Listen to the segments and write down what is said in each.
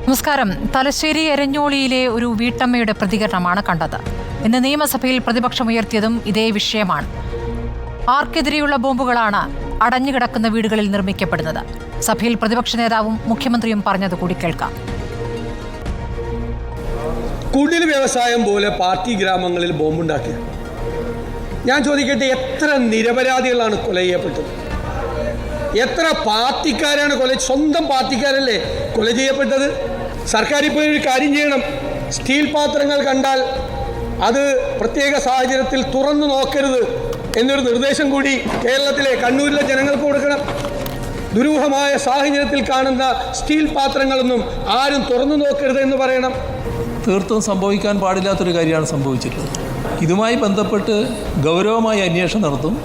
നമസ്കാരം. തലശ്ശേരി എരഞ്ഞോളിയിലെ ഒരു വീട്ടമ്മയുടെ പ്രതികരണമാണ് കണ്ടത്. ഇന്ന് നിയമസഭയിൽ പ്രതിപക്ഷമുയർത്തിയതും ഇതേ വിഷയമാണ്. ആർക്കെതിരെയുള്ള ബോംബുകളാണ് അടഞ്ഞുകിടക്കുന്ന വീടുകളിൽ നിർമ്മിക്കപ്പെടുന്നത്? സഭയിൽ പ്രതിപക്ഷ നേതാവും മുഖ്യമന്ത്രിയും പറഞ്ഞത് കൂടി കേൾക്കാം. കുടിൽ വ്യവസായം പോലെ പാർട്ടി ഗ്രാമങ്ങളിൽ ബോംബുണ്ടാക്കിയ ഞാൻ ചോദിക്കട്ടെ, എത്ര നിരപരാധികളാണ് കൊല ചെയ്യപ്പെട്ടത്? എത്ര പാർട്ടിക്കാരാണ് സ്വന്തം പാർട്ടിക്കാരല്ലേ കൊല ചെയ്യപ്പെട്ടത്? സർക്കാർ ഇപ്പോൾ ഒരു കാര്യം ചെയ്യണം. സ്റ്റീൽ പാത്രങ്ങൾ കണ്ടാൽ അത് പ്രത്യേക സാഹചര്യത്തിൽ തുറന്നു നോക്കരുത് എന്നൊരു നിർദ്ദേശം കൂടി കേരളത്തിലെ കണ്ണൂരിലെ ജനങ്ങൾക്ക് കൊടുക്കണം. ദുരൂഹമായ സാഹചര്യത്തിൽ കാണുന്ന സ്റ്റീൽ പാത്രങ്ങളൊന്നും ആരും തുറന്നു നോക്കരുത് എന്ന് പറയണം. തീർത്തും സംഭവിക്കാൻ പാടില്ലാത്തൊരു കാര്യമാണ് സംഭവിച്ചിട്ടുള്ളത്. ഇതുമായി ബന്ധപ്പെട്ട് ഗൗരവമായ അന്വേഷണം നടത്തും.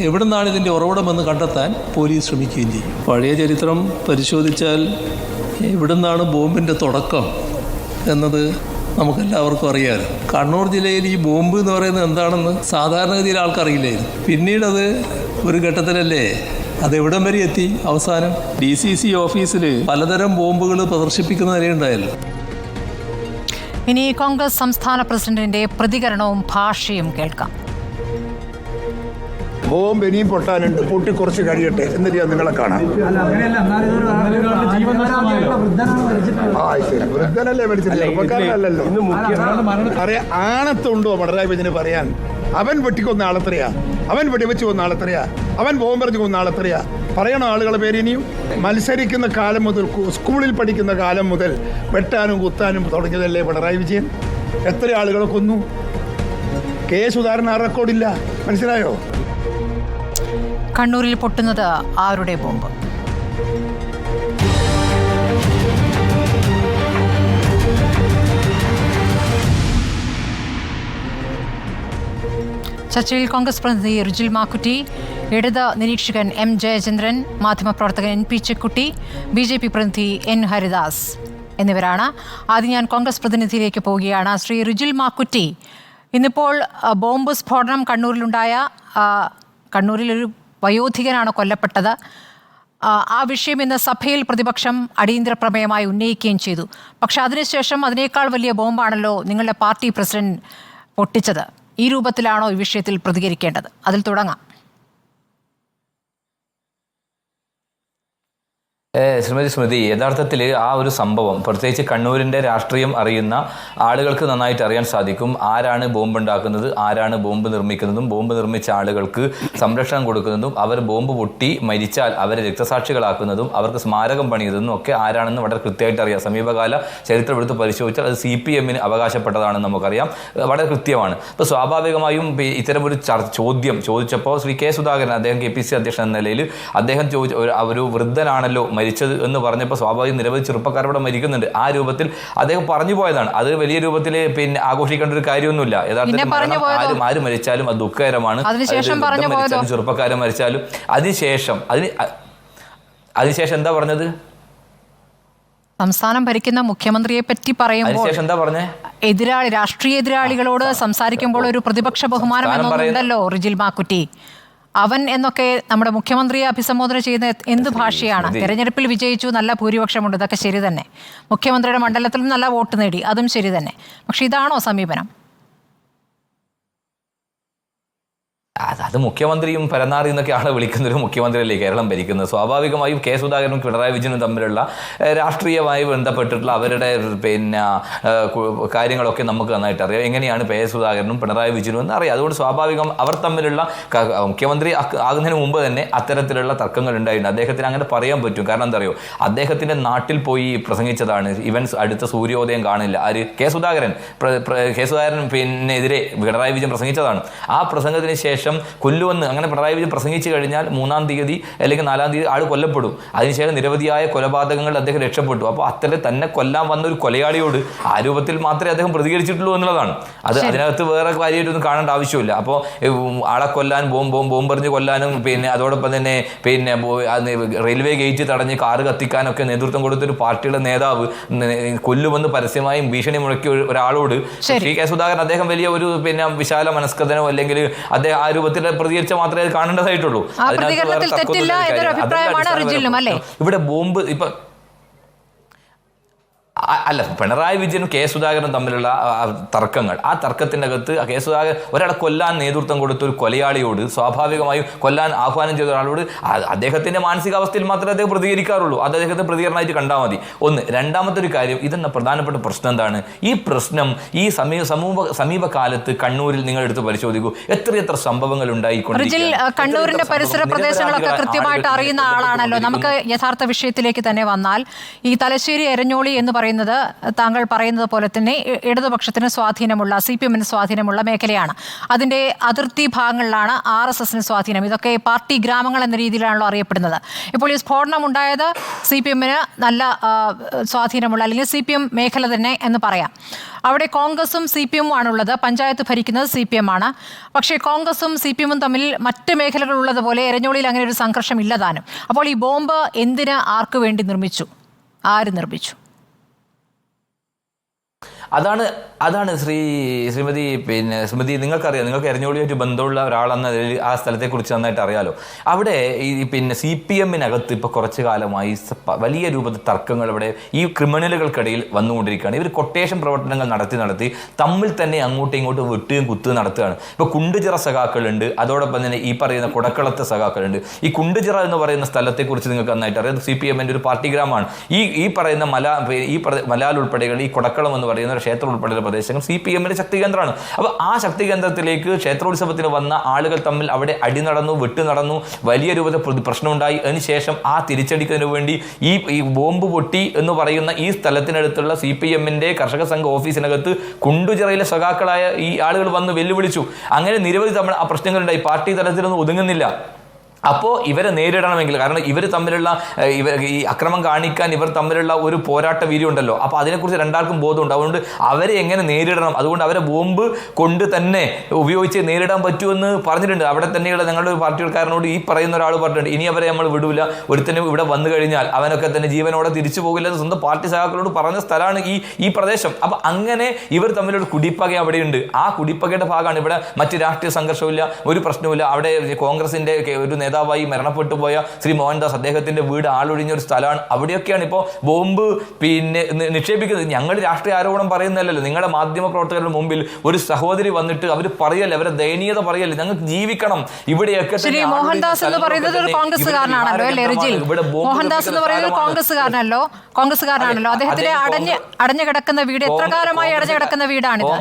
എവിടെ നിന്നാണ് ഇതിൻ്റെ ഉറവിടമെന്ന് കണ്ടെത്താൻ പോലീസ് ശ്രമിക്കുകയും ചെയ്യും. പഴയ ചരിത്രം പരിശോധിച്ചാൽ എവിടെ നിന്നാണ് ബോംബിൻ്റെ തുടക്കം എന്നത് നമുക്കെല്ലാവർക്കും അറിയാമല്ലോ. കണ്ണൂർ ജില്ലയിൽ ഈ ബോംബ് എന്ന് പറയുന്നത് എന്താണെന്ന് സാധാരണഗതിയിൽ ആൾക്കറിയില്ലായിരുന്നു. പിന്നീടത് ഒരു ഘട്ടത്തിലല്ലേ അതെവിടം വരെ എത്തി. അവസാനം DCC ഓഫീസിൽ പലതരം ബോംബുകൾ പ്രദർശിപ്പിക്കുന്ന നിലയുണ്ടായല്ലോ. ഇനി കോൺഗ്രസ് സംസ്ഥാന പ്രസിഡന്റിന്റെ പ്രതികരണവും ഭാഷയും കേൾക്കാം. ബോംബ് ഇനിയും പൊട്ടാനുണ്ട്, പൊട്ടി കുറച്ച് കഴിയട്ടെ എന്നിട്ട് ഞാൻ നിങ്ങളെ കാണാം. വൃദ്ധനല്ലേ മരിച്ചില്ലല്ലോ. അറിയാം, ആണത്തുണ്ടോ പിണറായി വിജയന് പറയാൻ? അവൻ വെട്ടിക്കൊന്ന ആളെത്രയാ? അവൻ വെടിവെച്ച് കൊന്ന ആളെത്രയാ? അവൻ ബോംബ് എറിഞ്ഞ് കൊന്ന ആളെത്രയാ? പറയണോ ആളുകളെ പേര്? ഇനിയും മത്സരിക്കുന്ന കാലം മുതൽ, സ്കൂളിൽ പഠിക്കുന്ന കാലം മുതൽ വെട്ടാനും കുത്താനും തുടങ്ങിയതല്ലേ പിണറായി വിജയൻ? എത്ര ആളുകളെ കൊന്നു? സുധാകരൻ ആ റെക്കോർഡില്ല. മനസ്സിലായോ? കണ്ണൂരിൽ പൊട്ടുന്നത് ആരുടെ ബോംബ്? ചർച്ചയിൽ കോൺഗ്രസ് പ്രതിനിധി റിജിൽ മാക്കുറ്റി, ഇടത് നിരീക്ഷകൻ M ജയചന്ദ്രൻ, മാധ്യമപ്രവർത്തകൻ NP ചെക്കുട്ടി, BJP പ്രതിനിധി N ഹരിദാസ് എന്നിവരാണ്. ആദ്യം ഞാൻ കോൺഗ്രസ് പ്രതിനിധിയിലേക്ക് പോവുകയാണ്. ശ്രീ റിജിൽ മാക്കുറ്റി, ഇന്നിപ്പോൾ ബോംബ് സ്ഫോടനം കണ്ണൂരിലൊരു വയോധികനാണ് കൊല്ലപ്പെട്ടത്. ആ വിഷയം ഇന്ന് സഭയിൽ പ്രതിപക്ഷം അടിയന്തര പ്രമേയമായി ഉന്നയിക്കുകയും ചെയ്തു. പക്ഷെ അതിനുശേഷം അതിനേക്കാൾ വലിയ ബോംബാണല്ലോ നിങ്ങളുടെ പാർട്ടി പ്രസിഡന്റ് പൊട്ടിച്ചത്. ഈ രൂപത്തിലാണോ ഈ വിഷയത്തിൽ പ്രതികരിക്കേണ്ടത്? അതിൽ തുടങ്ങാം. ശ്രീമതി സ്മൃതി, യഥാർത്ഥത്തിൽ ആ ഒരു സംഭവം പ്രത്യേകിച്ച് കണ്ണൂരിൻ്റെ രാഷ്ട്രീയം അറിയുന്ന ആളുകൾക്ക് നന്നായിട്ട് അറിയാൻ സാധിക്കും. ആരാണ് ബോംബ് ഉണ്ടാക്കുന്നത്, ആരാണ് ബോംബ് നിർമ്മിക്കുന്നതും, ബോംബ് നിർമ്മിച്ച ആളുകൾക്ക് സംരക്ഷണം കൊടുക്കുന്നതും, അവർ ബോംബ് പൊട്ടി മരിച്ചാൽ അവരെ രക്തസാക്ഷികളാക്കുന്നതും, അവർക്ക് സ്മാരകം പണിയുന്നതും ഒക്കെ ആരാണെന്ന് വളരെ കൃത്യമായിട്ട് അറിയാം. സമീപകാല ചരിത്രം എടുത്ത് പരിശോധിച്ചാൽ അത് CPM-ന് അവകാശപ്പെട്ടതാണെന്ന് നമുക്കറിയാം. വളരെ കൃത്യമാണ്. ഇപ്പോൾ സ്വാഭാവികമായും ഇത്തരമൊരു ചോദ്യം ചോദിച്ചപ്പോൾ ശ്രീ സുധാകരൻ, അദ്ദേഹം KPC അധ്യക്ഷൻ എന്ന നിലയിൽ അദ്ദേഹം ഒരു വൃദ്ധനാണല്ലോ മരിച്ചത് എന്ന് പറഞ്ഞപ്പോൾ സ്വാഭാവികം നിരവധി ചെറുപ്പക്കാരോടെ മരിക്കുന്നുണ്ട്. ആ രൂപത്തിൽ അദ്ദേഹം പറഞ്ഞു പോയതാണ്. അത് വലിയ രൂപത്തിൽ ആഘോഷിക്കേണ്ട ഒരു കാര്യമൊന്നുമില്ല. യഥാർത്ഥത്തിൽ ആര് മരിച്ചാലും അത് ദുഃഖകരമാണ്. ചെറുപ്പക്കാരൻ മരിച്ചാലും അതിനുശേഷം എന്താ പറഞ്ഞത്? സംസ്ഥാനം ഭരിക്കുന്ന മുഖ്യമന്ത്രിയെ പറ്റി പറയുമ്പോൾ രാഷ്ട്രീയ എതിരാളികളോട് സംസാരിക്കുമ്പോൾ ഒരു പ്രതിപക്ഷ ബഹുമാനം എന്നുണ്ടല്ലോ റിജിൽ മാക്കുറ്റി. അവൻ എന്നൊക്കെ നമ്മുടെ മുഖ്യമന്ത്രിയെ അഭിസംബോധന ചെയ്യുന്ന എന്ത് ഭാഷയാണ്? തെരഞ്ഞെടുപ്പിൽ വിജയിച്ചു, നല്ല ഭൂരിപക്ഷമുണ്ട്, ഇതൊക്കെ ശരി തന്നെ. മുഖ്യമന്ത്രിയുടെ മണ്ഡലത്തിലും നല്ല വോട്ട് നേടി, അതും ശരി തന്നെ. പക്ഷെ ഇതാണോ സമീപനം? അത് മുഖ്യമന്ത്രിയും പരന്നാറി എന്നൊക്കെയാണ് വിളിക്കുന്നൊരു മുഖ്യമന്ത്രിയല്ലേ കേരളം ഭരിക്കുന്നത്. സ്വാഭാവികമായും സുധാകരനും പിണറായി വിജയനും തമ്മിലുള്ള രാഷ്ട്രീയമായി ബന്ധപ്പെട്ടിട്ടുള്ള അവരുടെ കാര്യങ്ങളൊക്കെ നമുക്ക് നന്നായിട്ട് അറിയാം. എങ്ങനെയാണ് സുധാകരനും പിണറായി വിജയനും എന്ന് അറിയാം. അതുകൊണ്ട് സ്വാഭാവികം അവർ തമ്മിലുള്ള മുഖ്യമന്ത്രി ആകുന്നതിന് മുമ്പ് തന്നെ അത്തരത്തിലുള്ള തർക്കങ്ങൾ ഉണ്ടായിട്ടുണ്ട്. അദ്ദേഹത്തിന് അങ്ങനെ പറയാൻ പറ്റും. കാരണം എന്താ അറിയോ, അദ്ദേഹത്തിൻ്റെ നാട്ടിൽ പോയി പ്രസംഗിച്ചതാണ്. ഇവൻസ് അടുത്ത സൂര്യോദയം കാണില്ല. ആര്? സുധാകരൻ എതിരെ പിണറായി വിജയൻ പ്രസംഗിച്ചതാണ്. ആ പ്രസംഗത്തിന് ശേഷം കൊല്ലുമെന്ന് അങ്ങനെ പിണറായി വിജയൻ പ്രസംഗിച്ചു കഴിഞ്ഞാൽ 3-ാം തീയതി അല്ലെങ്കിൽ 4-ാം തീയതി ആൾ കൊല്ലപ്പെടും. അതിനുശേഷം നിരവധിയായ കൊലപാതകങ്ങൾ അദ്ദേഹം രക്ഷപ്പെട്ടു. അപ്പോൾ അത്തരം തന്നെ കൊല്ലാൻ വന്ന ഒരു കൊലയാളിയോട് ആ രൂപത്തിൽ മാത്രമേ അദ്ദേഹം പ്രതികരിച്ചിട്ടുള്ളൂ എന്നുള്ളതാണ്. അതിനകത്ത് വേറെ കാര്യമായിട്ടൊന്നും കാണേണ്ട ആവശ്യമില്ല. അപ്പോൾ ആളെ കൊല്ലാൻ ബോംബെറിഞ്ഞ് കൊല്ലാനും അതോടൊപ്പം തന്നെ റെയിൽവേ ഗേറ്റ് തടഞ്ഞ് കാറ് കത്തിക്കാനൊക്കെ നേതൃത്വം കൊടുത്തൊരു പാർട്ടിയുടെ നേതാവ് കൊല്ലുമെന്ന് പരസ്യമായും ഭീഷണി മുഴക്കിയ ഒരാളോട് ശ്രീ സുധാകരൻ അദ്ദേഹം വലിയ ഒരു വിശാല മനസ്കഥനോ അല്ലെങ്കിൽ അദ്ദേഹം ആ രൂപത്തിൽ പ്രതികരിച്ച മാത്രമേ അത് കാണേണ്ടതായിട്ടുള്ളൂ. ഇവിടെ ബോംബ് അല്ല, പിണറായി വിജയനും കെ സുധാകരനും തമ്മിലുള്ള തർക്കങ്ങൾ, ആ തർക്കത്തിൻ്റെ അകത്ത് കെ സുധാകരൻ ഒരാളെ കൊല്ലാൻ നേതൃത്വം കൊടുത്ത ഒരു കൊലയാളിയോട് സ്വാഭാവികമായും കൊല്ലാൻ ആഹ്വാനം ചെയ്ത ഒരാളോട് അദ്ദേഹത്തിൻ്റെ മാനസികാവസ്ഥയിൽ മാത്രമേ അദ്ദേഹം പ്രതികരിക്കാറുള്ളൂ. അത് അദ്ദേഹത്തെ പ്രതികരണമായിട്ട് കണ്ടാൽ മതി. ഒന്ന്. രണ്ടാമത്തെ ഒരു കാര്യം, ഇതെന്ന പ്രധാനപ്പെട്ട പ്രശ്നം എന്താണ്? ഈ പ്രശ്നം ഈ സമീപകാലത്ത് കണ്ണൂരിൽ നിങ്ങൾ എടുത്ത് പരിശോധിക്കൂ, എത്രയെത്ര സംഭവങ്ങൾ ഉണ്ടായിക്കൊണ്ടിരിക്കുന്നു. കണ്ണൂരിന്റെ പരിസര പ്രദേശങ്ങളൊക്കെ കൃത്യമായിട്ട് അറിയുന്ന ആളാണല്ലോ. നമുക്ക് യഥാർത്ഥ വിഷയത്തിലേക്ക് തന്നെ വന്നാൽ, ഈ തലശ്ശേരി എരഞ്ഞോളി എന്ന് പറയുന്നത് താങ്കൾ പറയുന്നത് പോലെ തന്നെ ഇടതുപക്ഷത്തിന് സ്വാധീനമുള്ള, CPM-ന് സ്വാധീനമുള്ള മേഖലയാണ്. അതിൻ്റെ അതിർത്തി ഭാഗങ്ങളിലാണ് RSS-ന് സ്വാധീനം. ഇതൊക്കെ പാർട്ടി ഗ്രാമങ്ങൾ എന്ന രീതിയിലാണല്ലോ അറിയപ്പെടുന്നത്. ഇപ്പോൾ ഈ സ്ഫോടനം ഉണ്ടായത് CPM-ന് നല്ല സ്വാധീനമുള്ള, അല്ലെങ്കിൽ CPM മേഖല തന്നെ എന്ന് പറയാം. അവിടെ കോൺഗ്രസും CPM-ഉം ആണുള്ളത്. പഞ്ചായത്ത് ഭരിക്കുന്നത് CPM ആണ്. പക്ഷേ കോൺഗ്രസും CPM-ഉം തമ്മിൽ മറ്റ് മേഖലകളുള്ളതുപോലെ എരഞ്ഞോളിയിൽ അങ്ങനെ ഒരു സംഘർഷം ഇല്ലതാനും. അപ്പോൾ ഈ ബോംബ് എന്തിന്, ആർക്ക് വേണ്ടി നിർമ്മിച്ചു, ആര് നിർമ്മിച്ചു? അതാണ് ശ്രീമതി സ്മൃതി, നിങ്ങൾക്കറിയാം, നിങ്ങൾക്ക് എരഞ്ഞോളിയായിട്ട് ബന്ധമുള്ള ഒരാളെന്ന ആ സ്ഥലത്തെക്കുറിച്ച് നന്നായിട്ട് അറിയാലോ. അവിടെ ഈ CPM-നകത്ത് ഇപ്പോൾ കുറച്ച് കാലമായി വലിയ രൂപത്തിൽ തർക്കങ്ങൾ ഇവിടെ ഈ ക്രിമിനലുകൾക്കിടയിൽ വന്നുകൊണ്ടിരിക്കുകയാണ്. ഇവർ കൊട്ടേഷൻ പ്രവർത്തനങ്ങൾ നടത്തി തമ്മിൽ തന്നെ അങ്ങോട്ടും ഇങ്ങോട്ടും വെട്ടുകയും കുത്തുകയും നടത്തുകയാണ്. ഇപ്പോൾ കുണ്ടുചിറ സഖാക്കളുണ്ട്, അതോടൊപ്പം തന്നെ ഈ പറയുന്ന കുടക്കളത്തെ സഖാക്കളുണ്ട്. ഈ കുണ്ടുചിറ എന്ന് പറയുന്ന സ്ഥലത്തെക്കുറിച്ച് നിങ്ങൾക്ക് നന്നായിട്ട് അറിയാം. CPM-ന്റെ ഒരു പാർട്ടി ഗ്രാമമാണ്. ഈ പറയുന്ന മലാൽ ഉൾപ്പെടെയുള്ള ഈ കുടക്കളം എന്ന് പറയുന്ന ക്ഷേത്രം ഉൾപ്പെടെയുള്ള പ്രദേശങ്ങൾ CPM-ന്റെ ശക്തി കേന്ദ്രമാണ്. അപ്പോൾ ആ ശക്തി കേന്ദ്രത്തിലേക്ക് ക്ഷേത്രോത്സവത്തിന് വന്ന ആളുകൾ തമ്മിൽ അവിടെ അടി നടന്നു, വെട്ട് നടന്നു, വലിയ രൂപത്തിൽ പ്രശ്നമുണ്ടായി. അതിനുശേഷം ആ തിരിച്ചടിക്കുന്നതിന് വേണ്ടി ഈ ബോംബ് പൊട്ടി എന്ന് പറയുന്ന ഈ സ്ഥലത്തിനടുത്തുള്ള CPM-ന്റെ കർഷക സംഘ ഓഫീസിനകത്ത് കുണ്ടുചിറയിലെ സഖാക്കളായ ഈ ആളുകൾ വന്ന് വെല്ലുവിളിച്ചു. അങ്ങനെ നിരവധി തവണ ആ പ്രശ്നങ്ങളുണ്ടായി. പാർട്ടി തലത്തിലൊന്നും ഒതുങ്ങുന്നില്ല. അപ്പോൾ ഇവരെ നേരിടണമെങ്കിൽ, കാരണം ഇവർ തമ്മിലുള്ള ഈ അക്രമം കാണിക്കാൻ ഇവർ തമ്മിലുള്ള ഒരു പോരാട്ട വീര്യം ഉണ്ടല്ലോ, അപ്പോൾ അതിനെക്കുറിച്ച് രണ്ടാൾക്കും ബോധമുണ്ട്. അതുകൊണ്ട് അവരെ എങ്ങനെ നേരിടണം, അതുകൊണ്ട് അവരെ ബോംബ് കൊണ്ട് തന്നെ ഉപയോഗിച്ച് നേരിടാൻ പറ്റുമെന്ന് പറഞ്ഞിട്ടുണ്ട്. അവിടെ തന്നെയുള്ള ഞങ്ങളുടെ ഒരു പാർട്ടിക്കാരനോട് ഈ പറയുന്ന ഒരാൾ പറഞ്ഞിട്ടുണ്ട്, ഇനി അവരെ നമ്മൾ വിടൂല, ഒരുത്തനും ഇവിടെ വന്നു കഴിഞ്ഞാൽ അവനൊക്കെ തന്നെ ജീവനോടെ തിരിച്ചു പോകില്ലെന്ന് സ്വന്തം പാർട്ടി സഖാക്കളോട് പറഞ്ഞ സ്ഥലമാണ് ഈ പ്രദേശം. അപ്പോൾ അങ്ങനെ ഇവർ തമ്മിലൊരു കുടിപ്പക അവിടെയുണ്ട്. ആ കുടിപ്പകയുടെ ഭാഗമാണ് ഇവിടെ. മറ്റ് രാഷ്ട്രീയ സംഘർഷമില്ല, ഒരു പ്രശ്നവുമില്ല. അവിടെ കോൺഗ്രസിൻ്റെ ഒരു നേതാവായി മരണപ്പെട്ടു പോയ ശ്രീ മോഹൻദാസ്, അദ്ദേഹത്തിന്റെ വീട് ആളൊഴിഞ്ഞ ഒരു സ്ഥലമാണ്. അവിടെയൊക്കെയാണ് ഇപ്പോൾ ബോംബ് നിക്ഷേപിക്കുന്നത്. ഞങ്ങൾ രാഷ്ട്രീയ ആരോപണം പറയുന്നതല്ലോ. നിങ്ങളുടെ മാധ്യമ പ്രവർത്തകരുടെ മുമ്പിൽ ഒരു സഹോദരി വന്നിട്ട് അവർ പറയല്ലേ, അവരുടെ ദയനീയത പറയല്ലേ, ഞങ്ങൾക്ക് ജീവിക്കണം ഇവിടെയൊക്കെ. മോഹൻദാസ് എന്ന് പറയുന്നത് ഒരു കോൺഗ്രസ്സുകാരനാണല്ലോ അല്ലേ റിജിൽ? മോഹൻദാസ് എന്ന് പറയുന്നത് കോൺഗ്രസ്സുകാരനാണല്ലോ. അദ്ദേഹത്തിന്റെ അടഞ്ഞു കിടക്കുന്ന വീട്, എത്ര കാലമായി അടഞ്ഞു കിടക്കുന്ന വീടാണിത്?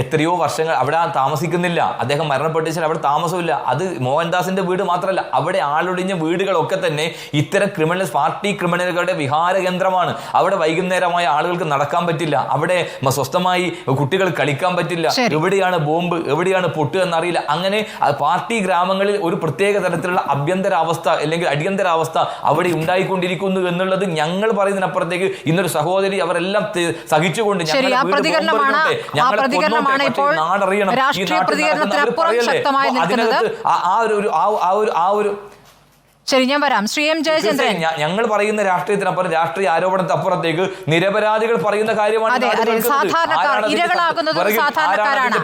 എത്രയോ വർഷങ്ങൾ അവിടെ താമസിക്കുന്നില്ല. അദ്ദേഹം മരണപ്പെട്ടതിൽ അവിടെ താമസമില്ല. അത് മോഹൻദാസിന്റെ വീട് മാത്രമല്ല, അവിടെ ആളൊഴിഞ്ഞ വീടുകളൊക്കെ തന്നെ ഇത്തരം പാർട്ടി ക്രിമിനലുകളുടെ വിഹാര കേന്ദ്രമാണ്. അവിടെ വൈകുന്നേരമായ ആളുകൾക്ക് നടക്കാൻ പറ്റില്ല, അവിടെ സ്വസ്ഥമായി കുട്ടികൾ കളിക്കാൻ പറ്റില്ല. എവിടെയാണ് ബോംബ്, എവിടെയാണ് പൊട്ട് എന്നറിയില്ല. അങ്ങനെ പാർട്ടി ഗ്രാമങ്ങളിൽ ഒരു പ്രത്യേക തരത്തിലുള്ള അഭ്യന്തരാവസ്ഥ അല്ലെങ്കിൽ അടിയന്തരാവസ്ഥ അവിടെ ഉണ്ടായിക്കൊണ്ടിരിക്കുന്നു എന്നുള്ളത് ഞങ്ങൾ പറയുന്നതിനപ്പുറത്തേക്ക് ഇന്നൊരു സഹോദരി അവരെല്ലാം സഹിച്ചുകൊണ്ട് പ്രതികരണമാണ് ഇപ്പോൾ രാഷ്ട്രീയ പ്രതികരണത്തിനപ്പുറം ശക്തമായി നിൽക്കുന്നത്. ശരി, ഞാൻ വരാം. ശ്രീ എം ജയചന്ദ്രൻ, ഞങ്ങൾ പറയുന്ന രാഷ്ട്രീയത്തിനപ്പുറം, രാഷ്ട്രീയ ആരോപണത്തിനപ്പുറത്തേക്ക് നിരപരാധികൾ പറയുന്ന കാര്യമാണ്. സാധാരണക്കാർ ഇരകളാകുന്നതും സാധാരണക്കാരാണ്.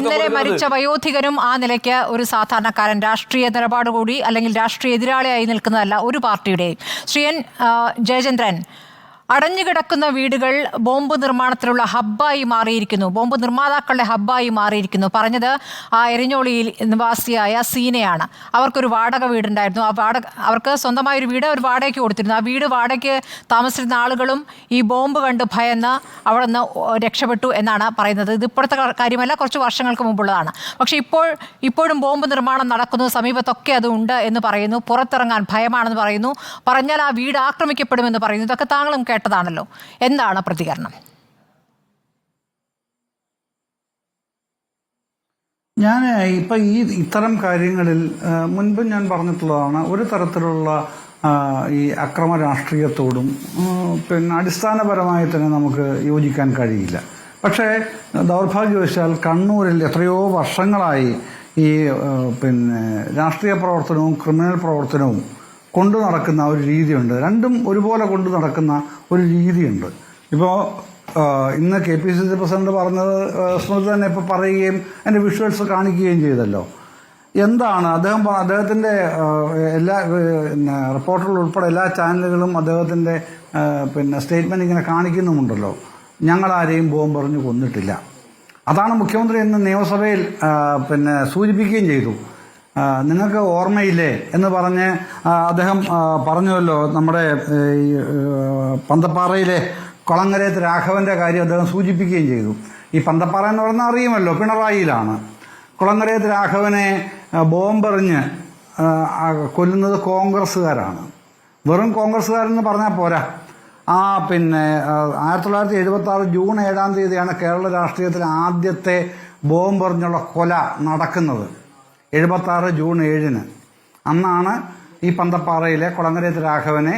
ഇന്നലെ മരിച്ച വയോധികനും ആ നിലയ്ക്ക് ഒരു സാധാരണക്കാരൻ, രാഷ്ട്രീയ നിലപാട് കൂടി അല്ലെങ്കിൽ രാഷ്ട്രീയ എതിരാളിയായി നിൽക്കുന്നതല്ല ഒരു പാർട്ടിയുടെയും. ശ്രീ എൻ ജയചന്ദ്രൻ, അടഞ്ഞുകിടക്കുന്ന വീടുകൾ ബോംബ് നിർമ്മാണത്തിലുള്ള ഹബ്ബായി മാറിയിരിക്കുന്നു, ബോംബ് നിർമ്മാതാക്കളുടെ ഹബ്ബായി മാറിയിരിക്കുന്നു. പറഞ്ഞത് ആ എരഞ്ഞോളിയിൽ നിവാസിയായ സീനയാണ്. അവർക്കൊരു വാടക വീടുണ്ടായിരുന്നു. അവർക്ക് സ്വന്തമായൊരു വീട് അവർ വാടകയ്ക്ക് കൊടുത്തിരുന്നു. ആ വീട് വാടകയ്ക്ക് താമസിച്ചിരുന്ന ആളുകളും ഈ ബോംബ് കണ്ട് ഭയന്ന് അവിടെ നിന്ന് രക്ഷപ്പെട്ടു എന്നാണ് പറയുന്നത്. ഇത് ഇപ്പോഴത്തെ കാര്യമല്ല, കുറച്ച് വർഷങ്ങൾക്ക് മുമ്പുള്ളതാണ്. പക്ഷേ ഇപ്പോഴും ബോംബ് നിർമ്മാണം നടക്കുന്നു, സമീപത്തൊക്കെ അത് ഉണ്ട് എന്ന് പറയുന്നു. പുറത്തിറങ്ങാൻ ഭയമാണെന്ന് പറയുന്നു. പറഞ്ഞാൽ ആ വീട് ആക്രമിക്കപ്പെടുമെന്ന് പറയുന്നു. ഇതൊക്കെ താങ്കളും കേട്ടതാണല്ലോ. എന്താണ് പ്രതികരണം? ഞാൻ ഇപ്പം ഇത്തരം കാര്യങ്ങളിൽ മുൻപ് ഞാൻ പറഞ്ഞിട്ടുള്ളതാണ്, ഒരു തരത്തിലുള്ള ഈ അക്രമ രാഷ്ട്രീയത്തോടും പിന്നെ അടിസ്ഥാനപരമായി തന്നെ നമുക്ക് യോജിക്കാൻ കഴിയില്ല. പക്ഷേ ദൗർഭാഗ്യവശാൽ കണ്ണൂരിൽ എത്രയോ വർഷങ്ങളായി ഈ പിന്നെ രാഷ്ട്രീയ പ്രവർത്തനവും ക്രിമിനൽ പ്രവർത്തനവും കൊണ്ടു നടക്കുന്ന ഒരു രീതിയുണ്ട്. രണ്ടും ഒരുപോലെ കൊണ്ടു നടക്കുന്ന ഒരു രീതിയുണ്ട്. ഇപ്പോൾ ഇന്ന് KPCC പ്രസിഡന്റ് പറഞ്ഞത് സ്മൃതി തന്നെ ഇപ്പോൾ പറയുകയും അതിൻ്റെ വിഷ്വൽസ് കാണിക്കുകയും ചെയ്തല്ലോ. എന്താണ് അദ്ദേഹത്തിന്റെ എല്ലാ റിപ്പോർട്ടറുകൾ ഉൾപ്പെടെ എല്ലാ ചാനലുകളും അദ്ദേഹത്തിന്റെ സ്റ്റേറ്റ്മെന്റ് ഇങ്ങനെ കാണിക്കുന്നുമുണ്ടല്ലോ, ഞങ്ങളാരെയും ബോംബെറിഞ്ഞ് കൊന്നിട്ടില്ല. അതാണ് മുഖ്യമന്ത്രി എന്ന് നിയമസഭയിൽ സൂചിപ്പിക്കുകയും ചെയ്തു. നിങ്ങൾക്ക് ഓർമ്മയില്ലേ എന്ന് പറഞ്ഞ് അദ്ദേഹം പറഞ്ഞുവല്ലോ, നമ്മുടെ പന്തപ്പാറയിലെ കൊളങ്ങരയത്ത് രാഘവന്റെ കാര്യം അദ്ദേഹം സൂചിപ്പിക്കുകയും ചെയ്തു. ഈ പന്തപ്പാറ എന്ന് പറഞ്ഞാൽ അറിയുമല്ലോ, പിണറായിയിലാണ്. കുളങ്ങരയത്ത് രാഘവനെ ബോംബെറിഞ്ഞ് കൊല്ലുന്നത് കോൺഗ്രസ്സുകാരാണ്. വെറും കോൺഗ്രസ്സുകാരെന്ന് പറഞ്ഞാൽ പോരാ. 1976 ജൂൺ 7-ാം തീയതിയാണ് കേരള രാഷ്ട്രീയത്തിൽ ആദ്യത്തെ ബോംബെറിഞ്ഞുള്ള കൊല നടക്കുന്നത്. 76 ജൂൺ 7-ന് അന്നാണ് ഈ പന്തപ്പാറയിലെ കുളങ്ങരയത്ത് രാഘവനെ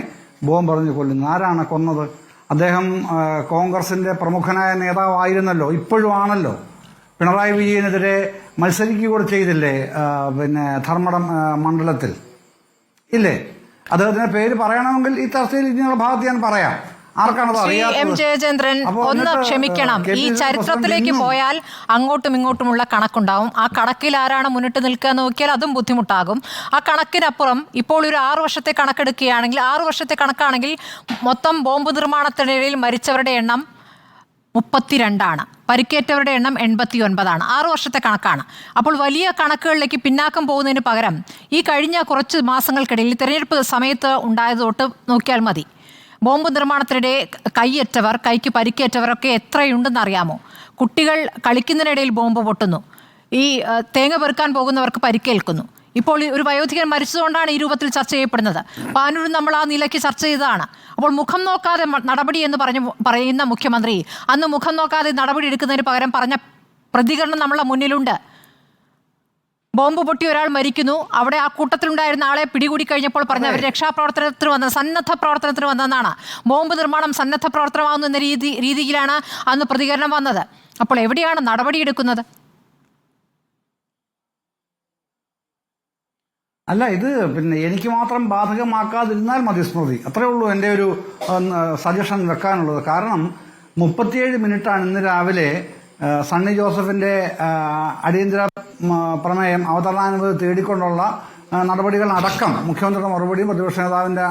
ബോംബെറിഞ്ഞ് കൊല്ലുന്നത്. ആരാണ് കൊന്നത്? അദ്ദേഹം കോൺഗ്രസിന്റെ പ്രമുഖനായ നേതാവായിരുന്നല്ലോ, ഇപ്പോഴും ആണല്ലോ. പിണറായി വിജയനെതിരെ മത്സരിക്കുക കൂടെ ചെയ്തില്ലേ ധർമ്മടം മണ്ഡലത്തിൽ ഇല്ലേ? അദ്ദേഹത്തിന്റെ പേര് പറയണമെങ്കിൽ ഈ ചർച്ചയിൽ ഇതിനുള്ള ഭാഗത്ത് ഞാൻ പറയാം. ആർക്കാണത് അറിയാത്തത്? എം ജയചന്ദ്രൻ, ഒന്ന് ക്ഷമിക്കണം. ഈ ചരിത്രത്തിലേക്ക് പോയാൽ അങ്ങോട്ടും ഇങ്ങോട്ടുമുള്ള കണക്കുണ്ടാവും. ആ കണക്കിൽ ആരാണ് മുന്നിട്ട് നിൽക്കുക എന്ന് നോക്കിയാൽ അതും ബുദ്ധിമുട്ടാകും. ആ കണക്കിനപ്പുറം ഇപ്പോൾ ഒരു 6 വർഷത്തെ കണക്കെടുക്കുകയാണെങ്കിൽ, 6 വർഷത്തെ കണക്കാണെങ്കിൽ മൊത്തം ബോംബ് നിർമ്മാണത്തിനിടയിൽ മരിച്ചവരുടെ എണ്ണം 32 പരിക്കേറ്റവരുടെ എണ്ണം 89. 6 വർഷത്തെ കണക്കാണ്. അപ്പോൾ വലിയ കണക്കുകളിലേക്ക് പിന്നാക്കം പോകുന്നതിന് പകരം ഈ കഴിഞ്ഞ കുറച്ച് മാസങ്ങൾക്കിടയിൽ തെരഞ്ഞെടുപ്പ് സമയത്ത് ഉണ്ടായത് തൊട്ട് നോക്കിയാൽ മതി. ബോംബ് നിർമ്മാണത്തിനിടെ കൈയേറ്റവർ, കൈക്ക് പരിക്കേറ്റവരൊക്കെ എത്രയുണ്ടെന്ന് അറിയാമോ? കുട്ടികൾ കളിക്കുന്നതിനിടയിൽ ബോംബ് പൊട്ടുന്നു. ഈ തേങ്ങ പെറുക്കാൻ പോകുന്നവർക്ക് പരിക്കേൽക്കുന്നു. ഇപ്പോൾ ഒരു വയോധികൻ മരിച്ചതുകൊണ്ടാണ് ഈ രൂപത്തിൽ ചർച്ച ചെയ്യപ്പെടുന്നത്. പാനൂർ നമ്മൾ ആ നിലയ്ക്ക് ചർച്ച ചെയ്തതാണ്. അപ്പോൾ മുഖം നോക്കാതെ നടപടി എന്ന് പറയുന്ന മുഖ്യമന്ത്രി അന്ന് മുഖം നോക്കാതെ നടപടി എടുക്കുന്നതിന് പകരം പറഞ്ഞ പ്രതികരണം നമ്മളെ മുന്നിലുണ്ട്. ബോംബ് പൊട്ടി ഒരാൾ മരിക്കുന്നു, അവിടെ ആ കൂട്ടത്തിലുണ്ടായിരുന്ന ആളെ പിടികൂടി കഴിഞ്ഞപ്പോൾ പറഞ്ഞ അവർ രക്ഷാപ്രവർത്തനത്തിന് വന്ന സന്നദ്ധ പ്രവർത്തനത്തിന് വന്നതെന്നാണ്. ബോംബ് നിർമ്മാണം സന്നദ്ധ പ്രവർത്തനമാകുന്ന എന്ന രീതിയിലാണ് അന്ന് പ്രതികരണം വന്നത്. അപ്പോൾ എവിടെയാണ് നടപടിയെടുക്കുന്നത്? അല്ല, ഇത് എനിക്ക് മാത്രം ബാധകമാക്കാതിരുന്നാൽ മതി സ്മൃതി. അത്രേ ഉള്ളൂ എൻ്റെ ഒരു സജഷൻ വെക്കാനുള്ളത്. കാരണം 37 മിനിറ്റാണ് ഇന്ന് രാവിലെ സണ്ണി ജോസഫിന്റെ അടിയന്തര പ്രമേയം അവതരണാനുമതി തേടിക്കൊണ്ടുള്ള നടപടികൾ അടക്കം മുഖ്യമന്ത്രിയുടെ മറുപടിയും പ്രതിപക്ഷ നേതാവിന്റെ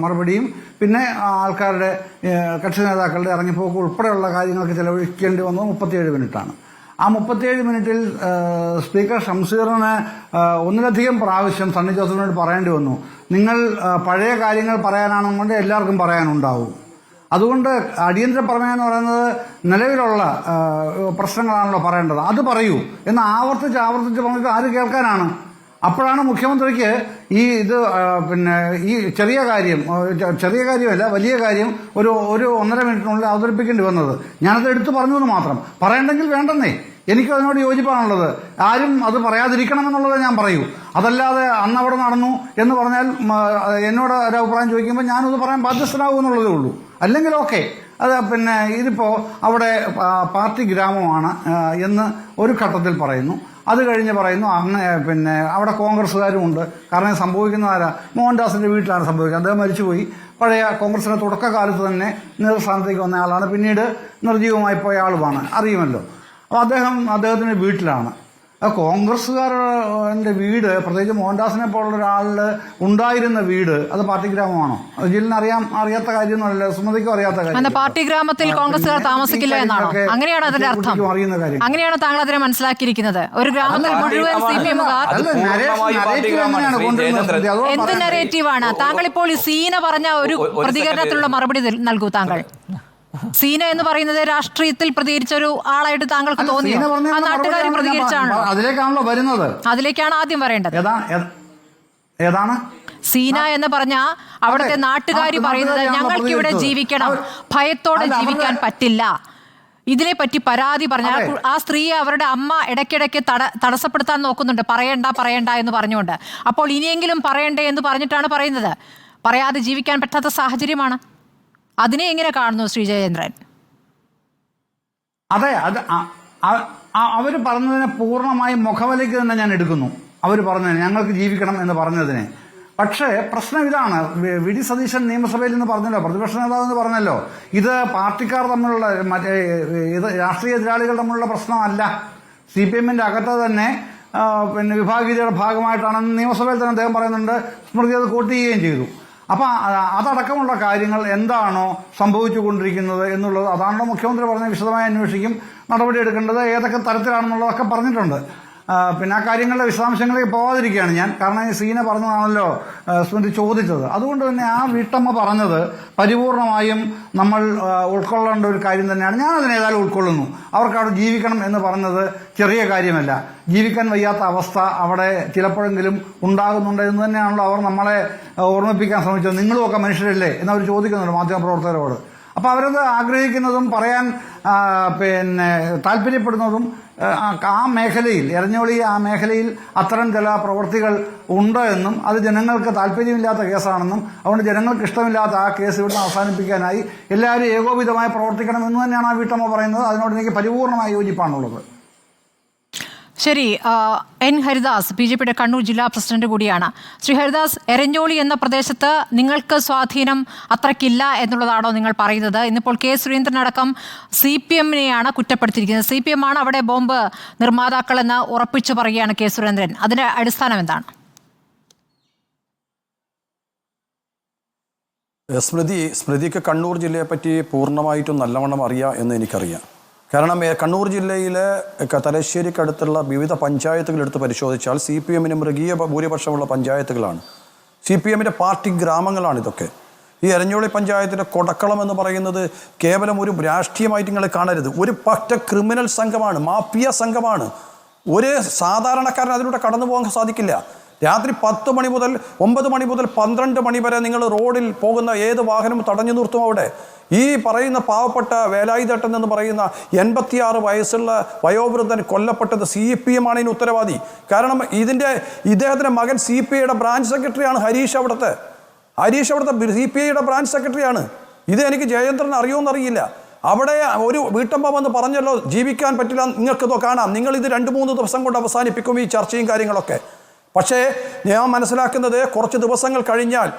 മറുപടിയും പിന്നെ ആൾക്കാരുടെ കക്ഷി നേതാക്കളുടെ ഇറങ്ങിപ്പോക്ക് ഉൾപ്പെടെയുള്ള കാര്യങ്ങൾക്ക് ചെലവഴിക്കേണ്ടി വന്നത് 37 മിനിറ്റാണ്. ആ 37 മിനിറ്റിൽ സ്പീക്കർ ഷംസീറിന് ഒന്നിലധികം പ്രാവശ്യം സണ്ണി ജോസഫിനോട് പറയേണ്ടി വന്നു, നിങ്ങൾ പഴയ കാര്യങ്ങൾ പറയാനാണെന്നുകൊണ്ട് എല്ലാവർക്കും പറയാനുണ്ടാവും. അതുകൊണ്ട് അടിയന്തര പ്രമേയം എന്ന് പറയുന്നത് നിലവിലുള്ള പ്രശ്നങ്ങളാണല്ലോ പറയേണ്ടത്, അത് പറയൂ എന്ന് ആവർത്തിച്ച് പറഞ്ഞിട്ട് ആര് കേൾക്കാനാണ്? അപ്പോഴാണ് മുഖ്യമന്ത്രിക്ക് ഈ ചെറിയ കാര്യമല്ല വലിയ കാര്യം ഒരു 1.5 മിനിറ്റിനുള്ളിൽ അവതരിപ്പിക്കേണ്ടി വന്നത്. ഞാനത് എടുത്തു പറഞ്ഞു എന്ന് മാത്രം. പറയണ്ടെങ്കിൽ വേണ്ടെന്നേ, എനിക്കും അതിനോട് യോജിപ്പാണുള്ളത്. ആരും അത് പറയാതിരിക്കണമെന്നുള്ളത് ഞാൻ പറയൂ. അതല്ലാതെ അന്നവിടെ നടന്നു എന്ന് പറഞ്ഞാൽ എന്നോട് ഒരു അഭിപ്രായം ചോദിക്കുമ്പോൾ ഞാനത് പറയാൻ ബാധ്യസ്ഥനാകും എന്നുള്ളതേ ഉള്ളൂ. അല്ലെങ്കിൽ ഓക്കെ, അത് ഇതിപ്പോ അവിടെ പാർട്ടി ഗ്രാമമാണ് എന്ന് ഒരു ഘട്ടത്തിൽ പറയുന്നു. അത് കഴിഞ്ഞ് പറയുന്നു അവിടെ കോൺഗ്രസ്സുകാരും ഉണ്ട്. കാരണം സംഭവിക്കുന്നതാരാ? മോഹൻദാസിന്റെ വീട്ടിലാണ് സംഭവിക്കുന്നത്. അദ്ദേഹം മരിച്ചുപോയി. പഴയ കോൺഗ്രസിന്റെ തുടക്കകാലത്ത് തന്നെ നേതൃസ്ഥാനത്തേക്ക് വന്ന ആളാണ്, പിന്നീട് നിർജീവമായി പോയ ആളുമാണ്, അറിയുമല്ലോ. അപ്പോൾ അദ്ദേഹത്തിന്റെ വീട്ടിലാണ്. കോൺഗ്രസ്സുകാരുടെ വീട്, പ്രത്യേകിച്ച് മോഹൻദാസിനെ പോലുള്ള ഒരാളിൽ ഉണ്ടായിരുന്ന വീട്, അത് പാർട്ടി ഗ്രാമമാണോ? ജില്ലിന് അറിയാത്ത കാര്യമൊന്നുമല്ല, സുമതിക്കും അറിയാത്ത കാര്യം. പാർട്ടി ഗ്രാമത്തിൽ കോൺഗ്രസ്സുകാർ താമസിക്കില്ല എന്നാണോ? അങ്ങനെയാണ് അതിന്റെ അർത്ഥം? അങ്ങനെയാണ് താങ്കൾ അതിനെ മനസ്സിലാക്കിയിരിക്കുന്നത്? ഒരു ഗ്രാമത്തിൽ മുഴുവൻ CPM-കാർ. എന്ത് നെറേറ്റീവാണ് താങ്കൾ ഇപ്പോൾ ഈ സീന പറഞ്ഞ ഒരു പ്രതികരണത്തിലുള്ള മറുപടി നൽകൂ താങ്കൾ? സീന എന്ന് പറയുന്നത് രാഷ്ട്രീയത്തിൽ പ്രതികരിച്ച ഒരു ആളായിട്ട് താങ്കൾക്ക് തോന്നിയോ? ആ നാട്ടുകാർ പ്രതികരിച്ചാണോ? അതിലേക്കാണല്ലോ വരുന്നത്. അതിലേക്കാണ് ആദ്യം വരേണ്ടത്. ഏതാണ് സീന എന്ന് പറഞ്ഞ അവിടുത്തെ നാട്ടുകാർ പറയുന്നത് ഞങ്ങൾക്ക് ഇവിടെ ജീവിക്കണം, ഭയത്തോടെ ജീവിക്കാൻ പറ്റില്ല. ഇതിനെപ്പറ്റി പരാതി പറഞ്ഞാൽ ആ സ്ത്രീയെ അവരുടെ അമ്മ ഇടയ്ക്കിടയ്ക്ക് തടസ്സപ്പെടുത്താൻ നോക്കുന്നുണ്ട്, പറയണ്ട എന്ന് പറഞ്ഞുകൊണ്ട്. അപ്പോൾ ഇനിയെങ്കിലും പറയണ്ടേ എന്ന് പറഞ്ഞിട്ടാണ് പറയുന്നത്. പറയാതെ ജീവിക്കാൻ പറ്റാത്ത സാഹചര്യമാണ്. അതിനെ എങ്ങനെ കാണുന്നു ശ്രീ ജയചന്ദ്രൻ? അതെ, അവർ പറഞ്ഞതിനെ പൂർണ്ണമായും മുഖവിലയ്ക്ക് തന്നെ ഞാൻ എടുക്കുന്നു. അവർ പറഞ്ഞതിന്, ഞങ്ങൾക്ക് ജീവിക്കണം എന്ന് പറഞ്ഞതിനെ. പക്ഷേ പ്രശ്നം ഇതാണ്, വി.ഡി. സതീശൻ നിയമസഭയിൽ നിന്ന് പറഞ്ഞല്ലോ, പ്രതിപക്ഷ നേതാവ് എന്ന് പറഞ്ഞല്ലോ, ഇത് പാർട്ടിക്കാർ തമ്മിലുള്ള രാഷ്ട്രീയ എതിരാളികൾ തമ്മിലുള്ള പ്രശ്നമല്ല. CPM-ന്റെ അകത്ത് തന്നെ പിന്നെ വിഭാഗീയതയുടെ ഭാഗമായിട്ടാണെന്ന് നിയമസഭയിൽ തന്നെ അദ്ദേഹം പറയുന്നുണ്ട്. സ്മൃതി അത് കോട്ട് ചെയ്യുകയും ചെയ്തു. അപ്പം അതടക്കമുള്ള കാര്യങ്ങൾ എന്താണോ സംഭവിച്ചുകൊണ്ടിരിക്കുന്നത് എന്നുള്ളത് അതാണല്ലോ മുഖ്യമന്ത്രി പറഞ്ഞ വിശദമായി അന്വേഷിക്കും, നടപടിയെടുക്കേണ്ടത് ഏതൊക്കെ തരത്തിലാണെന്നുള്ളതൊക്കെ പറഞ്ഞിട്ടുണ്ട്. പിന്നെ ആ കാര്യങ്ങളുടെ വിശദാംശങ്ങളിലേക്ക് പോകാതിരിക്കുകയാണ് ഞാൻ. കാരണം ഈ സീന പറഞ്ഞതാണല്ലോ സ്മൃതി ചോദിച്ചത്. അതുകൊണ്ട് തന്നെ ആ വീട്ടമ്മ പറഞ്ഞത് പരിപൂർണമായും നമ്മൾ ഉൾക്കൊള്ളേണ്ട ഒരു കാര്യം തന്നെയാണ്. ഞാൻ അതിനേതായാലും ഉൾക്കൊള്ളുന്നു. അവർക്ക് അവിടെ ജീവിക്കണം എന്ന് പറഞ്ഞത് ചെറിയ കാര്യമല്ല. ജീവിക്കാൻ വയ്യാത്ത അവസ്ഥ അവിടെ ചിലപ്പോഴെങ്കിലും ഉണ്ടാകുന്നുണ്ട് എന്ന് തന്നെയാണല്ലോ അവർ നമ്മളെ ഓർമ്മിപ്പിക്കാൻ ശ്രമിച്ചത്. നിങ്ങളുമൊക്കെ മനുഷ്യരല്ലേ എന്നവർ ചോദിക്കുന്നുണ്ട് മാധ്യമപ്രവർത്തകരോട്. അപ്പോൾ അവരത് ആഗ്രഹിക്കുന്നതും പറയാൻ പിന്നെ താല്പര്യപ്പെടുന്നതും ആ മേഖലയിൽ, എരഞ്ഞോളി ആ മേഖലയിൽ അത്തരം ചില പ്രവൃത്തികൾ ഉണ്ട് എന്നും അത് ജനങ്ങൾക്ക് താല്പര്യമില്ലാത്ത കേസാണെന്നും അതുകൊണ്ട് ജനങ്ങൾക്ക് ഇഷ്ടമില്ലാത്ത ആ കേസ് ഇവിടുന്ന് അവസാനിപ്പിക്കാനായി എല്ലാവരും ഏകോപിതമായി പ്രവർത്തിക്കണം എന്ന് തന്നെയാണ് ആ വീട്ടമ്മ പറയുന്നത്. അതിനോട് എനിക്ക് പരിപൂർണമായ യോജിപ്പാണുള്ളത്. ശരി, എൻ ഹരിദാസ് BJPയുടെ കണ്ണൂർ ജില്ലാ പ്രസിഡന്റ് കൂടിയാണ്. ശ്രീ ഹരിദാസ്, എരഞ്ഞോളി എന്ന പ്രദേശത്ത് നിങ്ങൾക്ക് സ്വാധീനം അത്രയ്ക്കില്ല എന്നുള്ളതാണോ നിങ്ങൾ പറയുന്നത്? ഇന്നിപ്പോൾ കെ സുരേന്ദ്രനടക്കം CPM-നെയാണ് കുറ്റപ്പെടുത്തിയിരിക്കുന്നത്. CPM ആണ് അവിടെ ബോംബ് നിർമ്മാതാക്കളെന്ന് ഉറപ്പിച്ചു പറയുകയാണ് കെ സുരേന്ദ്രൻ. അതിന്റെ അടിസ്ഥാനം എന്താണ്? സ്മൃതിക്ക് കണ്ണൂർ ജില്ലയെപ്പറ്റി പൂർണ്ണമായിട്ടും നല്ലവണ്ണം അറിയാം എന്ന് എനിക്കറിയാം. കാരണം കണ്ണൂർ ജില്ലയിലെ തലശ്ശേരിക്കടുത്തുള്ള വിവിധ പഞ്ചായത്തുകൾ എടുത്ത് പരിശോധിച്ചാൽ CPM-ന് മൃഗീയ ഭൂരിപക്ഷമുള്ള പഞ്ചായത്തുകളാണ്. CPM-ന്റെ പാർട്ടി ഗ്രാമങ്ങളാണ് ഇതൊക്കെ. ഈ എരഞ്ഞോളി പഞ്ചായത്തിലെ കൊടക്കളം എന്ന് പറയുന്നത് കേവലം ഒരു രാഷ്ട്രീയമായിട്ട് നിങ്ങൾ കാണരുത്. ഒരു പറ്റ ക്രിമിനൽ സംഘമാണ്, മാഫിയ സംഘമാണ്. ഒരു സാധാരണക്കാരൻ അതിലൂടെ കടന്നു പോകാൻ സാധിക്കില്ല. രാത്രി 10 മണി മുതൽ 9 മണി മുതൽ 12 മണി വരെ നിങ്ങൾ റോഡിൽ പോകുന്ന ഏത് വാഹനവും തടഞ്ഞു നിർത്തും. അവിടെ ഈ പറയുന്ന പാവപ്പെട്ട വേലായുധേട്ടൻ എന്ന് പറയുന്ന 86 വയസ്സുള്ള വയോവൃദ്ധൻ കൊല്ലപ്പെട്ടത് CPM ആണ് ഇതിന് ഉത്തരവാദി. കാരണം ഇദ്ദേഹത്തിൻ്റെ മകൻ CPIയുടെ ബ്രാഞ്ച് സെക്രട്ടറിയാണ്. ഹരീഷ് അവിടുത്തെ CPIയുടെ ബ്രാഞ്ച് സെക്രട്ടറിയാണ്. ഇത് എനിക്ക് ജയേന്ദ്രൻ അറിയുമെന്നറിയില്ല. അവിടെ ഒരു വീട്ടമ്മ വന്ന് പറഞ്ഞല്ലോ ജീവിക്കാൻ പറ്റില്ല, നിങ്ങൾക്കിതോ കാണാം, നിങ്ങളിത് 2-3 ദിവസം കൊണ്ട് അവസാനിപ്പിക്കും ഈ ചർച്ചയും കാര്യങ്ങളൊക്കെ. പക്ഷേ ഞാൻ മനസ്സിലാക്കുന്നത് കുറച്ച് ദിവസങ്ങൾ കഴിഞ്ഞാൽ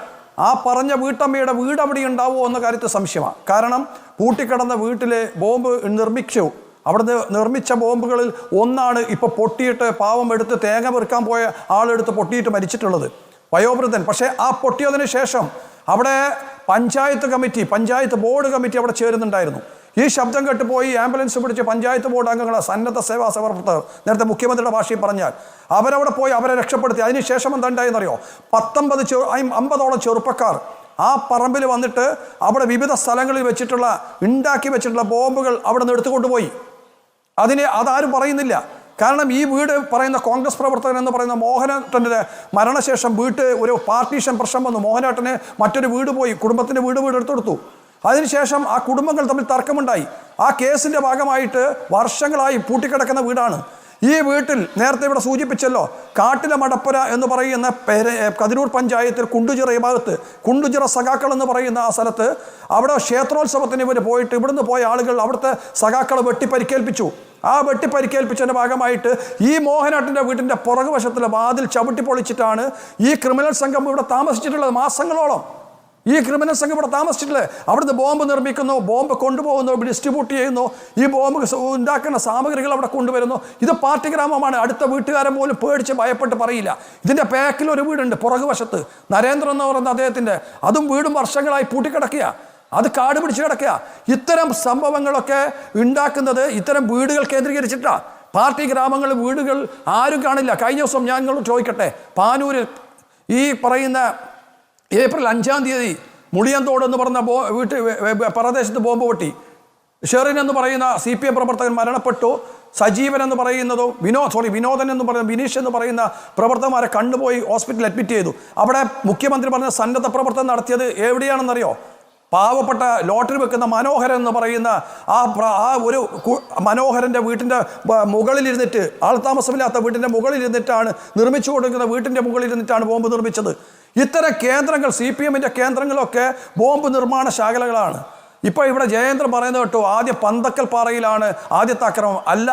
ആ പറഞ്ഞ വീട്ടമ്മയുടെ വീട് അവിടെ ഉണ്ടാവുമോ എന്ന കാര്യത്തിൽ സംശയമാണ്. കാരണം പൂട്ടിക്കിടന്ന വീട്ടിൽ ബോംബ് നിർമ്മിച്ചു. അവിടെ നിർമ്മിച്ച ബോംബുകളിൽ ഒന്നാണ് ഇപ്പോൾ പൊട്ടിയിട്ട് പാവം എടുത്ത് തേങ്ങ പെറുക്കാൻ പോയ ആളെടുത്ത് പൊട്ടിയിട്ട് മരിച്ചിട്ടുള്ളത്, വയോവൃദ്ധൻ. പക്ഷേ ആ പൊട്ടിയതിന് ശേഷം അവിടെ പഞ്ചായത്ത് ബോർഡ് കമ്മിറ്റി അവിടെ ചേരുന്നുണ്ടായിരുന്നു. ഈ ശബ്ദം കേട്ടുപോയി ആംബുലൻസ് പിടിച്ച് പഞ്ചായത്ത് ബോർഡ് അംഗങ്ങളെ, സന്നദ്ധ സേവാ പ്രവർത്തകർ, നേരത്തെ മുഖ്യമന്ത്രിയുടെ ഭാഷയിൽ പറഞ്ഞാൽ അവരവിടെ പോയി അവരെ രക്ഷപ്പെടുത്തി. അതിനുശേഷം എന്താ ഉണ്ടായെന്നറിയോ? 50ഓളം ചെറുപ്പക്കാർ ആ പറമ്പിൽ വന്നിട്ട് അവിടെ വിവിധ സ്ഥലങ്ങളിൽ ഉണ്ടാക്കി വെച്ചിട്ടുള്ള ബോംബുകൾ അവിടെ നിന്ന് എടുത്തുകൊണ്ടുപോയി. അതാരും പറയുന്നില്ല. കാരണം ഈ വീട് പറയുന്ന കോൺഗ്രസ് പ്രവർത്തകൻ എന്ന് പറയുന്ന മോഹനേട്ടൻ്റെ മരണശേഷം ഒരു പാർട്ടീഷൻ പ്രശ്നം വന്നു. മോഹനേട്ടന് മറ്റൊരു വീട് പോയി, കുടുംബത്തിൻ്റെ വീട് എടുത്തു കൊടുത്തു. അതിനുശേഷം ആ കുടുംബങ്ങൾ തമ്മിൽ തർക്കമുണ്ടായി. ആ കേസിൻ്റെ ഭാഗമായിട്ട് വർഷങ്ങളായി പൂട്ടിക്കിടക്കുന്ന വീടാണ്. ഈ വീട്ടിൽ നേരത്തെ ഇവിടെ സൂചിപ്പിച്ചല്ലോ, കാട്ടിലെ മടപ്പുര എന്ന് പറയുന്ന കതിരൂർ പഞ്ചായത്തിൽ കുണ്ടുചിറ ഭാഗത്ത് കുണ്ടുചിറ സഖാക്കൾ എന്ന് പറയുന്ന ആ സ്ഥലത്ത് അവിടെ ക്ഷേത്രോത്സവത്തിന് ഇവർ പോയിട്ട് ഇവിടുന്ന് പോയ ആളുകൾ അവിടുത്തെ സഖാക്കളെ വെട്ടിപ്പരിക്കേൽപ്പിച്ചു. ആ വെട്ടിപ്പരിക്കേൽപ്പിച്ചതിൻ്റെ ഭാഗമായിട്ട് ഈ മോഹനേട്ടൻ്റെ വീട്ടിൻ്റെ പുറകുവശത്തിലെ വാതിൽ ചവിട്ടി പൊളിച്ചിട്ടാണ് ഈ ക്രിമിനൽ സംഘം ഇവിടെ താമസിച്ചിട്ടുള്ളത്. മാസങ്ങളോളം ഈ ക്രിമിനൽ സംഘം ഇവിടെ താമസിച്ചിട്ടില്ലേ. അവിടുന്ന് ബോംബ് നിർമ്മിക്കുന്നു, ബോംബ് കൊണ്ടുപോകുന്നു, ഡിസ്ട്രിബ്യൂട്ട് ചെയ്യുന്നു, ഈ ബോംബ് ഉണ്ടാക്കുന്ന സാമഗ്രികൾ അവിടെ കൊണ്ടുവരുന്നു. ഇത് പാർട്ടി ഗ്രാമമാണ്. അടുത്ത വീട്ടുകാരൻ പോലും പേടിച്ച് ഭയപ്പെട്ട് പറയില്ല. ഇതിൻ്റെ ബാക്കിൽ ഒരു വീടുണ്ട് പുറകുവശത്ത്, നരേന്ദ്രൻ എന്ന് പറയുന്ന അദ്ദേഹത്തിൻ്റെ, അതും വീടും വർഷങ്ങളായി പൂട്ടിക്കിടക്കുക, അത് കാട് പിടിച്ച് കിടക്കുക. ഇത്തരം സംഭവങ്ങളൊക്കെ ഉണ്ടാക്കുന്നത് ഇത്തരം വീടുകൾ കേന്ദ്രീകരിച്ചിട്ടാണ്. പാർട്ടി ഗ്രാമങ്ങളിൽ വീടുകൾ ആരും കാണില്ല. കഴിഞ്ഞ ദിവസം ഞാൻ നിങ്ങളോട് ചോദിക്കട്ടെ, പാനൂരിൽ ഈ പറയുന്ന ഏപ്രിൽ 5-ാം തീയതി മുളിയന്തോട് എന്ന് പറഞ്ഞ പ്രദേശത്ത് ബോംബ് പൊട്ടി. ഷെറിൻ എന്ന് പറയുന്ന CPM പ്രവർത്തകൻ മരണപ്പെട്ടു. സജീവൻ എന്ന് പറയുന്നതോ വിനോദൻ എന്ന് പറയുന്ന ബിനീഷ് എന്ന് പറയുന്ന പ്രവർത്തകന്മാരെ കണ്ടുപോയി ഹോസ്പിറ്റലിൽ അഡ്മിറ്റ് ചെയ്തു. അവിടെ മുഖ്യമന്ത്രി പറഞ്ഞ സന്നദ്ധ പ്രവർത്തനം നടത്തിയത് എവിടെയാണെന്നറിയോ? പാവപ്പെട്ട ലോട്ടറി വെക്കുന്ന മനോഹരൻ എന്ന് പറയുന്ന ആ ഒരു മനോഹരൻ്റെ വീട്ടിൻ്റെ മുകളിലിരുന്നിട്ട്, ആൾ താമസമില്ലാത്ത വീട്ടിൻ്റെ മുകളിലിരുന്നിട്ടാണ്, നിർമ്മിച്ചു കൊടുക്കുന്ന വീട്ടിൻ്റെ മുകളിലിരുന്നിട്ടാണ് ബോംബ് നിർമ്മിച്ചത്. ഇത്തരം കേന്ദ്രങ്ങൾ, CPM-ന്റെ കേന്ദ്രങ്ങളൊക്കെ ബോംബ് നിർമ്മാണ ശാഖകളാണ്. ഇപ്പോൾ ഇവിടെ ജയേന്ദ്രൻ പറയുന്നത് കേട്ടോ, ആദ്യം പന്തക്കൽ പാറയിലാണ് ആദ്യത്തെ ആക്രമണം. അല്ല,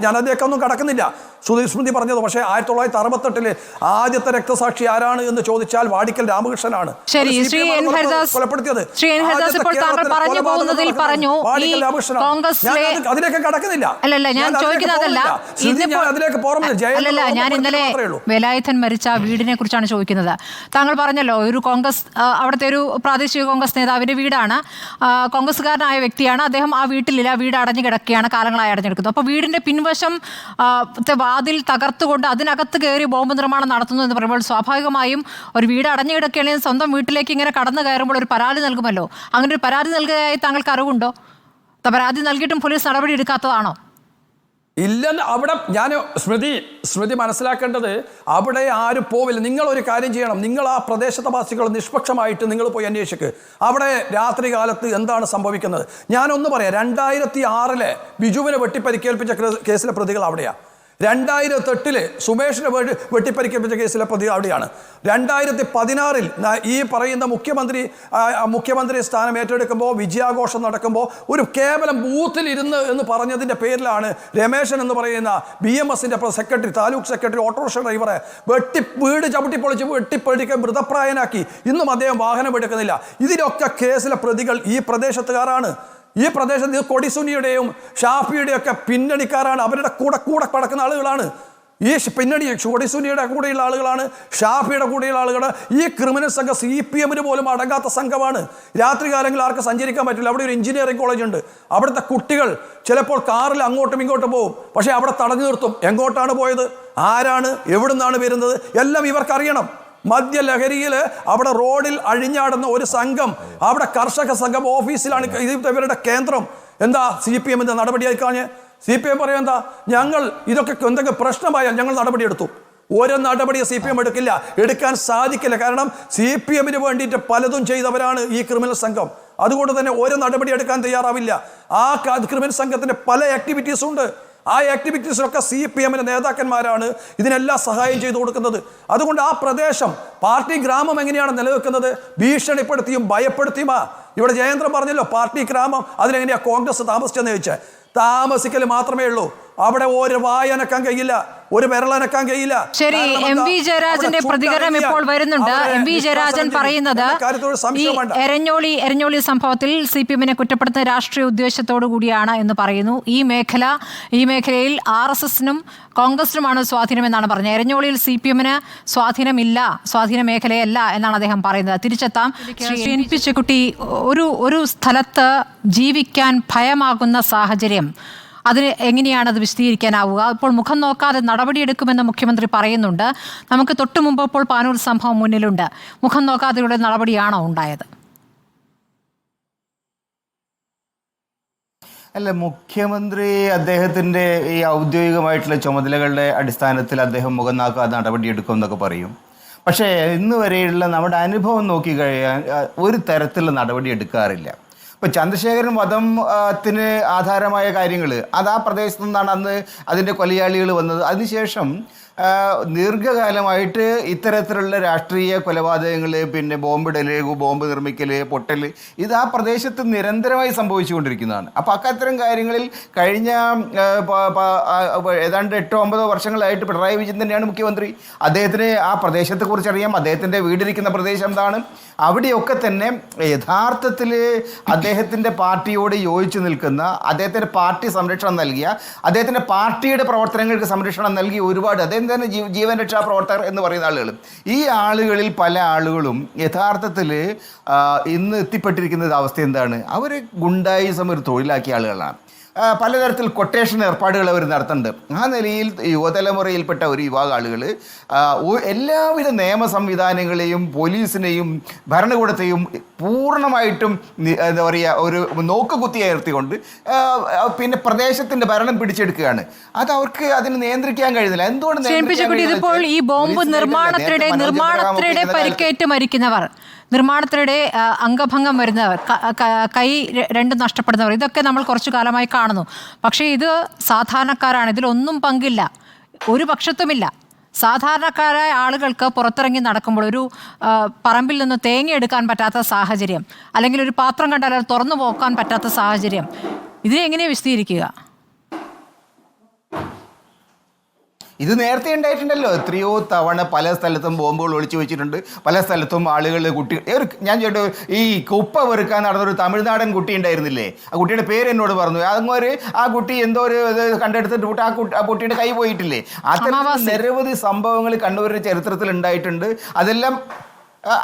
ഞാനതിലേക്കൊന്നും കടക്കുന്നില്ല. സ്മൃതി പറഞ്ഞത്. പക്ഷേ 1968 ആദ്യത്തെ രക്തസാക്ഷി ആരാണ് എന്ന് ചോദിച്ചാൽ വാടിക്കൽ രാമകൃഷ്ണനാണ് ശരി, ശ്രീ എൻ ഹരിദാസ്, കൊലപ്പെടുത്തിയത്. ശ്രീ എൻ ഹരിദാസ് ഇപ്പോൾ താങ്കൾ പറഞ്ഞു പോകുന്നതിൽ പറഞ്ഞു ഈ കോൺഗ്രസിലെ അതിലേക്ക് കടക്കുന്നില്ല. അല്ലല്ല, ഞാൻ ചോദിക്കുന്നത് അതല്ല. അല്ലല്ല, ഞാൻ ഇന്നലെ വേലായുധൻ മരിച്ച വീടിനെ കുറിച്ചാണ് ചോദിക്കുന്നത്. താങ്കൾ പറഞ്ഞല്ലോ ഒരു കോൺഗ്രസ്, അവിടുത്തെ ഒരു പ്രാദേശിക കോൺഗ്രസ് നേതാവിന്റെ വീടാണ്, കോൺഗ്രസ്സുകാരനായ വ്യക്തിയാണ് അദ്ദേഹം. ആ വീട്ടിലില്ല, വീട് അടഞ്ഞു കിടക്കുകയാണ്, കാലങ്ങളായി അടഞ്ഞെടുക്കുന്നത്. അപ്പോൾ വീടിന്റെ പിൻവശം വാതിൽ തകർത്തുകൊണ്ട് അതിനകത്ത് കയറി ബോംബ് നിർമ്മാണം നടത്തുന്നു എന്ന് പറയുമ്പോൾ സ്വാഭാവികമായും ഒരു വീട് അടഞ്ഞു കിടക്കുകയാണെങ്കിൽ സ്വന്തം വീട്ടിലേക്ക് ഇങ്ങനെ കടന്നു കയറുമ്പോൾ ഒരു പരാതി നൽകുമല്ലോ. അങ്ങനെ ഒരു പരാതി നൽകിയതായി താങ്കൾക്ക് അറിവുണ്ടോ? പരാതി നൽകിയിട്ടും പോലീസ് നടപടി എടുക്കാത്തതാണോ? ഇല്ലെന്ന് അവിടെ ഞാൻ സ്മൃതി മനസ്സിലാക്കേണ്ടത്, അവിടെ ആരും പോവില്ല. നിങ്ങളൊരു കാര്യം ചെയ്യണം, നിങ്ങൾ ആ പ്രദേശത്തെ വാസികൾ നിഷ്പക്ഷമായിട്ട് നിങ്ങൾ പോയി അന്വേഷിക്കുക, അവിടെ രാത്രി കാലത്ത് എന്താണ് സംഭവിക്കുന്നത്. ഞാനൊന്ന് പറയാം, 2006 ബിജുവിനെ വെട്ടിപ്പരിക്കേൽപ്പിച്ച കേസിലെ പ്രതികൾ അവിടെയാണ്. 2008 സുമേഷിനെ വെട്ടിപ്പരിക്കേൽപ്പിച്ച കേസിലെ പ്രതി അവിടെയാണ്. 2016 ഈ പറയുന്ന മുഖ്യമന്ത്രി സ്ഥാനം ഏറ്റെടുക്കുമ്പോൾ വീര്യാഘോഷം നടക്കുമ്പോൾ ഒരു കേവലം ബൂത്തിൽ ഇരുന്ന് എന്ന് പറഞ്ഞതിൻ്റെ പേരിലാണ് രമേശൻ എന്ന് പറയുന്ന BMSന്റെ സെക്രട്ടറി, താലൂക്ക് സെക്രട്ടറി, ഓട്ടോറിക്ഷ ഡ്രൈവറെ വീട് ചവിട്ടിപ്പൊളിച്ച് വെട്ടിപ്പൊളിക്കാൻ മൃതപ്രായനാക്കി. ഇന്നും അദ്ദേഹം വാഹനം എടുക്കുന്നില്ല. ഇതിലൊക്കെ കേസിലെ പ്രതികൾ ഈ പ്രദേശത്തുകാരാണ്. ഈ പ്രദേശത്ത് കൊടിസുനിയുടെയും ഷാഫിയുടെയും ഒക്കെ പിന്നണിക്കാരാണ്. അവരുടെ കൂടെ കിടക്കുന്ന ആളുകളാണ്. ഈ പിന്നണി കൊടിസുനിയുടെ കൂടെയുള്ള ആളുകളാണ്, ഷാഫിയുടെ കൂടെയുള്ള ആളുകളാണ്. ഈ ക്രിമിനൽ സംഘം CPMന് പോലും അടങ്ങാത്ത സംഘമാണ്. രാത്രികാലങ്ങളിൽ ആർക്ക് സഞ്ചരിക്കാൻ പറ്റില്ല. അവിടെ ഒരു എഞ്ചിനീയറിംഗ് കോളേജ് ഉണ്ട്. അവിടുത്തെ കുട്ടികൾ ചിലപ്പോൾ കാറിൽ അങ്ങോട്ടും ഇങ്ങോട്ടും പോകും. പക്ഷേ അവിടെ തടഞ്ഞു നിർത്തും. എങ്ങോട്ടാണ് പോയത്, ആരാണ്, എവിടുന്നാണ് വരുന്നത്, എല്ലാം ഇവർക്കറിയണം. മദ്യലഹരിയിൽ അവിടെ റോഡിൽ അഴിഞ്ഞാടുന്ന ഒരു സംഘം, അവിടെ കർഷക സംഘം ഓഫീസിലാണ് ഇവരുടെ കേന്ദ്രം. എന്താ CPMന്റെ നടപടിയായി കാഞ്ഞ് CPM പറയാം, എന്താ ഞങ്ങൾ ഇതൊക്കെ എന്തെങ്കിലും പ്രശ്നമായാൽ ഞങ്ങൾ നടപടിയെടുത്തു. ഒരു നടപടിയെ CPM എടുക്കില്ല, എടുക്കാൻ സാധിക്കില്ല. കാരണം CPMന് വേണ്ടിയിട്ട് പലതും ചെയ്തവരാണ് ഈ ക്രിമിനൽ സംഘം. അതുകൊണ്ട് തന്നെ ഒരു നടപടി എടുക്കാൻ തയ്യാറാവില്ല. ആ ക്രിമിനൽ സംഘത്തിന്റെ പല ആക്ടിവിറ്റീസ് ഉണ്ട്. ആ ആക്ടിവിറ്റീസിലൊക്കെ CPMന്റെ നേതാക്കന്മാരാണ് ഇതിനെല്ലാം സഹായം ചെയ്തു കൊടുക്കുന്നത്. അതുകൊണ്ട് ആ പ്രദേശം പാർട്ടി ഗ്രാമം എങ്ങനെയാണ് നിലനിൽക്കുന്നത്? ഭീഷണിപ്പെടുത്തിയും ഭയപ്പെടുത്തിയുമാ. ഇവിടെ ജയേന്ദ്രൻ പറഞ്ഞല്ലോ പാർട്ടി ഗ്രാമം, അതിലെങ്ങനെയാ കോൺഗ്രസ് താമസിച്ചെന്ന് ചോദിച്ചാൽ, താമസിക്കൽ മാത്രമേ ഉള്ളൂ. അവിടെ ഒരു വായനക്കാൻ കഴിയില്ല, ഒരു വിരളനക്കാൻ കഴിയില്ല. ശരി, MV ജയരാജന്റെ പ്രതികരണം ഇപ്പോൾ വരുന്നുണ്ട്. MV ജയരാജൻ പറയുന്നത് ഈ എരഞ്ഞോളി സംഭവത്തിൽ CPMനെ കുറ്റപ്പെടുത്തുന്ന രാഷ്ട്രീയ ഉദ്ദേശത്തോടു കൂടിയാണ് എന്ന് പറയുന്നു. ഈ മേഖലയിൽ RSSനും കോൺഗ്രസിനുമാണ് സ്വാധീനമെന്നാണ് പറഞ്ഞത്. എരഞ്ഞോളിയിൽ CPMന് സ്വാധീന മേഖലയല്ല എന്നാണ് അദ്ദേഹം പറയുന്നത്. തിരിച്ചെത്താം. ശ്രീ NP ചെക്കുട്ടി, ഒരു സ്ഥലത്ത് ജീവിക്കാൻ ഭയമാകുന്ന സാഹചര്യം, അതിന് എങ്ങനെയാണ് അത് വിശദീകരിക്കാനാവുക? ഇപ്പോൾ മുഖം നോക്കാതെ നടപടിയെടുക്കുമെന്ന് മുഖ്യമന്ത്രി പറയുന്നുണ്ട്. നമുക്ക് തൊട്ടു മുമ്പ് ഇപ്പോൾ പാനൂർ സംഭവം മുന്നിലുണ്ട്. മുഖം നോക്കാതെയുള്ള നടപടിയാണോ ഉണ്ടായത്? അല്ല, മുഖ്യമന്ത്രി അദ്ദേഹത്തിൻ്റെ ഈ ഔദ്യോഗികമായിട്ടുള്ള ചുമതലകളുടെ അടിസ്ഥാനത്തിൽ അദ്ദേഹം മുഖം നോക്കാതെ നടപടിയെടുക്കും എന്നൊക്കെ പറയും. പക്ഷേ ഇന്ന് വരെയുള്ള നമ്മുടെ അനുഭവം നോക്കിക്കഴിയാൻ ഒരു തരത്തിലുള്ള നടപടി എടുക്കാറില്ല. ഇപ്പോൾ ചന്ദ്രശേഖരൻ വധത്തിന് ആധാരമായ കാര്യങ്ങൾ അത് ആ പ്രദേശത്തു നിന്നാണ് അന്ന് അതിൻ്റെ കൊലയാളികൾ വന്നത്. അതിനുശേഷം ദീർഘകാലമായിട്ട് ഇത്തരത്തിലുള്ള രാഷ്ട്രീയ കൊലപാതകങ്ങൾ, പിന്നെ ബോംബിടൽ, ബോംബ് നിർമ്മിക്കൽ, പൊട്ടൽ, ഇത് ആ പ്രദേശത്ത് നിരന്തരമായി സംഭവിച്ചുകൊണ്ടിരിക്കുന്നതാണ്. അപ്പോൾ അത്തരം കാര്യങ്ങളിൽ കഴിഞ്ഞ ഏതാണ്ട് 8-9 വർഷങ്ങളായിട്ട് പിണറായി വിജയൻ തന്നെയാണ് മുഖ്യമന്ത്രി. അദ്ദേഹത്തിന് ആ പ്രദേശത്തെക്കുറിച്ച് അറിയാം. അദ്ദേഹത്തിൻ്റെ വീടിരിക്കുന്ന പ്രദേശം എന്താണ്, അവിടെയൊക്കെ തന്നെ യഥാർത്ഥത്തിൽ അദ്ദേഹത്തിൻ്റെ പാർട്ടിയോട് യോജിച്ച് നിൽക്കുന്ന, അദ്ദേഹത്തിൻ്റെ പാർട്ടി സംരക്ഷണം നൽകിയ, അദ്ദേഹത്തിൻ്റെ പാർട്ടിയുടെ പ്രവർത്തനങ്ങൾക്ക് സംരക്ഷണം നൽകിയ ഒരുപാട്, അദ്ദേഹം തന്നെ ജീവൻ രക്ഷാ പ്രവർത്തകർ എന്ന് പറയുന്ന ആളുകൾ, ഈ ആളുകളിൽ പല ആളുകളും യഥാർത്ഥത്തിൽ ഇന്ന് എത്തിപ്പെട്ടിരിക്കുന്ന അവസ്ഥ എന്താണ്? അവർ ഗുണ്ടായിസം ഒരു തൊഴിലാക്കിയ ആളുകളാണ്. പലതരത്തിൽ കൊട്ടേഷൻ ഏർപ്പാടുകൾ അവർ നടത്തുന്നുണ്ട്. ആ നിലയിൽ യുവതലമുറയിൽപ്പെട്ട ഒരു വിഭാഗം ആളുകൾ എല്ലാവിധ നിയമ സംവിധാനങ്ങളെയും പോലീസിനെയും ഭരണകൂടത്തെയും പൂർണ്ണമായിട്ടും എന്താ പറയുക, ഒരു നോക്കുകുത്തി ഉയർത്തിക്കൊണ്ട് പിന്നെ പ്രദേശത്തിൻ്റെ ഭരണം പിടിച്ചെടുക്കുകയാണ്. അത് അവർക്ക് അതിന് നിയന്ത്രിക്കാൻ കഴിയുന്നില്ല. എന്തുകൊണ്ട് ഇതിപ്പോൾ ഈ ബോംബ് നിർമ്മാണത്തിനിടെ പരിക്കേറ്റ് മരിക്കുന്നവർ, നിർമ്മാണത്തിനിടെ അംഗഭംഗം വരുന്നവർ, കൈ രണ്ടും നഷ്ടപ്പെടുന്നവർ, ഇതൊക്കെ നമ്മൾ കുറച്ചു കാലമായി കാണുന്നു. പക്ഷേ ഇത് സാധാരണക്കാരാണ്, ഇതിലൊന്നും പങ്കില്ല, ഒരു പക്ഷത്തുമില്ല. സാധാരണക്കാരായ ആളുകൾക്ക് പുറത്തിറങ്ങി നടക്കുമ്പോൾ ഒരു പറമ്പിൽ നിന്ന് തേങ്ങ എടുക്കാൻ പറ്റാത്ത സാഹചര്യം, അല്ലെങ്കിൽ ഒരു പാത്രം കണ്ടാൽ അത് തുറന്നു പോക്കാൻ പറ്റാത്ത സാഹചര്യം, ഇതിനെ എങ്ങനെയാണ് വിശദീകരിക്കുക? ഇത് നേരത്തെ ഉണ്ടായിട്ടുണ്ടല്ലോ, എത്രയോ തവണ പല സ്ഥലത്തും ബോംബുകൾ ഒളിച്ചു വെച്ചിട്ടുണ്ട്, പല സ്ഥലത്തും ആളുകൾ ഞാൻ ചോദിച്ചു, ഈ കുപ്പ വെറുക്കാൻ നടന്നൊരു തമിഴ്നാടൻ കുട്ടി ഉണ്ടായിരുന്നില്ലേ, ആ കുട്ടിയുടെ പേര് എന്നോട് പറഞ്ഞു. അങ്ങൊരു ആ കുട്ടി എന്തോ ഒരു ഇത് കണ്ടെടുത്തിട്ട് ആ കുട്ടിയുടെ കൈ പോയിട്ടില്ലേ. അത്തരത്തിൽ നിരവധി സംഭവങ്ങൾ കണ്ണൂരിൻ്റെ ചരിത്രത്തിൽ ഉണ്ടായിട്ടുണ്ട്. അതെല്ലാം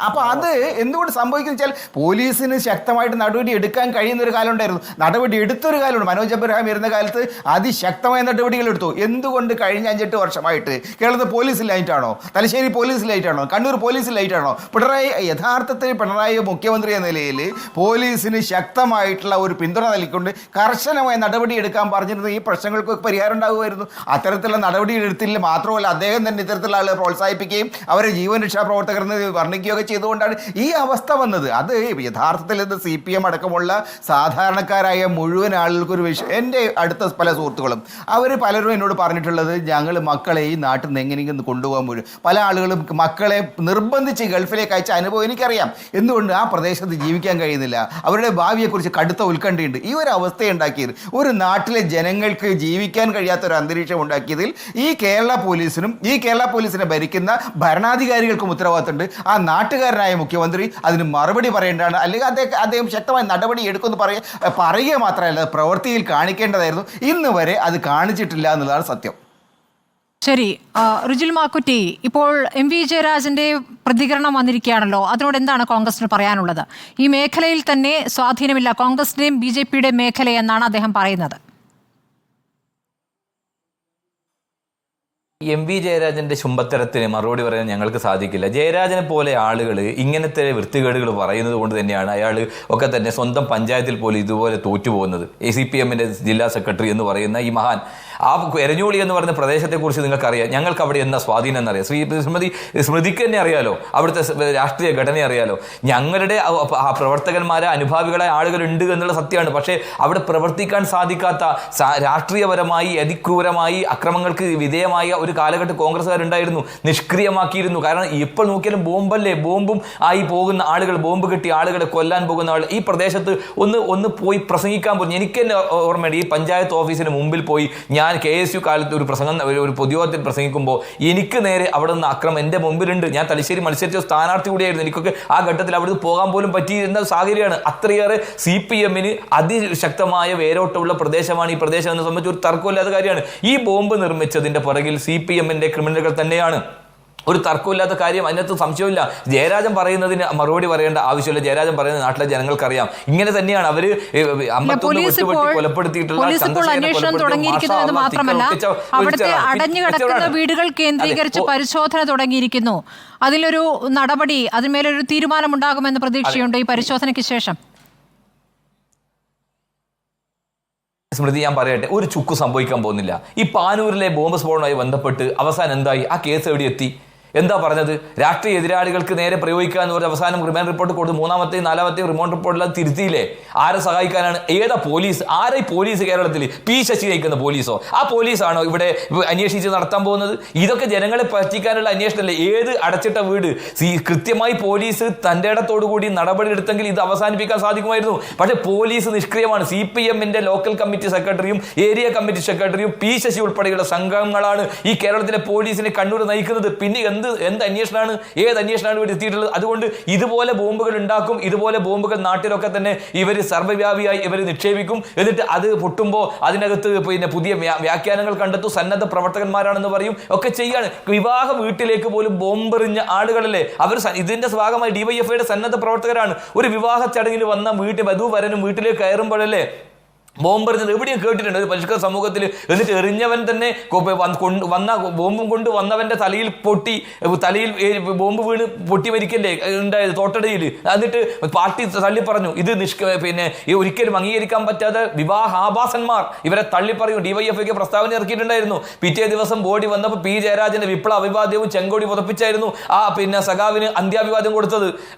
അപ്പോൾ അത് എന്തുകൊണ്ട് സംഭവിക്കുന്നു വെച്ചാൽ പോലീസിന് ശക്തമായിട്ട് നടപടി എടുക്കാൻ കഴിയുന്ന ഒരു കാലം ഉണ്ടായിരുന്നു, നടപടി എടുത്തൊരു കാലമുണ്ട്. മനോജ് എബ്രഹാം ഇരുന്ന കാലത്ത് അതിശക്തമായ നടപടികൾ എടുത്തു. എന്തുകൊണ്ട് കഴിഞ്ഞ 5-8 വർഷമായിട്ട് കേരളത്തിൽ പോലീസിലായിട്ടാണോ, തലശ്ശേരി പോലീസിലായിട്ടാണോ, കണ്ണൂർ പോലീസിലായിട്ടാണോ? യഥാർത്ഥത്തിൽ പിണറായി മുഖ്യമന്ത്രി എന്ന നിലയിൽ പോലീസിന് ശക്തമായിട്ടുള്ള ഒരു പിന്തുണ നൽകിക്കൊണ്ട് കർശനമായ നടപടി എടുക്കാൻ പറഞ്ഞിരുന്നത് ഈ പ്രശ്നങ്ങൾക്ക് പരിഹാരം ഉണ്ടാകുമായിരുന്നു. അത്തരത്തിലുള്ള നടപടി എടുത്തില്ല. മാത്രമല്ല അദ്ദേഹം തന്നെ ഇത്തരത്തിലുള്ള ആളുകളെ പ്രോത്സാഹിപ്പിക്കുകയും അവരെ ജീവൻ രക്ഷാ പ്രവർത്തകരെന്ന് വർണ്ണിക്കുകയും ചെയ്തുകൊണ്ടാണ് ഈ അവസ്ഥ വന്നത്. അത് യഥാർത്ഥത്തിൽ ഇത് CPM അടക്കമുള്ള സാധാരണക്കാരായ മുഴുവൻ ആളുകൾക്കൊരു വിഷയം. എൻ്റെ അടുത്ത പല സുഹൃത്തുക്കളും പലരും എന്നോട് പറഞ്ഞിട്ടുള്ളത്, ഞങ്ങൾ മക്കളെ ഈ നാട്ടിൽ നിന്ന് എങ്ങനെയെങ്കിലും കൊണ്ടുപോകാൻ പോലും പല ആളുകളും മക്കളെ നിർബന്ധിച്ച് ഗൾഫിലേക്ക് അയച്ച അനുഭവം എനിക്കറിയാം. എന്തുകൊണ്ട് ആ പ്രദേശത്ത് ജീവിക്കാൻ കഴിയുന്നില്ല, അവരുടെ ഭാവിയെക്കുറിച്ച് കടുത്ത ഉത്കണ്ഠയുണ്ട്. ഈ ഒരു അവസ്ഥയുണ്ടാക്കിയത്, ഒരു നാട്ടിലെ ജനങ്ങൾക്ക് ജീവിക്കാൻ കഴിയാത്ത ഒരു അന്തരീക്ഷം ഉണ്ടാക്കിയതിൽ ഈ കേരള പോലീസിനെ ഭരിക്കുന്ന ഭരണാധികാരികൾക്കും ഉത്തരവാദിത്തമുണ്ട്. ആ നാട്ടുകാരനായ മുഖ്യമന്ത്രി അതിന് മറുപടി പറയേണ്ടതാണ്. അല്ലെങ്കിൽ അദ്ദേഹം ശക്തമായ നടപടി എടുക്കുമെന്ന് പറയുക മാത്രമല്ല, പ്രവൃത്തിയിൽ കാണിക്കേണ്ടതായിരുന്നു. ഇന്ന് വരെ അത് കാണിച്ചിട്ടില്ല എന്നുള്ളതാണ് സത്യം. ശരി, റിജിൽ മാക്കുറ്റി, ഇപ്പോൾ MV ജയരാജന്റെ പ്രതികരണം വന്നിരിക്കുകയാണല്ലോ, അതിനോട് എന്താണ് കോൺഗ്രസിന് പറയാനുള്ളത്? ഈ മേഖലയിൽ തന്നെ സ്വാധീനമില്ല, കോൺഗ്രസിന്റെയും BJPയുടെയും മേഖലയെന്നാണ് അദ്ദേഹം പറയുന്നത്. MV ജയരാജന്റെ ചുംബത്തരത്തിന് മറുപടി പറയാൻ ഞങ്ങൾക്ക് സാധിക്കില്ല. ജയരാജനെ പോലെ ആളുകൾ ഇങ്ങനത്തെ വൃത്തികേടുകൾ പറയുന്നത് കൊണ്ട് തന്നെയാണ് അയാൾ ഒക്കെ തന്നെ സ്വന്തം പഞ്ചായത്തിൽ പോലും ഇതുപോലെ തോറ്റുപോകുന്നത്. CPMന്റെ ജില്ലാ സെക്രട്ടറി എന്ന് പറയുന്ന ഈ മഹാൻ, ആ എരഞ്ഞോളി എന്ന് പറയുന്ന പ്രദേശത്തെക്കുറിച്ച് നിങ്ങൾക്കറിയാം. ഞങ്ങൾക്ക് അവിടെ എന്താ സ്വാധീനം എന്നറിയാം. സ്മൃതിക്ക് തന്നെ അറിയാലോ, അവിടുത്തെ രാഷ്ട്രീയ ഘടന അറിയാലോ. ഞങ്ങളുടെ ആ പ്രവർത്തകന്മാരെ അനുഭാവികളായ ആളുകളുണ്ട് എന്നുള്ള സത്യമാണ്. പക്ഷേ അവിടെ പ്രവർത്തിക്കാൻ സാധിക്കാത്ത, രാഷ്ട്രീയപരമായി അതിക്രൂരമായി അക്രമങ്ങൾക്ക് വിധേയമായ ഒരു കാലഘട്ടം കോൺഗ്രസ്സുകാരുണ്ടായിരുന്നു, നിഷ്ക്രിയമാക്കിയിരുന്നു. കാരണം ഇപ്പോൾ നോക്കിയാലും ബോംബല്ലേ, ബോംബും ആയി പോകുന്ന ആളുകൾ, ബോംബ് കിട്ടി ആളുകളെ കൊല്ലാൻ പോകുന്ന ആൾ ഈ പ്രദേശത്ത് ഒന്ന് പോയി പ്രസംഗിക്കാൻ പോകുന്നു. എനിക്ക് തന്നെ ഓർമ്മയുണ്ട്, ഈ പഞ്ചായത്ത് ഓഫീസിന് മുമ്പിൽ പോയി ഞാൻ KSU കാലത്ത് ഒരു പൊതുയോഗത്തിൽ പ്രസംഗിക്കുമ്പോൾ എനിക്ക് നേരെ അവിടെ നിന്ന് അക്രമം എൻ്റെ മുമ്പിലുണ്ട്. ഞാൻ തലശ്ശേരി മത്സരിച്ച സ്ഥാനാർത്ഥി കൂടിയായിരുന്നു. എനിക്കൊക്കെ ആ ഘട്ടത്തിൽ അവിടുന്ന് പോകാൻ പോലും പറ്റിയിരുന്ന സാഹചര്യമാണ്. അത്രയേറെ CPMന് അതിശക്തമായ വേരോട്ടമുള്ള പ്രദേശമാണ് ഈ പ്രദേശം എന്ന് സംബന്ധിച്ച് ഒരു തർക്കമില്ലാത്ത കാര്യമാണ്. ഈ ബോംബ് നിർമ്മിച്ചതിൻ്റെ പുറകിൽ CPMന്റെ ക്രിമിനലുകൾ തന്നെയാണ്, ഒരു തർക്കമില്ലാത്ത കാര്യം, അതിനകത്ത് സംശയമില്ല. ജയരാജൻ പറയുന്നതിന് മറുപടി പറയേണ്ട ആവശ്യമില്ല. ജയരാജൻ പറയുന്നത് നാട്ടിലെ ജനങ്ങൾക്കറിയാം. ഇങ്ങനെ തന്നെയാണ് അവര് കൊലപ്പെടുത്തിയിട്ടുള്ള അന്വേഷണം തുടങ്ങിയിരിക്കുന്നു എന്ന് മാത്രമല്ല, അവിടുത്തെ അടഞ്ഞുകിടക്കുന്ന വീടുകൾ കേന്ദ്രീകരിച്ച് പരിശോധന തുടങ്ങിയിരിക്കുന്നു. അതിലൊരു നടപടി, അതിന്മേലൊരു തീരുമാനമുണ്ടാകുമെന്ന് പ്രതീക്ഷയുണ്ട് ഈ പരിശോധനയ്ക്ക് ശേഷം. സ്മൃതി, ഞാൻ പറയട്ടെ, ഒരു ചുക്ക് സംഭവിക്കാൻ പോകുന്നില്ല. ഈ പാനൂരിലെ ബോംബ് സ്ഫോടനവുമായി ബന്ധപ്പെട്ട് അവസാനം എന്തായി? ആ കേസ് എവിടെ എത്തി? എന്താ പറഞ്ഞത്? രാഷ്ട്രീയ എതിരാളികൾക്ക് നേരെ പ്രയോഗിക്കുക എന്ന് പറഞ്ഞ അവസാനം റിമാൻഡ് റിപ്പോർട്ട് കൊടുത്ത് 3ാമത്തെയും 4ാമത്തെയും റിമാൻഡ് റിപ്പോർട്ടിൽ അത് തിരുത്തിയില്ലേ? ആരെ സഹായിക്കാനാണ്? ഏതാ പോലീസ്? ആരെ പോലീസ് കേരളത്തിൽ? P ശശി നയിക്കുന്ന പോലീസോ? ആ പോലീസാണോ ഇവിടെ അന്വേഷിച്ച് നടത്താൻ പോകുന്നത്? ഇതൊക്കെ ജനങ്ങളെ പറ്റിക്കാനുള്ള അന്വേഷണമല്ലേ? ഏത് അടച്ചിട്ട വീട് കൃത്യമായി പോലീസ് തൻ്റെ ഇടത്തോടുകൂടി നടപടി എടുത്തെങ്കിൽ ഇത് അവസാനിപ്പിക്കാൻ സാധിക്കുമായിരുന്നു. പക്ഷേ പോലീസ് നിഷ്ക്രിയമാണ്. CPMന്റെ ലോക്കൽ കമ്മിറ്റി സെക്രട്ടറിയും ഏരിയ കമ്മിറ്റി സെക്രട്ടറിയും P ശശി ഉൾപ്പെടെയുള്ള സംഘങ്ങളാണ് ഈ കേരളത്തിലെ പോലീസിനെ കണ്ണൂർ നയിക്കുന്നത്. പിന്നെ എന്ത് അന്വേഷണമാണ്, ഏത് അന്വേഷണമാണ് ഇവിടെ എത്തിയിട്ടുള്ളത്? അതുകൊണ്ട് ഇതുപോലെ ബോംബുകൾ ഉണ്ടാക്കും, ഇതുപോലെ ബോംബുകൾ നാട്ടിലൊക്കെ തന്നെ ഇവർ സർവ്വവ്യാപിയായി ഇവർ നിക്ഷേപിക്കും. എന്നിട്ട് അത് പൊട്ടുമ്പോൾ അതിനകത്ത് പിന്നെ പുതിയ വ്യാഖ്യാനങ്ങൾ കണ്ടെത്തും, സന്നദ്ധ പ്രവർത്തകന്മാരാണെന്ന് പറയും, ഒക്കെ ചെയ്യാണ്. വിവാഹ വീട്ടിലേക്ക് പോലും ബോംബെറിഞ്ഞ ആളുകളല്ലേ അവർ? ഇതിന്റെ ഭാഗമായി DYFIയുടെ സന്നദ്ധ പ്രവർത്തകരാണ്. ഒരു വിവാഹ ചടങ്ങിൽ വന്ന വധുവരനും വീട്ടിലേക്ക് കയറുമ്പോഴല്ലേ ബോംബെറിഞ്ഞത്? എവിടെയും കേട്ടിട്ടുണ്ട് ഒരു പരിഷ്കൃത സമൂഹത്തിൽ. എന്നിട്ട് എറിഞ്ഞവൻ തന്നെ ബോംബും കൊണ്ട് വന്നവന്റെ തലയിൽ ബോംബ് വീണ് പൊട്ടി മരിക്കല്ലേ ഉണ്ടായത് തോട്ടടയിൽ. എന്നിട്ട് പാർട്ടി തള്ളി പറഞ്ഞു ഇത് ഒരിക്കലും അംഗീകരിക്കാൻ പറ്റാതെ വിവാഹാഭാസന്മാർ, ഇവരെ തള്ളി പറയും. DYFIക്ക് പ്രസ്താവന ഇറക്കിയിട്ടുണ്ടായിരുന്നു. പിറ്റേ ദിവസം ബോഡി വന്നപ്പോൾ P ജയരാജന്റെ വിപ്ലവ അഭിവാദ്യവും ചെങ്കോടി പുതപ്പിച്ചായിരുന്നു ആ സഖാവിന് അന്ത്യാഭിവാദ്യം കൊടുത്തത്.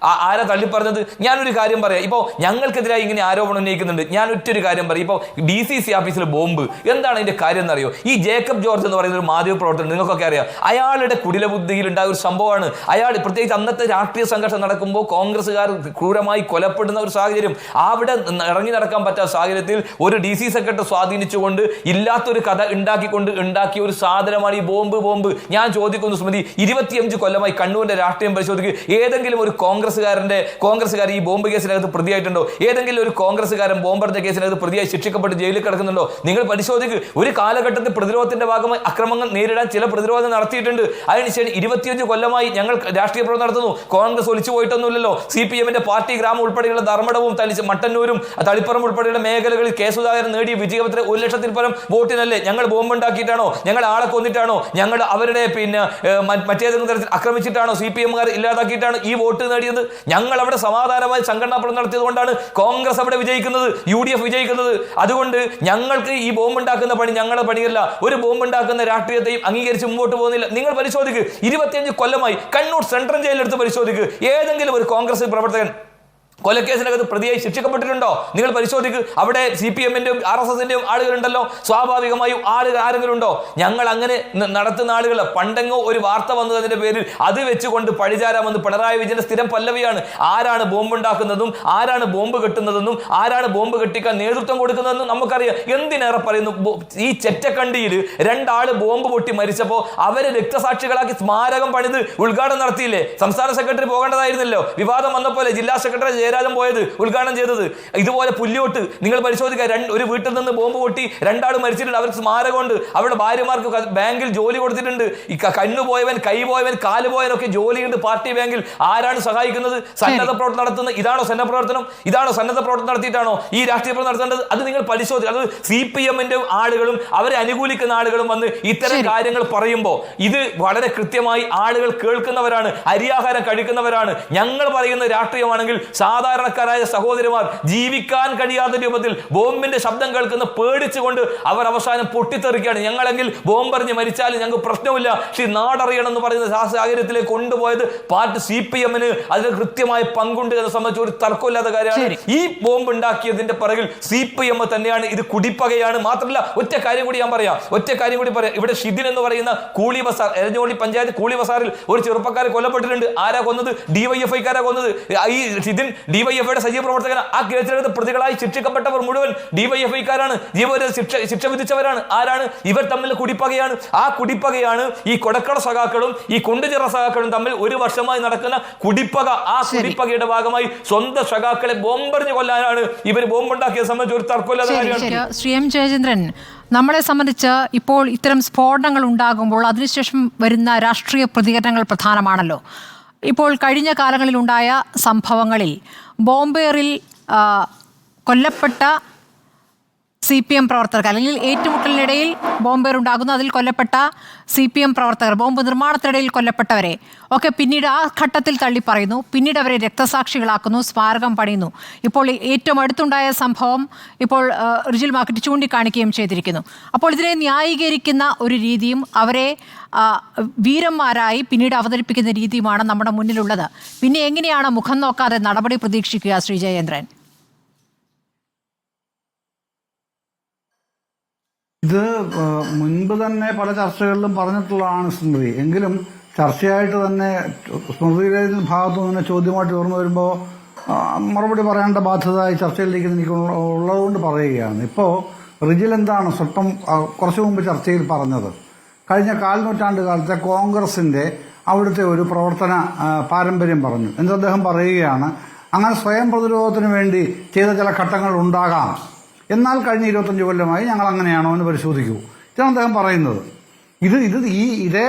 ആരെ തള്ളി പറഞ്ഞത്? ഞാനൊരു കാര്യം പറയാം. ഇപ്പോൾ ഞങ്ങൾക്കെതിരായി ഇങ്ങനെ ആരോപണം ഉന്നയിക്കുന്നുണ്ട്. ഞാൻ ഒറ്റൊരു കാര്യം പറയും. ഇപ്പോൾ DCC ഓഫീസിൽ ബോംബ്, എന്താണ് അതിന്റെ കാര്യം എന്നറിയോ? ഈ ജേക്കബ് ജോർജ് എന്ന് പറയുന്ന ഒരു മാധ്യമ പ്രവർത്തകൻ, നിങ്ങൾക്കൊക്കെ അറിയാം, അയാളുടെ കുടില ബുദ്ധിയിൽ ഉണ്ടായ ഒരു സംഭവമാണ്. അയാൾ പ്രത്യേകിച്ച് അന്നത്തെ രാഷ്ട്രീയ സംഘർഷം നടക്കുമ്പോൾ കോൺഗ്രസ്സുകാർ ക്രൂരമായി കൊലപ്പെടുന്ന ഒരു സാഹചര്യം, അവിടെ ഇറങ്ങി നടക്കാൻ പറ്റാത്ത സാഹചര്യത്തിൽ ഒരു DC സെക്രട്ടറി സ്വാധീനിച്ചുകൊണ്ട് ഇല്ലാത്തൊരു കഥ ഉണ്ടാക്കിയ ഒരു സാധനമാണ് ഈ ബോംബ്. ഞാൻ ചോദിക്കുന്നു സ്മൃതി, 25 കൊല്ലമായി കണ്ണൂരിന്റെ രാഷ്ട്രീയം പരിശോധിക്കുക, ഏതെങ്കിലും ഒരു കോൺഗ്രസ്സുകാരൻ ഈ ബോംബ് കേസിനകത്ത് പ്രതിയായിട്ടുണ്ടോ? ഏതെങ്കിലും ഒരു കോൺഗ്രസ്സുകാരൻ ബോംബെറിഞ്ഞ കേസിനകത്ത് പ്രതിയായി ശിക്ഷിക്കപ്പെട്ട് ജയിലിൽ കിടക്കുന്നുണ്ടോ? നിങ്ങൾ പരിശോധിക്കുക. ഒരു കാലഘട്ടത്തിൽ പ്രതിരോധത്തിന്റെ ഭാഗമായി അക്രമങ്ങൾ നേരിടാൻ ചില പ്രതിരോധം നടത്തിയിട്ടുണ്ട്. അതിനുശേഷം 25 കൊല്ലമായി ഞങ്ങൾ രാഷ്ട്രീയ പ്രവർത്തനം നടത്തുന്നു. കോൺഗ്രസ് ഒലിച്ചു പോയിട്ടൊന്നുമില്ലല്ലോ. CPM-ന്റെ പാർട്ടി ഗ്രാമം ഉൾപ്പെടെയുള്ള ധർമ്മടവും മട്ടന്നൂരും തളിപ്പറമ്പ് ഉൾപ്പെടെയുള്ള മേഖലകളിൽ കെ സുധാകരൻ നേടിയ വിജയപത്രം 1 ലക്ഷത്തിൽ പരം വോട്ടിനല്ലേ? ഞങ്ങൾ ബോംബുണ്ടാക്കിയിട്ടാണോ? ഞങ്ങൾ ആളെ കൊന്നിട്ടാണോ? ഞങ്ങൾ അവരുടെ മറ്റേതെങ്കിലും തരത്തിൽ ആക്രമിച്ചിട്ടാണോ? CPM-കാർ ഇല്ലാതാക്കിയിട്ടാണ് ഈ വോട്ട് നേടിയത്? ഞങ്ങൾ അവിടെ സമാധാനമായി സംഘടനാ പ്രവർത്തനം നടത്തിയത് കൊണ്ടാണ് കോൺഗ്രസ് അവിടെ വിജയിക്കുന്നത്, UDF വിജയിക്കുന്നത്. അതുകൊണ്ട് ഞങ്ങൾക്ക് ഈ ബോംബുണ്ടാക്കുന്ന പണി ഞങ്ങളുടെ പണിയല്ല. ഒരു ബോംബുണ്ടാക്കുന്ന രാഷ്ട്രീയത്തെയും അംഗീകരിച്ച് മുമ്പോട്ട് പോകുന്നില്ല. നിങ്ങൾ പരിശോധിക്കുക, 25 കൊല്ലമായി കണ്ണൂർ സെൻട്രൽ ജയിലെടുത്ത് പരിശോധിക്കുക, ഏതെങ്കിലും ഒരു കോൺഗ്രസ് പ്രവർത്തകൻ കൊലക്കേസിനകത്ത് പ്രതിയായി ശിക്ഷിക്കപ്പെട്ടിട്ടുണ്ടോ? നിങ്ങൾ പരിശോധിക്കുക. അവിടെ CPM-ന്റെയും RSS-ന്റെയും ആളുകളുണ്ടല്ലോ, സ്വാഭാവികമായും ആരെങ്കിലും ഉണ്ടോ? ഞങ്ങൾ അങ്ങനെ നടത്തുന്ന ആളുകൾ. പണ്ടെങ്ങോ ഒരു വാർത്ത വന്നതിന്റെ പേരിൽ അത് വെച്ചുകൊണ്ട് പഴിചാരാമെന്ന് പിണറായി വിജയന്റെ സ്ഥിരം പല്ലവിയാണ്. ആരാണ് ബോംബുണ്ടാക്കുന്നതും ആരാണ് ബോംബ് കെട്ടുന്നതെന്നും ആരാണ് ബോംബ് കെട്ടിക്കാൻ നേതൃത്വം കൊടുക്കുന്നതെന്നും നമുക്കറിയാം. എന്തിനേറെ പറയുന്നു, ഈ ചെറ്റക്കണ്ടിയിൽ 2 ആള് ബോംബ് പൊട്ടി മരിച്ചപ്പോൾ അവരെ രക്തസാക്ഷികളാക്കി സ്മാരകം പണിത് ഉദ്ഘാടനം നടത്തിയില്ലേ? സംസ്ഥാന സെക്രട്ടറി പോകേണ്ടതായിരുന്നല്ലോ. വിവാദം വന്നപ്പോലെ ജില്ലാ സെക്രട്ടറി ജയരാജൻ പോയത്, ഉദ്ഘാടനം ചെയ്തത്. ഇതുപോലെ പുല്യോട്ട് നിങ്ങൾ പരിശോധിക്കുക, ഒരു വീട്ടിൽ നിന്ന് ബോംബ് പൊട്ടി 2 ആൾ മരിച്ചിട്ടുണ്ട്. അവർക്ക് സ്മാരകമുണ്ട്. അവരുടെ ഭാര്യമാർക്ക് ബാങ്കിൽ ജോലി കൊടുത്തിട്ടുണ്ട്. ഈ കണ്ണുപോയവൻ, കൈ പോയവൻ, കാല് പോയവനൊക്കെ ജോലിയുണ്ട് പാർട്ടി ബാങ്കിൽ. ആരാണ് സഹായിക്കുന്നത്? സന്നദ്ധ പ്രവർത്തനം നടത്തുന്നത്. ഇതാണോ സന്നദ്ധ പ്രവർത്തനം? ഇതാണോ സന്നദ്ധ പ്രവർത്തനം നടത്തിയിട്ടാണോ ഈ രാഷ്ട്രീയ പ്രവർത്തനം നടത്തേണ്ടത്? അത് നിങ്ങൾ പരിശോധിക്കുക. അത് CPM-ന്റെ ആളുകളും അവരെ അനുകൂലിക്കുന്ന ആളുകളും വന്ന് ഇത്തരം കാര്യങ്ങൾ പറയുമ്പോൾ ഇത് വളരെ കൃത്യമായി ആളുകൾ കേൾക്കുന്നവരാണ്, അരിയാഹാരം കഴിക്കുന്നവരാണ്. ഞങ്ങൾ പറയുന്ന രാഷ്ട്രീയമാണെങ്കിൽ സാധാരണക്കാരായ സഹോദരിമാർ ജീവിക്കാൻ കഴിയാത്ത രൂപത്തിൽ ബോംബിന്റെ ശബ്ദം കേൾക്കുന്ന പേടിച്ചുകൊണ്ട് അവർ അവസാനം പൊട്ടിത്തെറിക്കുകയാണ്. ഞങ്ങളെങ്കിൽ ബോംബെറിഞ്ഞ് മരിച്ചാലും ഞങ്ങൾക്ക് പ്രശ്നമില്ല, പക്ഷേ നാടറിയണം എന്ന് പറയുന്ന സാഹചര്യത്തിലേക്ക് കൊണ്ടുപോയത് പാർട്ടി CPM-ന് അതിന് കൃത്യമായ പങ്കുണ്ട് എന്ന് സംബന്ധിച്ച് ഒരു തർക്കമില്ലാത്ത കാര്യമാണ്. ഈ ബോംബ് ഉണ്ടാക്കിയതിന്റെ പിറകിൽ CPM തന്നെയാണ്. ഇത് കുടിപ്പകയാണ്. മാത്രമല്ല ഒറ്റ കാര്യം കൂടി ഞാൻ പറയാം. ഇവിടെ ഷിദിൻ എന്ന് പറയുന്ന കൂളി ബസാർ, എരഞ്ഞോളി പഞ്ചായത്ത് കൂളി ബസാറിൽ ഒരു ചെറുപ്പക്കാരെ കൊല്ലപ്പെട്ടിട്ടുണ്ട്. ആരാ കൊന്നത്? DYFI-കാരാ കൊന്നത്. ഈ ഷിദിൻ DYFI-യുടെ സജീവ പ്രവർത്തകനാണ്. ആ കേസിനകത്ത് പ്രതികളായി ശിക്ഷിക്കപ്പെട്ടവർ മുഴുവൻ DYFI-കാരാണ്, ശിക്ഷ വിധിച്ചവരാണ്. ആരാണ്? ഇവർ തമ്മിൽ കുടിപ്പകയാണ്. ആ കുടിപ്പകയാണ് ഈ കൊടക്കട സഖാക്കളും ഈ കൊണ്ടുചിറ സഖാക്കളും തമ്മിൽ 1 വർഷമായി നടക്കുന്ന കുടിപ്പക. ആ കുടിപ്പകയുടെ ഭാഗമായി സ്വന്തം സഖാക്കളെ ബോംബെറിഞ്ഞ് കൊല്ലാനാണ് ഇവർ ബോംബുണ്ടാക്കിയത് സംബന്ധിച്ച് ഒരു തർക്കമില്ലാത്ത കാര്യമാണ്. ശ്രീ M. ജയചന്ദ്രൻ, നമ്മളെ സംബന്ധിച്ച് ഇപ്പോൾ ഇത്തരം സ്ഫോടനങ്ങൾ ഉണ്ടാകുമ്പോൾ അതിനുശേഷം വരുന്ന രാഷ്ട്രീയ പ്രതികരണങ്ങൾ പ്രധാനമാണല്ലോ. ഇപ്പോൾ കഴിഞ്ഞ കാലങ്ങളിലുണ്ടായ സംഭവങ്ങളിൽ ബോംബേറിൽ കൊല്ലപ്പെട്ട CPM പ്രവർത്തകർ, അല്ലെങ്കിൽ ഏറ്റുമുട്ടലിനിടയിൽ ബോംബേറുണ്ടാകുന്നു, അതിൽ കൊല്ലപ്പെട്ട CPM പ്രവർത്തകർ, ബോംബ് നിർമ്മാണത്തിനിടയിൽ കൊല്ലപ്പെട്ടവരെ ഒക്കെ പിന്നീട് ആ ഘട്ടത്തിൽ തള്ളി പറയുന്നു. പിന്നീട് അവരെ രക്തസാക്ഷികളാക്കുന്നു, സ്മാരകം പണിയുന്നു. ഇപ്പോൾ ഏറ്റവും അടുത്തുണ്ടായ സംഭവം ഇപ്പോൾ റിജിൽ മാക്കുറ്റി ചൂണ്ടിക്കാണിക്കുകയും ചെയ്തിരിക്കുന്നു. അപ്പോൾ ഇതിനെ ന്യായീകരിക്കുന്ന ഒരു രീതിയും അവരെ വീരന്മാരായി പിന്നീട് അവതരിപ്പിക്കുന്ന രീതിയുമാണ് നമ്മുടെ മുന്നിലുള്ളത്. പിന്നെ എങ്ങനെയാണ് മുഖം നോക്കാതെ നടപടി പ്രതീക്ഷിക്കുക ശ്രീ ജയേന്ദ്രൻ? ഇത് മുൻപ് തന്നെ പല ചർച്ചകളിലും പറഞ്ഞിട്ടുള്ളതാണ് സ്മൃതി. എങ്കിലും ചർച്ചയായിട്ട് തന്നെ സ്മൃതിയുടെ ഭാഗത്തു നിന്ന് ചോദ്യമായിട്ട് ഉയർന്നു വരുമ്പോൾ മറുപടി പറയേണ്ട ബാധ്യത ഈ ചർച്ചയിലേക്ക് എനിക്ക് ഉള്ളതുകൊണ്ട് പറയുകയാണ്. ഇപ്പോൾ റിജിൽ എന്താണ് സ്വല്പം കുറച്ചു മുമ്പ് ചർച്ചയിൽ പറഞ്ഞത്? കഴിഞ്ഞ 4 നൂറ്റാണ്ട് കാലത്തെ കോൺഗ്രസിന്റെ അവിടുത്തെ ഒരു പ്രവർത്തന പാരമ്പര്യം പറഞ്ഞു. എന്നിട്ട് അദ്ദേഹം പറയുകയാണ്, അങ്ങനെ സ്വയം പ്രതിരോധത്തിന് വേണ്ടി ചെയ്ത ചില ഘട്ടങ്ങൾ ഉണ്ടാകാം, എന്നാൽ കഴിഞ്ഞ 25 കൊല്ലമായി ഞങ്ങൾ അങ്ങനെയാണോ എന്ന് പരിശോധിക്കൂ. ഇതാണ് അദ്ദേഹം പറയുന്നത്. ഇതേ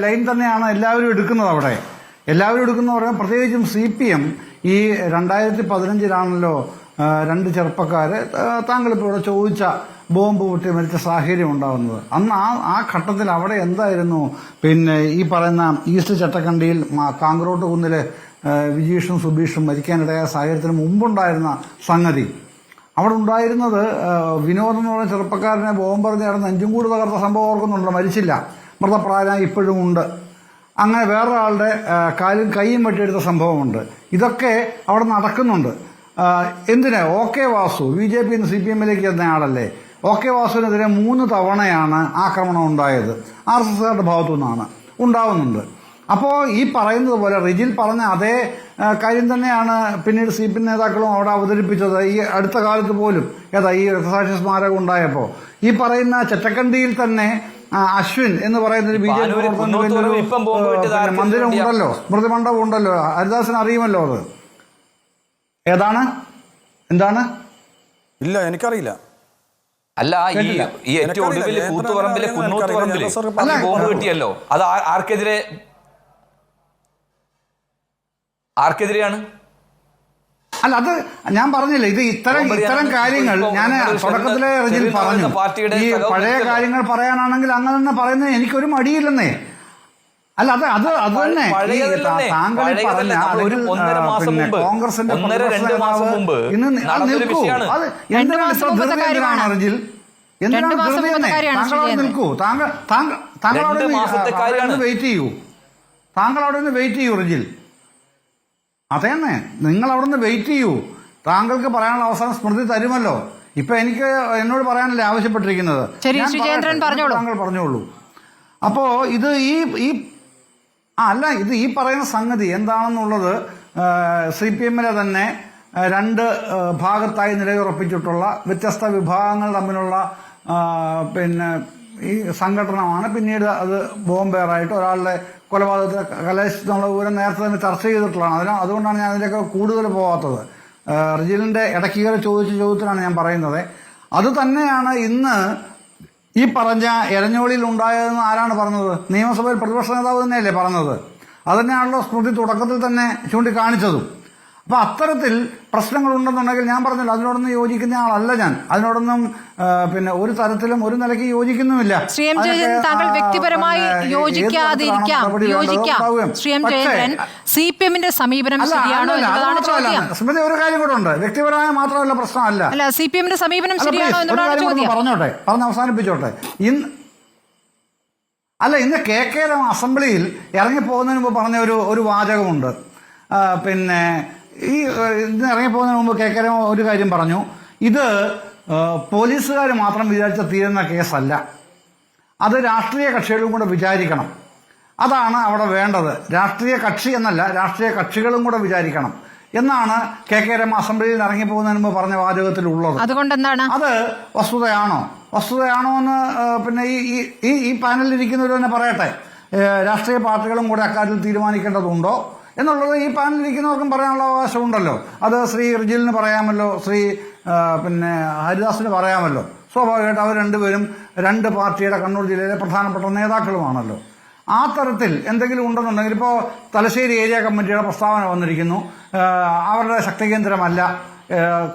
ലൈൻ തന്നെയാണ് എല്ലാവരും എടുക്കുന്നത്. അവിടെ എല്ലാവരും എടുക്കുന്ന പറയാൻ പ്രത്യേകിച്ചും CPM ഈ 2015-ലാണല്ലോ 2 ചെറുപ്പക്കാര് താങ്കളിപ്പോൾ ഇവിടെ ചോദിച്ച ബോംബ് പൊട്ടി മരിച്ച സാഹചര്യം ഉണ്ടാകുന്നത്. അന്ന് ആ ഘട്ടത്തിൽ അവിടെ എന്തായിരുന്നു ഈ പറയുന്ന ഈസ്റ്റ് ചട്ടക്കണ്ടിയിൽ കാങ്കരോട്ട് കുന്നിലെ വിജീഷും സുബീഷും മരിക്കാനിടയായ സാഹചര്യത്തിന് മുമ്പുണ്ടായിരുന്ന സംഗതി? അവിടെ ഉണ്ടായിരുന്നത് വിനോദ് എന്ന് പറയുന്ന ചെറുപ്പക്കാരനെ ബോംബെറിഞ്ഞ് നടന്ന് നെഞ്ചുംകൂട് തകർത്ത സംഭവം ഓർക്കുന്നുണ്ടോ? മരിച്ചില്ല, മൃതപ്രായനായി ഇപ്പോഴും ഉണ്ട്. അങ്ങനെ വേറൊരാളുടെ കാലും കൈയും വെട്ടിയെടുത്ത സംഭവമുണ്ട്. ഇതൊക്കെ അവിടെ നടക്കുന്നുണ്ട്. എന്തിന് OK വാസു BJP CPM ചെന്ന ആളല്ലേ? OK വാസുവിനെതിരെ 3 തവണയാണ് ആക്രമണം ഉണ്ടായത്. RSSകാരുടെ ഭാഗത്തു നിന്നാണ് ഉണ്ടാവുന്നുണ്ട്. അപ്പോൾ ഈ പറയുന്നത് പോലെ റിജിൽ പറഞ്ഞ അതേ കാര്യം തന്നെയാണ് പിന്നീട് CPM നേതാക്കളും അവിടെ അവതരിപ്പിച്ചത്. ഈ അടുത്ത കാലത്ത് പോലും ഈ രക്തസാക്ഷി സ്മാരകം ഉണ്ടായപ്പോൾ ഈ പറയുന്ന ചെറ്റക്കണ്ടിയിൽ തന്നെ അശ്വിൻ എന്ന് പറയുന്ന ഒരു BJP മന്ദിരം ഉണ്ടല്ലോ, സ്മൃതി മണ്ഡപം ഉണ്ടല്ലോ. ഹരിദാസിന് അറിയുമല്ലോ അത് ഏതാണ്, എന്താണ്? ഇല്ല, എനിക്കറിയില്ല. അല്ല, ഈ ഏറ്റവും ഒടുവിൽ കൂത്തുപറമ്പിലെ കുന്നോത്ത് പറമ്പിൽ ബോംബ് കിട്ടിയല്ലോ, അത് ആർക്കെതിരെയാണ്? അല്ല, അത് ഞാൻ പറഞ്ഞില്ല. ഇത് ഇത്തരം കാര്യങ്ങൾ ഞാൻ തുടക്കത്തിലെ റിജിൽ പറഞ്ഞു. ഈ പഴയ കാര്യങ്ങൾ പറയാനാണെങ്കിൽ അങ്ങനെ തന്നെ പറയുന്നത് എനിക്കൊരു മടിയില്ലെന്നേ. അല്ല, അത് തന്നെ താങ്കൾ പറഞ്ഞ ഒരു കോൺഗ്രസിന്റെ ഇന്ന് നിൽക്കൂ. അത് എന്തിനാണ് റിജിൽ? എന്തിനാണ് താങ്കൾ നിൽക്കൂ. താങ്കൾ അവിടെ നിന്ന് വെയിറ്റ് ചെയ്യൂ. താങ്കൾ അവിടെ നിന്ന് വെയിറ്റ് ചെയ്യൂ റിജിൽ. അതേന്നെ, നിങ്ങൾ അവിടെ നിന്ന് വെയിറ്റ് ചെയ്യൂ. താങ്കൾക്ക് പറയാനുള്ള അവസരം സ്മൃതി തരുമല്ലോ. ഇപ്പൊ എന്നോട് പറയാനല്ലേ ആവശ്യപ്പെട്ടിരിക്കുന്നത്. താങ്കൾ പറഞ്ഞോളൂ. അപ്പോ ഇത് ഈ പറയുന്ന സംഗതി എന്താണെന്നുള്ളത് CPM-ലെ തന്നെ 2 ഭാഗത്തായി നിലയുറപ്പിച്ചിട്ടുള്ള വ്യത്യസ്ത വിഭാഗങ്ങൾ തമ്മിലുള്ള ഈ സംഘടനമാണ്. പിന്നീട് അത് ബോംബേറായിട്ട് ഒരാളുടെ കൊലപാതകത്തെ കലാശിച്ചുള്ള വിവരം നേരത്തെ തന്നെ ചർച്ച ചെയ്തിട്ടുള്ളതാണ്. അതുകൊണ്ടാണ് ഞാൻ അതിലേക്ക് കൂടുതൽ പോകാത്തത്. റിജിലിന്റെ ഇടയ്ക്ക് ചോദിച്ച ചോദ്യത്തിലാണ് ഞാൻ പറയുന്നത്. അത് തന്നെയാണ് ഇന്ന് ഈ പറഞ്ഞ എരഞ്ഞോളിയിൽ ഉണ്ടായതെന്ന് ആരാണ് പറഞ്ഞത്? നിയമസഭയിൽ പ്രതിപക്ഷ നേതാവ് തന്നെയല്ലേ പറഞ്ഞത്? അതുതന്നെയാണല്ലോ സ്മൃതി തുടക്കത്തിൽ തന്നെ ചൂണ്ടിക്കാണിച്ചതും. അപ്പൊ അത്തരത്തിൽ പ്രശ്നങ്ങൾ ഉണ്ടെന്നുണ്ടെങ്കിൽ ഞാൻ പറഞ്ഞല്ലോ, അതിനോടൊന്നും യോജിക്കുന്ന ആളല്ല ഞാൻ. അതിനോടൊന്നും ഒരു തരത്തിലും ഒരു നിലയ്ക്ക് യോജിക്കുന്നുമില്ല. താങ്കൾ വ്യക്തിപരമായി CPM-ന്റെ സമീപനം ശരിയാണോ എന്നതാണ് ചോദ്യം. സ്മൃതി, ഒരു കാര്യം കൂടെ ഉണ്ട്. വ്യക്തിപരമായ മാത്രമല്ല പ്രശ്നമല്ല. CPM-ന്റെ സമീപനം ശരിയാണോ എന്നുള്ളതാണ് ചോദ്യം. പറഞ്ഞ് അവസാനിപ്പിച്ചോട്ടെ. ഇന്ന് KK രാം അസംബ്ലിയിൽ ഇറങ്ങിപ്പോകുന്നതിന് മുമ്പ് പറഞ്ഞ ഒരു വാചകമുണ്ട്. ഇന്ന് ഇറങ്ങിപ്പോകുന്നതിന് മുമ്പ് KK രാം ഒരു കാര്യം പറഞ്ഞു. ഇത് പോലീസുകാർ മാത്രം വിചാരിച്ച തീരുന്ന കേസല്ല, അത് രാഷ്ട്രീയ കക്ഷികളും കൂടെ വിചാരിക്കണം. അതാണ് അവിടെ വേണ്ടത്. രാഷ്ട്രീയ കക്ഷി എന്നല്ല, രാഷ്ട്രീയ കക്ഷികളും കൂടെ വിചാരിക്കണം എന്നാണ് KK രാം അസംബ്ലിയിൽ ഇറങ്ങിപ്പോകുന്നതിന് മുമ്പ് പറഞ്ഞ വാചകത്തിലുള്ളത്. അതുകൊണ്ട് എന്താണ് അത്? വസ്തുതയാണോ എന്ന് ഈ പാനലിൽ ഇരിക്കുന്നവർ തന്നെ പറയട്ടെ. രാഷ്ട്രീയ പാർട്ടികളും കൂടെ അക്കാര്യത്തിൽ തീരുമാനിക്കേണ്ടതുണ്ടോ എന്നുള്ളത് ഈ പാനലിരിക്കുന്നവർക്കും പറയാനുള്ള അവകാശമുണ്ടല്ലോ. അത് ശ്രീ റിജിലിന് പറയാമല്ലോ, ശ്രീ ഹരിദാസിന് പറയാമല്ലോ. സ്വാഭാവികമായിട്ട് അവർ രണ്ടുപേരും 2 പാർട്ടിയുടെ കണ്ണൂർ ജില്ലയിലെ പ്രധാനപ്പെട്ട നേതാക്കളുമാണല്ലോ. ആ തരത്തിൽ എന്തെങ്കിലും ഉണ്ടെന്നുണ്ടെങ്കിൽ ഇപ്പോൾ തലശ്ശേരി ഏരിയ കമ്മിറ്റിയുടെ പ്രസ്താവന വന്നിരിക്കുന്നു. അവരുടെ ശക്തി കേന്ദ്രമല്ല,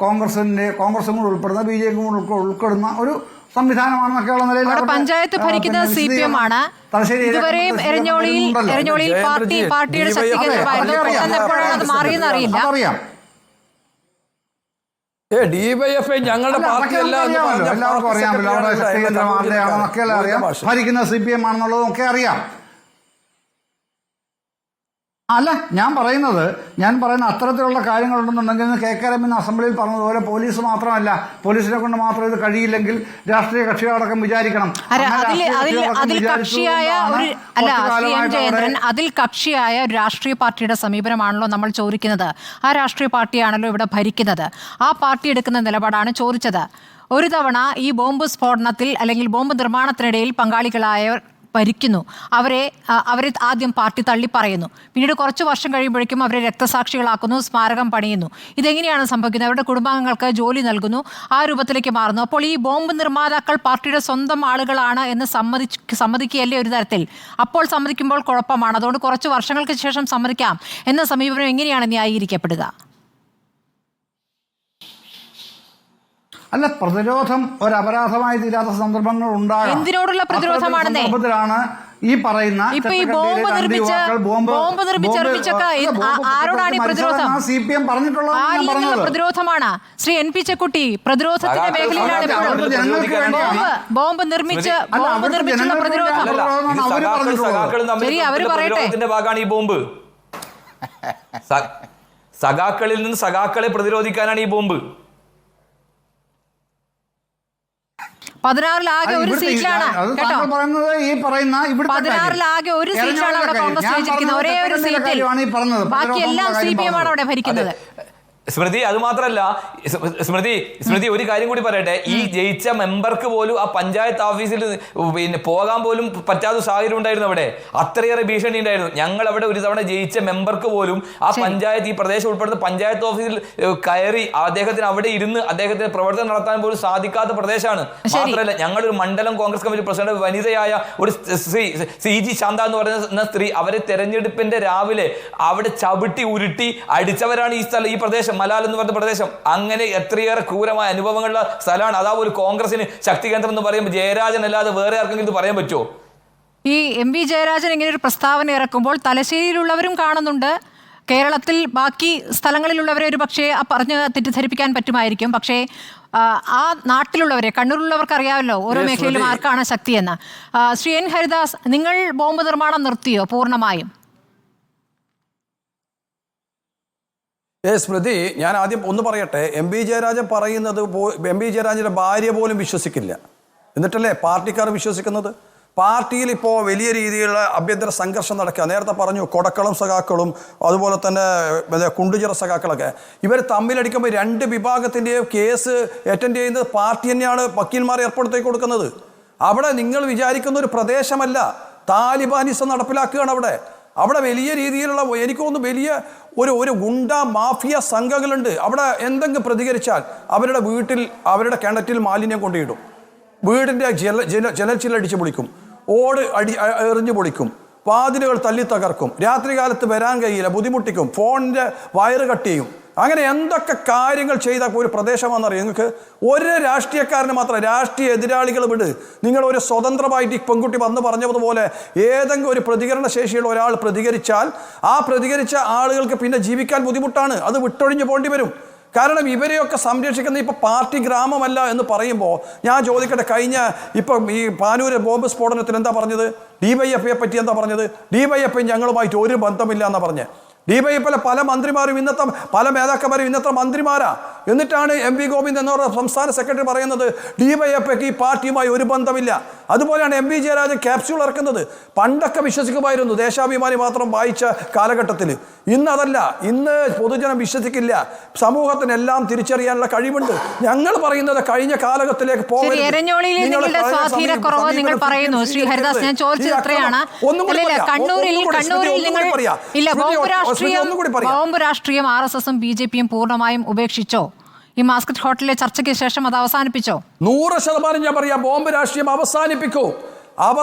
കോൺഗ്രസും കൂടെ ഉൾപ്പെടുന്ന BJP കൂടെ ഉൾപ്പെടുന്ന ഒരു സംവിധാനമാണെന്നൊക്കെയുള്ള നിലയിൽ പഞ്ചായത്ത് ഭരിക്കുന്നത് CPM ആണ്. ഇതുവരെയും എരഞ്ഞോളിയിൽ പാർട്ടിയുടെ ശക്തി കേന്ദ്രമായിരുന്നു. അത് മാറിയെന്ന് അറിയില്ല. അറിയാം. DYFI ഞങ്ങളുടെ എല്ലാവർക്കും അറിയാമല്ലോ. അവിടെ ശക്തി കേന്ദ്രം ആരുടെയാണെന്നൊക്കെ അറിയാം. ഭരിക്കുന്ന CPM ആണെന്നുള്ളതും ഒക്കെ അറിയാം. അല്ല, ഞാൻ പറയുന്ന അത്തരത്തിലുള്ള കാര്യങ്ങളുണ്ടെന്നുണ്ടെങ്കിൽ KK രാം ഇന്ന് അസംബ്ലിയിൽ പറഞ്ഞതുപോലെ പോലീസ് മാത്രമല്ല, പോലീസിനെ കൊണ്ട് മാത്രം ഇത് കഴിയില്ലെങ്കിൽ രാഷ്ട്രീയ കക്ഷികളടക്കം വിചാരിക്കണം. അതിൽ കക്ഷിയായ ഒരു രാഷ്ട്രീയ പാർട്ടിയുടെ സമീപനമാണല്ലോ നമ്മൾ ചോദിക്കുന്നത്. ആ രാഷ്ട്രീയ പാർട്ടിയാണല്ലോ ഇവിടെ ഭരിക്കുന്നത്. ആ പാർട്ടി എടുക്കുന്ന നിലപാടാണ് ചോദിച്ചത്. ഒരു തവണ ഈ ബോംബ് സ്ഫോടനത്തിൽ അല്ലെങ്കിൽ ബോംബ് നിർമ്മാണത്തിനിടയിൽ പങ്കാളികളായവർ ഭരിക്കുന്നു. അവരെ ആദ്യം പാർട്ടി തള്ളി പറയുന്നു. പിന്നീട് കുറച്ച് വർഷം കഴിയുമ്പോഴേക്കും അവരെ രക്തസാക്ഷികളാക്കുന്നു, സ്മാരകം പണിയുന്നു. ഇതെങ്ങനെയാണ് സംഭവിക്കുന്നത്? അവരുടെ കുടുംബാംഗങ്ങൾക്ക് ജോലി നൽകുന്നു, ആ രൂപത്തിലേക്ക് മാറുന്നു. അപ്പോൾ ഈ ബോംബ് നിർമ്മാതാക്കൾ പാർട്ടിയുടെ സ്വന്തം ആളുകളാണ് എന്ന് സമ്മതിക്കുകയല്ലേ ഒരു തരത്തിൽ? അപ്പോൾ സമ്മതിക്കുമ്പോൾ കുഴപ്പമാണ്. അതുകൊണ്ട് കുറച്ച് വർഷങ്ങൾക്ക് ശേഷം സമ്മതിക്കാം എന്ന സമീപനം എങ്ങനെയാണ് ന്യായീകരിക്കപ്പെടുക? അല്ല, പ്രതിരോധം ഒരു അപരാധമായി തീരാത്ത സന്ദർഭങ്ങൾ ഉണ്ടാകും. എന്തിനോടുള്ള പ്രതിരോധമാണെന്നേ ഈ പറയുന്ന ആരോടാണ് ഈ പ്രതിരോധം? CPM പറഞ്ഞിട്ടുള്ള പ്രതിരോധമാണ്. ശ്രീ NP ചെക്കുട്ടി, പ്രതിരോധത്തിന്റെ മേഖലയിലാണ് ബോംബ് നിർമ്മിച്ചുള്ള പ്രതിരോധം. ശരി, അവര് പറയട്ടെ. സഖാക്കളിൽ നിന്ന് സഖാക്കളെ പ്രതിരോധിക്കാനാണ് ഈ ബോംബ്. 16-ൽ ആകെ ഒരു സീറ്റിലാണ് കേട്ടോ. പറയുന്നത് ഈ പറയുന്ന 16-ൽ ആകെ ഒരു സീറ്റിലാണ് അവിടെ കോൺഗ്രസ് ജയിച്ചിരിക്കുന്നത്. ഒരേ ഒരു സീറ്റിൽ. ബാക്കി എല്ലാം CPM ആണ് അവിടെ ഭരിക്കുന്നത്. സ്മൃതി, അത് മാത്രല്ല സ്മൃതി ഒരു കാര്യം കൂടി പറയട്ടെ. ഈ ജയിച്ച മെമ്പർക്ക് പോലും ആ പഞ്ചായത്ത് ഓഫീസിൽ പിന്നെ പോകാൻ പോലും പറ്റാത്ത സാഹചര്യം ഉണ്ടായിരുന്നു. അവിടെ അത്രയേറെ ഭീഷണി ഉണ്ടായിരുന്നു. ഞങ്ങൾ അവിടെ ഒരു തവണ ജയിച്ച മെമ്പർക്ക് പോലും ആ പഞ്ചായത്ത്, ഈ പ്രദേശം ഉൾപ്പെടുന്ന പഞ്ചായത്ത് ഓഫീസിൽ കയറി അദ്ദേഹത്തിന് അവിടെ ഇരുന്ന് അദ്ദേഹത്തിന് പ്രവർത്തനം നടത്താൻ പോലും സാധിക്കാത്ത പ്രദേശമാണ്. മാത്രമല്ല, ഞങ്ങളൊരു മണ്ഡലം കോൺഗ്രസ് കമ്മിറ്റി പ്രസിഡന്റ് വനിതയായ ഒരു CG ശാന്ത എന്ന് പറയുന്ന സ്ത്രീ, അവരെ തെരഞ്ഞെടുപ്പിന്റെ രാവിലെ അവിടെ ചവിട്ടി ഉരുട്ടി അടിച്ചവരാണ് ഈ സ്ഥലം, ഈ പ്രദേശം മലാൽ എന്ന് പറഞ്ഞ പ്രദേശം. അങ്ങനെ എത്രയേറെ ക്രൂരമായ അനുഭവങ്ങളുള്ള സ്ഥലമാണ്. അതാ ഒരു കോൺഗ്രസിന് ശക്തി കേന്ദ്രം എന്ന് പറയുമ്പോൾ ജയരാജൻ അല്ലാതെ വേറെ ആർക്കെങ്കിലും ഇത് പറയാൻ പറ്റുമോ? ഈ MV ജയരാജൻ ഇങ്ങനെ ഒരു പ്രസ്താവന ഇറക്കുമ്പോൾ തലശ്ശേരിയിലുള്ളവരും കാണുന്നുണ്ട്, കേരളത്തിൽ ബാക്കി സ്ഥലങ്ങളിലുള്ളവരെ ഒരു പക്ഷേ പറഞ്ഞ് തെറ്റിദ്ധരിപ്പിക്കാൻ പറ്റുമായിരിക്കും. പക്ഷേ ആ നാട്ടിലുള്ളവരെ, കണ്ണൂരിലുള്ളവർക്ക് അറിയാമല്ലോ ഓരോ മേഖലയിലും ആർക്കാണ് ശക്തിയെന്ന്. ശ്രീ N. ഹരിദാസ്, നിങ്ങൾ ബോംബ് നിർമ്മാണം നിർത്തിയോ പൂർണ്ണമായും? സ്മൃതി, ഞാൻ ആദ്യം ഒന്ന് പറയട്ടെ. MV ജയരാജൻ പറയുന്നത് MV ജയരാജൻ്റെ ഭാര്യ പോലും വിശ്വസിക്കില്ല. എന്നിട്ടല്ലേ പാർട്ടിക്കാർ വിശ്വസിക്കുന്നത്? പാർട്ടിയിൽ ഇപ്പോൾ വലിയ രീതിയിലുള്ള ആഭ്യന്തര സംഘർഷം നടക്കുക. നേരത്തെ പറഞ്ഞു കൊടക്കളം സഖാക്കളും അതുപോലെ തന്നെ കുണ്ടുചിറ സഖാക്കളൊക്കെ. ഇവർ തമ്മിലടിക്കുമ്പോൾ രണ്ട് വിഭാഗത്തിൻ്റെയും കേസ് അറ്റൻഡ് ചെയ്യുന്നത് പാർട്ടി തന്നെയാണ് വക്കീൽമാരെ ഏർപ്പെടുത്തി കൊടുക്കുന്നത്. അവിടെ നിങ്ങൾ വിചാരിക്കുന്ന ഒരു പ്രദേശമല്ല, താലിബാനിസം നടപ്പിലാക്കുകയാണ് അവിടെ വലിയ രീതിയിലുള്ള, എനിക്ക് തോന്നുന്നു വലിയ ഒരു ഗുണ്ട മാഫിയ സംഘങ്ങളുണ്ട്. അവിടെ എന്തെങ്കിലും പ്രതികരിച്ചാൽ അവരുടെ വീട്ടിൽ, അവരുടെ കിണറ്റിൽ മാലിന്യം കൊണ്ടിടും, വീടിൻ്റെ ജനൽച്ചിലടിച്ച് പൊളിക്കും, ഓട് എറിഞ്ഞു പൊളിക്കും, വാതിലുകൾ തല്ലി തകർക്കും, രാത്രികാലത്ത് വരാൻ കഴിയില്ല, ബുദ്ധിമുട്ടിക്കും, ഫോണിൻ്റെ വയറ് കട്ട് ചെയ്യും. അങ്ങനെ എന്തൊക്കെ കാര്യങ്ങൾ ചെയ്ത ഒരു പ്രദേശമാണെന്നറിയാം നിങ്ങൾക്ക്? ഒരു രാഷ്ട്രീയക്കാരന് മാത്രം, രാഷ്ട്രീയ എതിരാളികൾ വിട്. നിങ്ങൾ ഒരു സ്വതന്ത്രമായിട്ട് ഈ പെൺകുട്ടി വന്ന് പറഞ്ഞതുപോലെ ഏതെങ്കിലും ഒരു പ്രതികരണ ശേഷിയുള്ള ഒരാൾ പ്രതികരിച്ചാൽ ആ പ്രതികരിച്ച ആളുകൾക്ക് പിന്നെ ജീവിക്കാൻ ബുദ്ധിമുട്ടാണ്, അത് വിട്ടൊഴിഞ്ഞു പോകേണ്ടി വരും. കാരണം ഇവരെയൊക്കെ സംരക്ഷിക്കുന്ന ഇപ്പോൾ പാർട്ടി ഗ്രാമമല്ല എന്ന് പറയുമ്പോൾ ഞാൻ ചോദിക്കട്ടെ, കഴിഞ്ഞ ഇപ്പം ഈ പാനൂര് ബോംബ് സ്ഫോടനത്തിന് എന്താ പറഞ്ഞത്? DYFIയെ പറ്റി എന്താ പറഞ്ഞത്? DYFI ഞങ്ങളുമായിട്ട് ഒരു ബന്ധമില്ല എന്നാ പറഞ്ഞത്. DYFIയിലെ പല മന്ത്രിമാരും ഇന്നത്തെ പല നേതാക്കന്മാരും ഇന്നത്തെ മന്ത്രിമാരാ. എന്നിട്ടാണ് MV ഗോവിന്ദ് എന്ന സംസ്ഥാന സെക്രട്ടറി പറയുന്നത് DYFIക്ക് ഈ പാർട്ടിയുമായി ഒരു ബന്ധമില്ല. അതുപോലെയാണ് MV ജയരാജൻ ക്യാപ്സ്യൂൾ ഇറക്കുന്നത്. പണ്ടൊക്കെ വിശ്വസിക്കുമായിരുന്നു, ദേശാഭിമാനി മാത്രം വായിച്ച കാലഘട്ടത്തിൽ. ഇന്നതല്ല, ഇന്ന് പൊതുജനം വിശ്വസിക്കില്ല. സമൂഹത്തിനെല്ലാം തിരിച്ചറിയാനുള്ള കഴിവുണ്ട്. ഞങ്ങൾ പറയുന്നത് കഴിഞ്ഞ കാലഘട്ടത്തിലേക്ക് ബോംബ് രാഷ്ട്രീയം RSSും BJPയും പൂർണ്ണമായും ഉപേക്ഷിച്ചോ? ഈ മാസ്കറ്റ് ഹോട്ടലിലെ ചർച്ചയ്ക്ക് ശേഷം അത് അവസാനിപ്പിച്ചോ? 100% ഞാൻ പറയാം, ബോംബ് രാഷ്ട്രീയം അവസാനിപ്പിച്ചു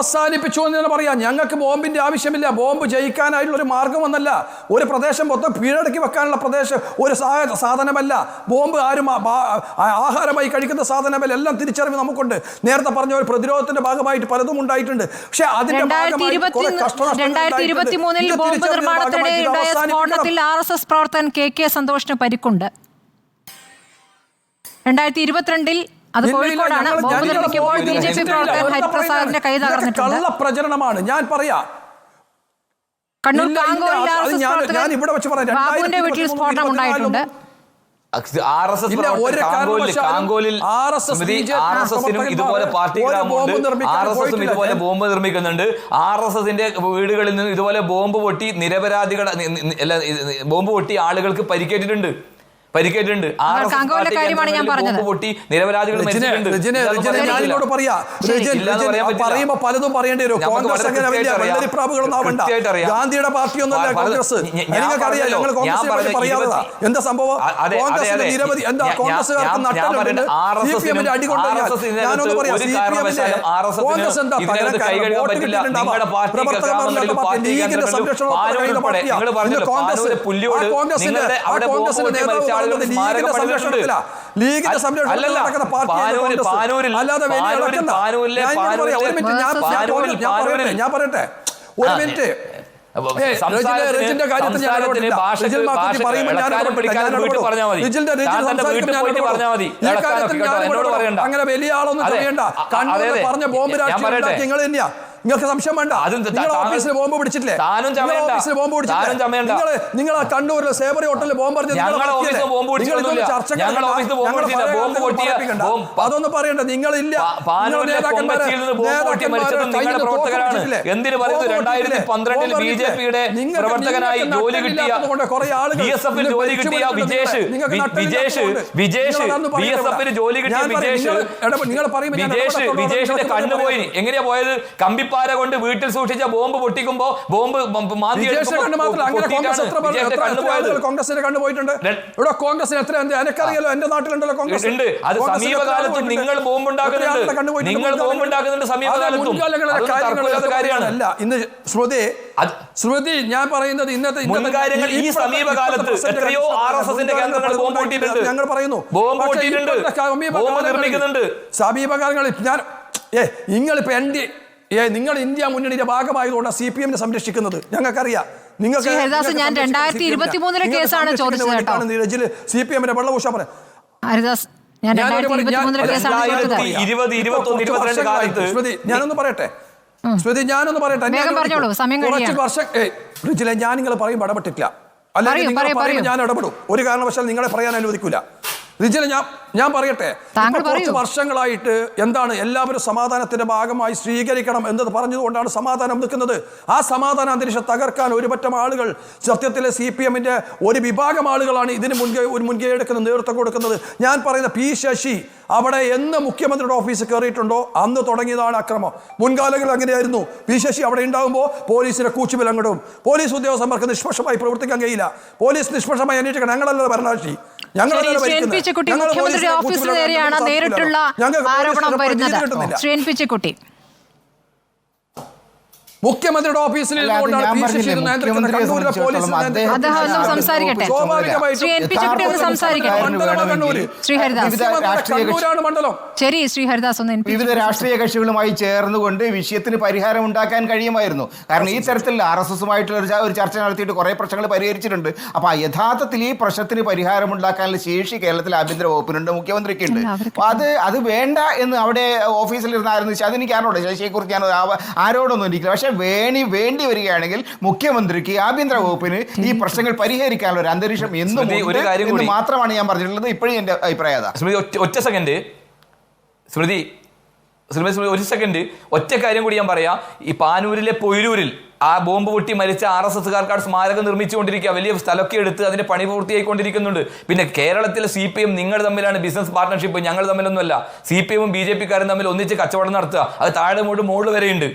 എന്ന് പറയാം. ഞങ്ങൾക്ക് ബോംബിന്റെ ആവശ്യമില്ല. ബോംബ് ജയിക്കാനായിട്ടുള്ള ഒരു മാർഗമൊന്നല്ല, ഒരു പ്രദേശം മൊത്തം കീഴടക്കി വെക്കാനുള്ള പ്രദേശം ഒരു സാധനമല്ല. ബോംബ് ആരും ആഹാരമായി കഴിക്കുന്ന സാധനമല്ല. എല്ലാം തിരിച്ചറിവ് നമുക്കുണ്ട്. നേരത്തെ പറഞ്ഞ ഒരു പ്രതിരോധത്തിന്റെ ഭാഗമായിട്ട് പലതും ഉണ്ടായിട്ടുണ്ട്. പക്ഷെ അതിന്റെ ഭാഗമായി 2023 ബോംബ് നിർമ്മാണത്തിനിടെ സ്ഫോടനത്തിൽ RSS പ്രവർത്തകൻ KK സന്തോഷിന് പരിക്കുണ്ട്. 2022 അത് കോഴിക്കോടാണ്. ബോംബ് നിർമ്മിക്കുമ്പോൾ BJP പ്രവർത്തകൻ ഹരിപ്രസാദിന്റെ കൈ തകർന്നിട്ടുണ്ട്. കള്ളപ്രചരണമാണ്. ഞാൻ പറയാം, കണ്ണൂർ കാങ്കോയിൽ ബാബുവിന്റെ വീട്ടിൽ സ്ഫോടനം ഉണ്ടായിട്ടുണ്ട്. ഇതുപോലെ പാർട്ടി ഇതുപോലെ ബോംബ് നിർമ്മിക്കുന്നുണ്ട്. RSSന്റെ വീടുകളിൽ നിന്ന് ഇതുപോലെ ബോംബ് പൊട്ടി നിരപരാധികൾ ബോംബ് പൊട്ടി ആളുകൾക്ക് പരിക്കേറ്റിട്ടുണ്ട്. കാര്യമാണ് ഞാൻ പറഞ്ഞത്. പൊട്ടി നിരപരാധികൾ പറയുമ്പോ പലതും പറയേണ്ടി വരും. കോൺഗ്രസ് ഗാന്ധിയുടെ പാർട്ടിയൊന്നുമല്ല കോൺഗ്രസ്. നിങ്ങൾക്കറിയാം, ഞങ്ങൾ കോൺഗ്രസിനെ പറയാതെ എന്താ സംഭവം? കോൺഗ്രസിന്റെ നിരവധി എന്താ കോൺഗ്രസ്സുകാർക്ക് നട്ടലുണ്ട്. CPMന്റെ അടികൊണ്ടുകഴിഞ്ഞാൽ ഞാനൊന്ന് പറയാം, CPMന്റെ കോൺഗ്രസ് എന്താ വോട്ട് കിട്ടിയിട്ടുണ്ടാവാം. പ്രവർത്തകന്മാരില്ലാത്ത പാർട്ടി, ലീഗിന്റെ സംരക്ഷണം കോൺഗ്രസിന്റെ നേതാവ് ലീഗിന്റെ സംരക്ഷണത്തിലാ. ലീഗിന്റെ സംരക്ഷണത്തിൽ നടക്കുന്ന പാർട്ടിയാണ് കോൺഗ്രസ്. അല്ലാതെ ഞാൻ പറയട്ടെ ഒരു മിനിറ്റ്. അങ്ങനെ വലിയ ആളൊന്നും ചെയ്യണ്ട. കണ്ണൂരിൽ പറഞ്ഞ ബോംബ് രാഷ്ട്രീയം നിങ്ങൾ തന്നെയാ. നിങ്ങൾക്ക് സംശയം വേണ്ട. നിങ്ങൾ ഓഫീസിൽ ബോംബ് പിടിച്ചിട്ടില്ലേ? ഓഫീസിൽ ബോംബ് പിടിച്ചിട്ടില്ലേ? നിങ്ങൾ കണ്ണൂരിലെ സേവറി ഹോട്ടലിൽ ബോംബ് അതൊന്നും പറയണ്ട. നിങ്ങളില്ല. എന്തിനു പറയുന്നു? 2012 ബിജെപിയുടെ പ്രവർത്തകനായി ജോലി കിട്ടിയ BSF-ൽ ജോലി കിട്ടിയ വിജേഷ് BSF-ൽ ജോലി കിട്ടിയ വിജേഷിന്റെ കണ്ണുപോയി. എങ്ങനെയാ പോയത്? കമ്പിപ്പാര കൊണ്ട് വീട്ടിൽ സൂക്ഷിച്ച ബോംബ് പൊട്ടിക്കുമ്പോ ബോംബ് മാന്തി കോൺഗ്രസിന്റെ കണ്ണു പോയിട്ടുണ്ട്. ഇവിടെ കോൺഗ്രസിന് എത്ര എനിക്കറിയാലോ. എന്റെ നാട്ടിലുണ്ടല്ലോ കോൺഗ്രസ് ഉണ്ട്. അത് സമീപകാലത്തും നിങ്ങൾ ബോംബ് ഉണ്ടാക്കുന്നുണ്ട്. നിങ്ങൾ ബോംബ് ഉണ്ടാക്കുന്നുണ്ട് സമീപകാലത്തും. കാര്യമല്ല ഇന്ന് ശ്രുതി ഞാൻ പറയുന്നത് ഇന്നത്തെ മുൻകാര്യങ്ങൾ ഈ സമീപകാലത്ത് എത്രയോ RSSന്റെ കേന്ദ്രങ്ങൾ ബോംബ് പൊട്ടിയിട്ടുണ്ട്. ഞങ്ങൾ പറയുന്നു ബോംബ് പൊട്ടിയിട്ടുണ്ട്, ബോംബ് നിർമ്മിക്കുന്നുണ്ട്. സമീപകാലങ്ങളിൽ ഞാൻ നിങ്ങളിപ്പോ നിങ്ങൾ ഇന്ത്യ മുന്നണിയുടെ ഭാഗമായതുകൊണ്ട് CPM സംരക്ഷിക്കുന്നത് ഞങ്ങൾക്കറിയാം. നിങ്ങൾക്ക് ഞാൻ 2023 കേസാണ് ചോദിച്ചത് കേട്ടോ. CPM വെള്ളപൂശ പറയാം. ഹരിദാസ്, ഞാൻ 2023 കേസാണ് ചോദിച്ചത്. 20, 21, 22 കാലത്ത് ഞാനൊന്ന് പറയട്ടെ ശ്രുതി, ഞാനൊന്ന് പറയട്ടെ. കുറച്ച് വർഷം ഞാൻ നിങ്ങൾ പറയും ഇടപെട്ടിട്ടില്ല. അല്ലെങ്കിൽ ഞാൻ ഇടപെടും. ഒരു കാരണവശാൽ നിങ്ങളെ പറയാൻ അനുവദിക്കൂല. റിജില, ഞാൻ പറയട്ടെ, കുറച്ച് വർഷങ്ങളായിട്ട് എന്താണ് എല്ലാവരും സമാധാനത്തിന്റെ ഭാഗമായി സ്വീകരിക്കണം എന്നത് പറഞ്ഞതുകൊണ്ടാണ് സമാധാനം നിൽക്കുന്നത്. ആ സമാധാന അന്തരീക്ഷം തകർക്കാൻ ഒരു പറ്റം ആളുകൾ, സത്യത്തിലെ CPM-ന്റെ ഒരു വിഭാഗം ആളുകളാണ് ഇതിന് മുൻകൈ എടുക്കുന്ന നേതൃത്വം കൊടുക്കുന്നത്. ഞാൻ പറയുന്ന P. ശശി അവിടെ എന്ന് മുഖ്യമന്ത്രിയുടെ ഓഫീസിൽ കയറിയിട്ടുണ്ടോ അന്ന് തുടങ്ങിയതാണ് അക്രമം. മുൻകാലങ്ങളിൽ അങ്ങനെയായിരുന്നു. P. ശശി അവിടെ ഉണ്ടാകുമ്പോൾ പോലീസിന്റെ കൂച്ചുവിലങ്ങിടും. പോലീസ് ഉദ്യോഗസ്ഥന്മാർക്ക് നിഷ്പക്ഷമായി പ്രവർത്തിക്കാൻ കഴിയില്ല. പോലീസ് നിഷ്പക്ഷമായി അന്വേഷിക്കണം. ഞങ്ങളല്ല ഭരണകക്ഷി, ഞങ്ങളല്ല ഭരിക്കുന്നത്. മുഖ്യമന്ത്രിയുടെ ഓഫീസിന് നേരെയാണ് നേരിട്ടുള്ള ആരോപണം വരുന്നത്. മുഖ്യമന്ത്രിയുടെ ഓഫീസിൽ വിവിധ രാഷ്ട്രീയ കക്ഷികളുമായി ചേർന്നുകൊണ്ട് വിഷയത്തിന് പരിഹാരം ഉണ്ടാക്കാൻ കഴിയുമായിരുന്നു. കാരണം ഈ തരത്തിൽ RSS-ഉമായിട്ടുള്ള ഒരു ചർച്ച നടത്തിയിട്ട് കുറെ പ്രശ്നങ്ങൾ പരിഹരിച്ചിട്ടുണ്ട്. അപ്പൊ യഥാർത്ഥത്തിൽ ഈ പ്രശ്നത്തിന് പരിഹാരം ഉണ്ടാക്കാനുള്ള ശേഷി കേരളത്തിലെ ആഭ്യന്തര വകുപ്പിനുണ്ട്, മുഖ്യമന്ത്രിക്കുണ്ട്. അപ്പൊ അത് വേണ്ട എന്ന് അവിടെ ഓഫീസിലിരുന്നായിരുന്നു. അതെനിക്ക് ആരോട് ശശിയെ കുറിച്ച് ഞാൻ ആരോടൊന്നും എനിക്കില്ല. പക്ഷെ വേണ്ടി വരികയാണെങ്കിൽ മുഖ്യമന്ത്രിക്ക്, ആഭ്യന്തര വകുപ്പിന് ഈ പ്രശ്നങ്ങൾ പരിഹരിക്കാനുള്ള ഒരു അന്തരീക്ഷം എന്ന് മാത്രമാണ് ഞാൻ പറഞ്ഞിട്ടുള്ളത്. ഇപ്പോഴും എന്റെ അഭിപ്രായം. ഒറ്റ സെക്കൻഡ് സ്മൃതി, ഒരു സെക്കൻഡ്, ഒറ്റ കാര്യം കൂടി ഞാൻ പറയാം. ഈ പാനൂരിലെ പൊയിലൂരിൽ ആ ബോംബ് പൊട്ടി മരിച്ച RSS-കാർക്കാർ സ്മാരകം നിർമ്മിച്ചുകൊണ്ടിരിക്കുക. വലിയ സ്ഥലമൊക്കെ എടുത്ത് അതിന്റെ പണി പൂർത്തിയായിക്കൊണ്ടിരിക്കുന്നുണ്ട്. പിന്നെ കേരളത്തിലെ CPM നിങ്ങൾ തമ്മിലാണ് ബിസിനസ് പാർട്ണർഷിപ്പ്, ഞങ്ങൾ തമ്മിലൊന്നുമല്ല. CPM-ഉം BJP-കാരും തമ്മിൽ ഒന്നിച്ച് കച്ചവടം നടത്തുക. അത് താഴെ മുകളിൽ വരെയുണ്ട്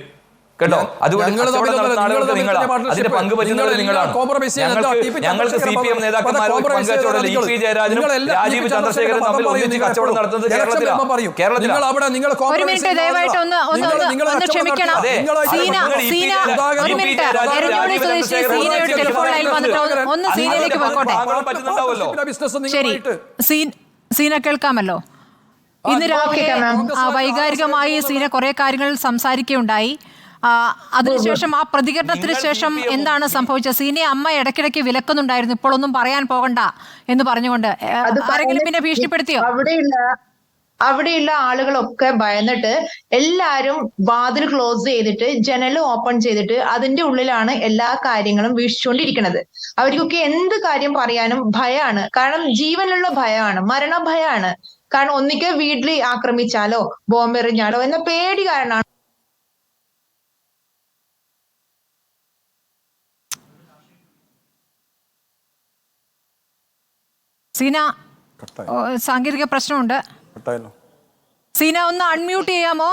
കേട്ടോ. അതുകൊണ്ട് അതിന്റെ പങ്ക് പറ്റുന്നത് നിങ്ങളാണ്. ഞങ്ങൾക്ക് CPM നേതാക്കന്മാരും EP ജയരാജനും രാജീവ് ചന്ദ്രശേഖരനും തമ്മിൽ ഒന്നിച്ച് കച്ചവടം നടത്തുന്നത് കേരളത്തിലാണ്. സീന കേൾക്കാമല്ലോ. ഇന്ന് രാവിലെ വൈകാരികമായി സീന കുറെ കാര്യങ്ങൾ സംസാരിക്കുകയുണ്ടായി. അതിനുശേഷം ആ പ്രതികരണത്തിന് ശേഷം എന്താണ് സംഭവിച്ചത്? സീനിയെ അമ്മ ഇടയ്ക്കിടയ്ക്ക് വിലക്കുന്നുണ്ടായിരുന്നു, ഇപ്പോൾ ഒന്നും പറയാൻ പോകണ്ട എന്ന് പറഞ്ഞുകൊണ്ട്. ആരെങ്കിലും പിന്നെ ഭീഷണിപ്പെടുത്തിയോ? അവിടെയുള്ള ആളുകളൊക്കെ ഭയന്നിട്ട് എല്ലാരും വാതിൽ ക്ലോസ് ചെയ്തിട്ട് ജനൽ ഓപ്പൺ ചെയ്തിട്ട് അതിന്റെ ഉള്ളിലാണ് എല്ലാ കാര്യങ്ങളും വീക്ഷിച്ചുകൊണ്ടിരിക്കുന്നത്. അവർക്കൊക്കെ എന്ത് കാര്യം പറയാനും ഭയമാണ്. കാരണം ജീവനുള്ള ഭയമാണ്, മരണഭയമാണ്. കാരണം ഒന്നിക്കൽ വീട്ടിൽ ആക്രമിച്ചാലോ ബോംബെറിഞ്ഞാലോ എന്ന പേടി കാരണമാണ്. സീന, സാങ്കേതിക പ്രശ്നമുണ്ട്. സീന, ഒന്ന് അൺമ്യൂട്ട് ചെയ്യാമോ?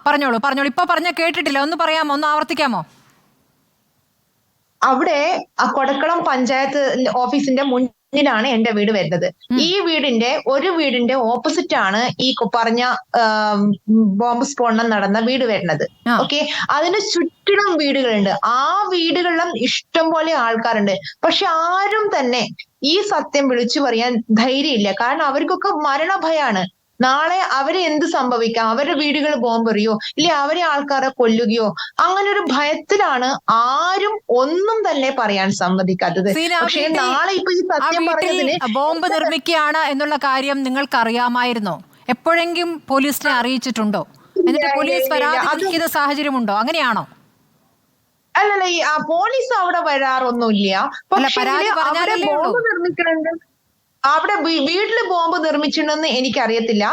പറഞ്ഞോളൂ. ഇപ്പൊ പറഞ്ഞ കേട്ടിട്ടില്ല, ഒന്ന് പറയാമോ? ഒന്ന് ആവർത്തിക്കാമോ? അവിടെ കൊടക്കളം പഞ്ചായത്ത് ഓഫീസിന്റെ മുന്നിലാണ് എന്റെ വീട് വരുന്നത്. ഈ വീടിന്റെ ഓപ്പോസിറ്റ് ആണ് ഈ പറഞ്ഞ ബോംബ് സ്ഫോടനം നടന്ന വീട് വരുന്നത്. ഓക്കെ, അതിന് ചുറ്റിലും വീടുകളുണ്ട്. ആ വീടുകളിലും ഇഷ്ടം പോലെ ആൾക്കാരുണ്ട്. പക്ഷെ ആരും തന്നെ ഈ സത്യം വിളിച്ചു പറയാൻ ധൈര്യമില്ല. കാരണം അവർക്കൊക്കെ മരണഭയാണ്. നാളെ അവരെ എന്ത് സംഭവിക്കാം? അവരുടെ വീടുകൾ ബോംബെറിയോ ഇല്ലേ അവരെ ആൾക്കാരെ കൊല്ലുകയോ? അങ്ങനെ ഒരു ഭയത്തിലാണ് ആരും ഒന്നും തന്നെ പറയാൻ സമ്മതിക്കാത്തത്. പക്ഷേ നാളെ ഇപ്പൊ ഈ സത്യം പറയുന്നതിന് ബോംബ് നിർമ്മിക്കുകയാണ് എന്നുള്ള കാര്യം നിങ്ങൾക്ക് അറിയാമായിരുന്നോ? എപ്പോഴെങ്കിലും പോലീസിനെ അറിയിച്ചിട്ടുണ്ടോ? എന്നിട്ട് പോലീസ് വരാതിരിക്കുന്ന സാഹചര്യമുണ്ടോ? അങ്ങനെയാണോ? അല്ലല്ല, ഈ പോലീസ് അവിടെ വരാറൊന്നുമില്ല. പക്ഷേ പരാതി അവിടെ പറഞ്ഞാലല്ലേ ഉള്ളൂ. ബോംബ് നിർമ്മിക്കുന്നുണ്ട്, അവിടെ വീട്ടില് ബോംബ് നിർമ്മിച്ചിട്ടുണ്ടെന്ന് എനിക്കറിയത്തില്ല.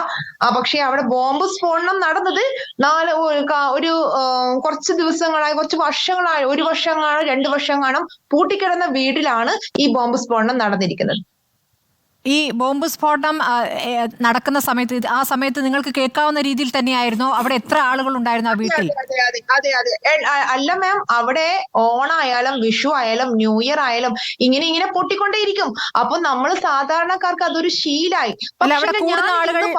പക്ഷെ അവിടെ ബോംബ് സ്ഫോടനം നടന്നത് കുറച്ച് ദിവസങ്ങളായി, കുറച്ച് വർഷങ്ങളായി, 1 വർഷം കാണും 2 വർഷം കാണും പൂട്ടിക്കിടന്ന വീട്ടിലാണ് ഈ ബോംബ് സ്ഫോടനം നടന്നിരിക്കുന്നത്. ഈ ബോംബ് സ്ഫോടനം നടക്കുന്ന സമയത്ത്, ആ സമയത്ത് നിങ്ങൾക്ക് കേൾക്കാവുന്ന രീതിയിൽ തന്നെയായിരുന്നോ? അവിടെ എത്ര ആളുകൾ ഉണ്ടായിരുന്നു ആ വീട്ടിൽ? അതെ. അല്ല മാം, അവിടെ ഓണായാലും വിഷു ആയാലും ന്യൂ ഇയർ ആയാലും ഇങ്ങനെ പൊട്ടിക്കൊണ്ടേയിരിക്കും. അപ്പൊ നമ്മൾ സാധാരണക്കാർക്ക് അതൊരു ശീലായി. പക്ഷെ ഞാൻ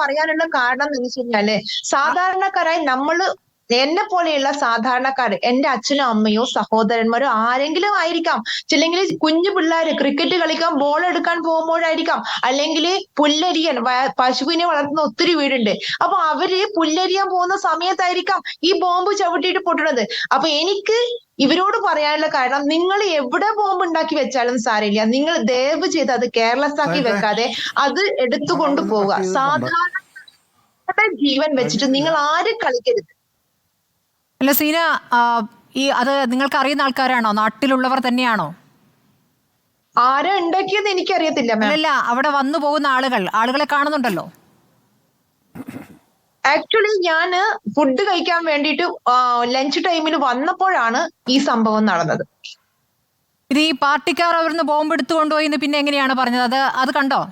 പറയാനുള്ള കാരണം എന്ന് വെച്ച് കഴിഞ്ഞാല്, സാധാരണക്കാരായി നമ്മള്, എന്നെ പോലെയുള്ള സാധാരണക്കാര്, എന്റെ അച്ഛനോ അമ്മയോ സഹോദരന്മാരോ ആരെങ്കിലും ആയിരിക്കാം, അല്ലെങ്കിൽ കുഞ്ഞു പിള്ളേര് ക്രിക്കറ്റ് കളിക്കാൻ ബോൾ എടുക്കാൻ പോകുമ്പോഴായിരിക്കാം, അല്ലെങ്കിൽ പുല്ലരിയാൻ, പശുവിനെ വളർത്തുന്ന ഒത്തിരി വീടുണ്ട്, അപ്പൊ അവര് പുല്ലരിയാൻ പോകുന്ന സമയത്തായിരിക്കാം ഈ ബോംബ് ചവിട്ടിയിട്ട് പൊട്ടുന്നത്. അപ്പൊ എനിക്ക് ഇവരോട് പറയാനുള്ള കാരണം, നിങ്ങൾ എവിടെ ബോംബ് ഉണ്ടാക്കി വെച്ചാലും സാരമില്ല, നിങ്ങൾ ദയവ് ചെയ്ത് അത് കെയർലെസ് ആക്കി വെക്കാതെ അത് എടുത്തുകൊണ്ട് പോവുക. സാധാരണ ജീവൻ വെച്ചിട്ട് നിങ്ങൾ ആരും കളിക്കരുത്. അല്ല സീന, അത് നിങ്ങൾക്ക് അറിയുന്ന ആൾക്കാരാണോ? നാട്ടിലുള്ളവർ തന്നെയാണോ? ആരാ ഉണ്ടാക്കിയെന്ന് എനിക്കറിയത്തില്ല. അല്ല, അവിടെ വന്നു പോകുന്ന ആളുകളെ കാണുന്നുണ്ടല്ലോ. ആക്ച്വലി ഞാന് ഫുഡ് കഴിക്കാൻ വേണ്ടിയിട്ട് ലഞ്ച് ടൈമിൽ വന്നപ്പോഴാണ് ഈ സംഭവം നടന്നത്. ഇത് ഈ പാർട്ടിക്കാർ അവിടുന്ന് ബോംബ് എടുത്തു കൊണ്ടുപോയി പിന്നെ എങ്ങനെയാണ് പറഞ്ഞത്? അത് കണ്ടോ?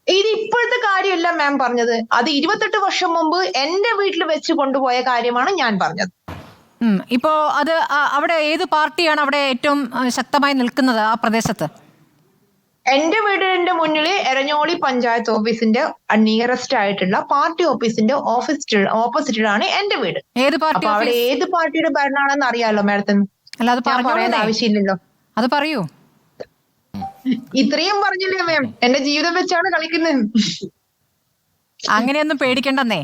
ഇത് ഇപ്പോഴത്തെ കാര്യമല്ല മാം പറഞ്ഞത്, അത് 28 വർഷം മുമ്പ് എന്റെ വീട്ടിൽ വെച്ച് കൊണ്ടുപോയ കാര്യമാണ് ഞാൻ പറഞ്ഞത്. ഇപ്പോ അത് അവിടെ ഏത് പാർട്ടിയാണ് അവിടെ ഏറ്റവും ശക്തമായി നിൽക്കുന്നത് ആ പ്രദേശത്ത്? എന്റെ വീടിന്റെ മുന്നിൽ എരഞ്ഞോളി പഞ്ചായത്ത് ഓഫീസിന്റെ നിയറസ്റ്റ് ആയിട്ടുള്ള പാർട്ടി ഓഫീസിന്റെ ഓപ്പോസിറ്റിലാണ് എന്റെ വീട്. ഏത് പാർട്ടി? അപ്പൊ അവിടെ ഏത് പാർട്ടിയുടെ ഭരണമാണെന്ന് അറിയാലോ മാഡത്തിന്? അല്ല, അത് പറയാൻ ആവശ്യമില്ലല്ലോ. അത് പറയൂ. ഇത്രയും പറഞ്ഞില്ലേ മാം, എന്റെ ജീവിതം വെച്ചാണ് കളിക്കുന്നത്. അങ്ങനെയൊന്നും പേടിക്കണ്ടെന്നേ.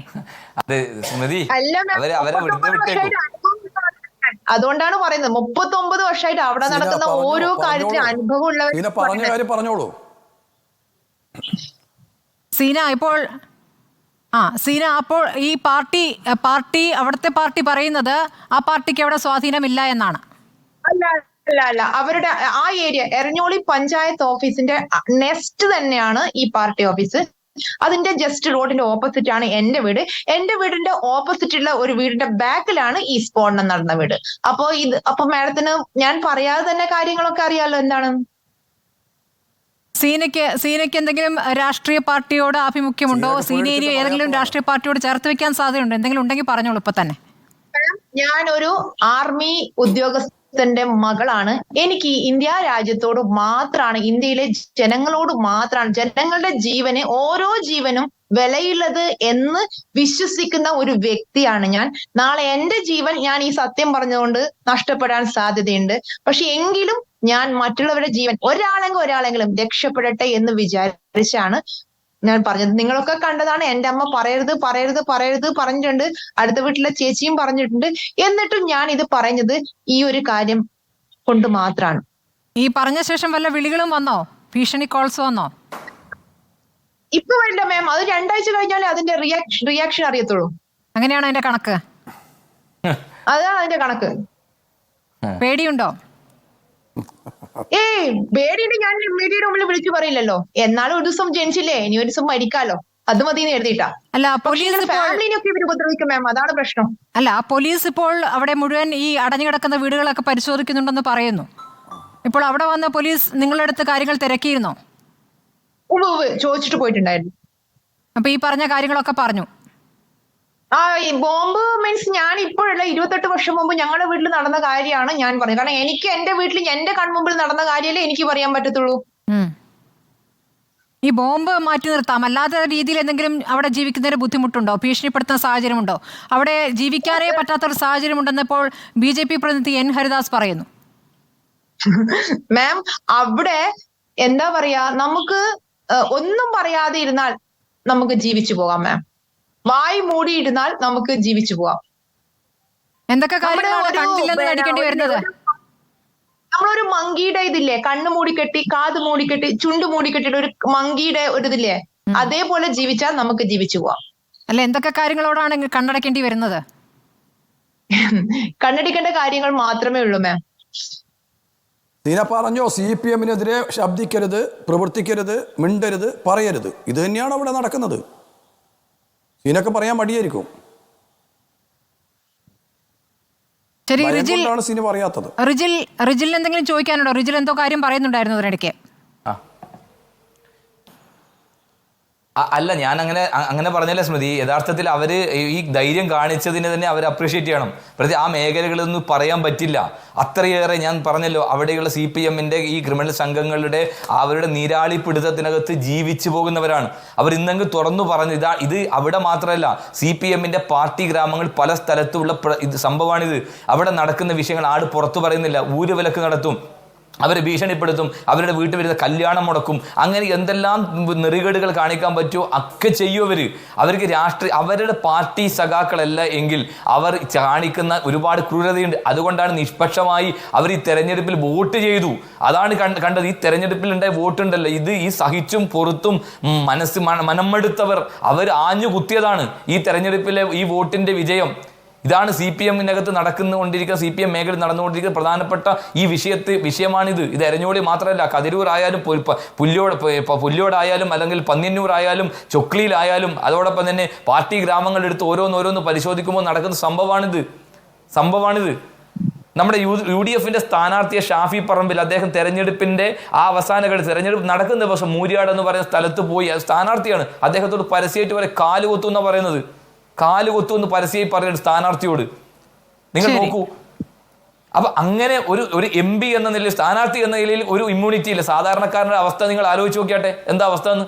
അല്ല മാം, അതുകൊണ്ടാണ് പറയുന്നത് 39 വർഷമായിട്ട് അവിടെ നടക്കുന്ന ഓരോ കാര്യത്തിന് അനുഭവം പറഞ്ഞോളൂ സീന. അപ്പോൾ ഈ പാർട്ടി അവിടുത്തെ പാർട്ടി പറയുന്നത് ആ പാർട്ടിക്ക് അവിടെ സ്വാധീനമില്ല എന്നാണ്. അല്ല, അവരുടെ ആ ഏരിയ എരഞ്ഞോളി പഞ്ചായത്ത് ഓഫീസിന്റെ നെക്സ്റ്റ് തന്നെയാണ് ഈ പാർട്ടി ഓഫീസ്. അതിന്റെ ജസ്റ്റ് റോഡിന്റെ ഓപ്പോസിറ്റ് ആണ് എന്റെ വീട്. എന്റെ വീടിന്റെ ഓപ്പോസിറ്റുള്ള ഒരു വീടിന്റെ ബാക്കിലാണ് ഈ സ്ഫോടനം നടന്ന വീട്. അപ്പൊ മാഡത്തിന് ഞാൻ പറയാതെ തന്നെ കാര്യങ്ങളൊക്കെ അറിയാലോ എന്താണ്. സീനയ്ക്ക് എന്തെങ്കിലും രാഷ്ട്രീയ പാർട്ടിയോട് ആഭിമുഖ്യമുണ്ടോ? സീനയെ ഏതെങ്കിലും രാഷ്ട്രീയ പാർട്ടിയോട് ചേർത്ത് വെക്കാൻ സാധ്യതയുണ്ടോ? എന്തെങ്കിലും ഉണ്ടെങ്കിൽ പറഞ്ഞോളൂ ഇപ്പൊ തന്നെ. ഞാനൊരു ആർമി ഉദ്യോഗസ്ഥന്റെ മകളാണ്. എനിക്ക് ഇന്ത്യ രാജ്യത്തോട് മാത്രമാണ്, ഇന്ത്യയിലെ ജനങ്ങളോട് മാത്രമാണ്, ജനങ്ങളുടെ ജീവന്, ഓരോ ജീവനും വിലയുള്ളത് എന്ന് വിശ്വസിക്കുന്ന ഒരു വ്യക്തിയാണ് ഞാൻ. നാളെ എന്റെ ജീവൻ ഞാൻ ഈ സത്യം പറഞ്ഞുകൊണ്ട് നഷ്ടപ്പെടാൻ സാധ്യതയുണ്ട്. പക്ഷെ എങ്കിലും ഞാൻ മറ്റുള്ളവരുടെ ജീവൻ ഒരാളെങ്കിലും രക്ഷപ്പെടട്ടെ എന്ന് വിചാരിച്ചാണ് ഞാൻ പറഞ്ഞത്. നിങ്ങളൊക്കെ കണ്ടതാണ്, എന്റെ അമ്മ പറയരുത് പറഞ്ഞിട്ടുണ്ട്, അടുത്ത വീട്ടിലെ ചേച്ചിയും പറഞ്ഞിട്ടുണ്ട്. എന്നിട്ടും ഞാൻ ഇത് പറഞ്ഞത് ഈ ഒരു കാര്യം കൊണ്ട് മാത്രമാണ്. ഈ പറഞ്ഞ ശേഷം വല്ല വിളികളും വന്നോ? ഭീഷണി കോൾസ് വന്നോ? ഇപ്പൊ വേണ്ട മാം, അത് 2 ആഴ്ച കഴിഞ്ഞാലേ അതിന്റെ റിയാക്ഷൻ അറിയത്തുള്ളൂ. അങ്ങനെയാണോ അതിന്റെ കണക്ക്? അതാണ് അതിന്റെ കണക്ക്. പേടിയുണ്ടോ? പേടിയുടെ ഞാൻ മീഡിയയുടെ മുമ്പിൽ വിളിച്ചു പറയില്ലല്ലോ. എന്നാലും ഒരു ദിവസം ജനിച്ചില്ലേ, ഇനി ഒരു ദിവസം മരിക്കാലോ, അത് മതിന്ന് എഴുതിയിട്ടാ. അല്ല, പോലീസ് ഫാമിലിനൊക്കെ ഇവർ ഉപദ്രവിക്കും മാം, അതാണ് പ്രശ്നം. അല്ല, പോലീസ് ഇപ്പോൾ അവിടെ മുഴുവൻ ഈ അടഞ്ഞു കിടക്കുന്ന വീടുകളൊക്കെ പരിശോധിക്കുന്നുണ്ടെന്ന് പറയുന്നു. ഇപ്പോൾ അവിടെ വന്ന പോലീസ് നിങ്ങളുടെ അടുത്ത് കാര്യങ്ങൾ തിരക്കിയിരുന്നോ? ചോദിച്ചിട്ട് പോയിട്ടുണ്ടായിരുന്നു. അപ്പൊ ഈ പറഞ്ഞ കാര്യങ്ങളൊക്കെ പറഞ്ഞു? ഈ ബോംബ് മീൻസ് ഞാൻ ഇപ്പോഴല്ല, 28 വർഷം മുമ്പ് ഞങ്ങളുടെ വീട്ടിൽ നടന്ന കാര്യമാണ് ഞാൻ പറഞ്ഞത്. കാരണം എനിക്ക് എന്റെ വീട്ടിൽ എന്റെ കൺമുമ്പിൽ നടന്ന കാര്യമല്ലേ എനിക്ക് പറയാൻ പറ്റത്തുള്ളൂ. ഈ ബോംബ് മാറ്റി നിർത്താം, അല്ലാത്ത രീതിയിൽ എന്തെങ്കിലും അവിടെ ജീവിക്കുന്നതിന് ബുദ്ധിമുട്ടുണ്ടോ? ഭീഷണിപ്പെടുത്തുന്ന സാഹചര്യമുണ്ടോ? അവിടെ ജീവിക്കാനേ പറ്റാത്തൊരു സാഹചര്യം ഉണ്ടെന്നിപ്പോൾ BJP പ്രതിനിധി N. ഹരിദാസ് പറയുന്നു. മാം, അവിടെ എന്താ പറയാ, നമുക്ക് ഒന്നും പറയാതെ ഇരുന്നാൽ നമുക്ക് ജീവിച്ചു പോകാം മാം. വായി മൂടിയിരുന്നാൽ നമുക്ക് ജീവിച്ചു പോവാം. എന്തൊക്കെ കാര്യങ്ങളാണ് കണ്ടില്ലെന്ന് നടിക്കേണ്ടി വരുന്നത്? നമ്മളൊരു മങ്കിയുടെ ഇതില്ലേ, കണ്ണ് മൂടിക്കെട്ടി, കാത് മൂടിക്കെട്ടി, ചുണ്ട് മൂടിക്കെട്ടിയിട്ട് ഒരു മങ്കിയുടെ ഒരു ഇതില്ലേ, അതേപോലെ ജീവിച്ചാൽ നമുക്ക് ജീവിച്ചു പോവാം. അല്ല, എന്തൊക്കെ കാര്യങ്ങളോടാണ് കണ്ണടക്കേണ്ടി വരുന്നത്? കണ്ണടിക്കേണ്ട കാര്യങ്ങൾ മാത്രമേ ഉള്ളൂ മാം. സീന പറഞ്ഞോ, CPM-നെതിരെ ശബ്ദിക്കരുത്, പ്രവർത്തിക്കരുത്, മിണ്ടരുത്, പറയരുത്. ഇത് തന്നെയാണ് അവിടെ നടക്കുന്നത്. സീനൊക്കെ പറയാൻ മടിയായിരിക്കും. ശരി, റിജിൽ, സീന പറയാത്തത്. റിജിൽ എന്തെങ്കിലും ചോദിക്കാനുണ്ടോ? റിജിൽ എന്തോ കാര്യം പറയുന്നുണ്ടായിരുന്നു അതിനിടയ്ക്ക്. അല്ല, ഞാൻ അങ്ങനെ പറഞ്ഞല്ലേ സ്മൃതി. യഥാർത്ഥത്തിൽ അവർ ഈ ധൈര്യം കാണിച്ചതിനെ തന്നെ അവർ അപ്രീഷിയേറ്റ് ചെയ്യണം. പ്രതി ആ മേഖലകളൊന്നും പറയാൻ പറ്റില്ല. അത്രയേറെ ഞാൻ പറഞ്ഞല്ലോ, അവിടെയുള്ള CPM-ന്റെ ഈ ക്രിമിനൽ സംഘങ്ങളുടെ അവരുടെ നീരാളിപ്പിടുത്തത്തിനകത്ത് ജീവിച്ചു പോകുന്നവരാണ് അവർ. ഇന്നെങ്കിൽ തുറന്നു പറഞ്ഞു, ഇത് അവിടെ മാത്രമല്ല, CPM-ന്റെ പാർട്ടി ഗ്രാമങ്ങൾ പല സ്ഥലത്തുള്ള സംഭവമാണിത്. അവിടെ നടക്കുന്ന വിഷയങ്ങൾ ആട് പുറത്തു പറയുന്നില്ല. ഊരുവിലക്ക് നടത്തും, അവരെ ഭീഷണിപ്പെടുത്തും, അവരുടെ വീട്ടിൽ വരുന്ന കല്യാണം മുടക്കും, അങ്ങനെ എന്തെല്ലാം നെറികേടുകൾ കാണിക്കാൻ പറ്റുമോ ഒക്കെ ചെയ്യും അവർക്ക് അവരുടെ പാർട്ടി സഖാക്കളല്ല എങ്കിൽ അവർ കാണിക്കുന്ന ഒരുപാട് ക്രൂരതയുണ്ട്. അതുകൊണ്ടാണ് നിഷ്പക്ഷമായി അവർ ഈ തെരഞ്ഞെടുപ്പിൽ വോട്ട് ചെയ്തു. അതാണ് കണ്ടത്. ഈ തെരഞ്ഞെടുപ്പിൽ ഉണ്ടായ വോട്ടുണ്ടല്ലോ, ഈ സഹിച്ചും പൊറുത്തും മനമെടുത്തവർ അവർ ആഞ്ഞു കുത്തിയതാണ് ഈ തെരഞ്ഞെടുപ്പിലെ ഈ വോട്ടിന്റെ വിജയം. ഇതാണ് CPM-നകത്ത് നടന്നുകൊണ്ടിരിക്കുന്ന, CPM മേഖലയിൽ നടന്നുകൊണ്ടിരിക്കുന്ന പ്രധാനപ്പെട്ട ഈ വിഷയമാണിത്. ഇത് എരഞ്ഞോളി മാത്രമല്ല, കതിരൂർ ആയാലും പുല്ലോടായാലും അല്ലെങ്കിൽ പന്നിന്നൂറായാലും ചൊക്ലിയിലായാലും അതോടൊപ്പം തന്നെ പാർട്ടി ഗ്രാമങ്ങളെടുത്ത് ഓരോന്നോരോന്ന് പരിശോധിക്കുമ്പോൾ നടക്കുന്ന സംഭവമാണിത്. നമ്മുടെ UDF-ന്റെ സ്ഥാനാർത്ഥിയെ ഷാഫി പറമ്പിൽ അദ്ദേഹം തെരഞ്ഞെടുപ്പിന്റെ ആ അവസാനഘട്ട തെരഞ്ഞെടുപ്പ് നടക്കുന്ന ദിവസം മൂര്യാട് എന്ന് പറയുന്ന സ്ഥലത്ത് പോയി, സ്ഥാനാർത്ഥിയാണ്, അദ്ദേഹത്തോട് പരസ്യമായിട്ട് വരെ കാലുകൊത്തു എന്നാണ് പറയുന്നത്. കാലുകൊത്തുമെന്ന് പരസ്യമായി പറയുന്ന സ്ഥാനാർത്ഥിയോട് നിങ്ങൾ നോക്കൂ. അപ്പൊ അങ്ങനെ ഒരു MP എന്ന നിലയിൽ, സ്ഥാനാർത്ഥി എന്ന നിലയിൽ ഒരു ഇമ്മ്യൂണിറ്റി ഇല്ല. സാധാരണക്കാരന്റെ അവസ്ഥ നിങ്ങൾ ആലോചിച്ച് നോക്കിയാട്ടെ, എന്താ അവസ്ഥ എന്ന്.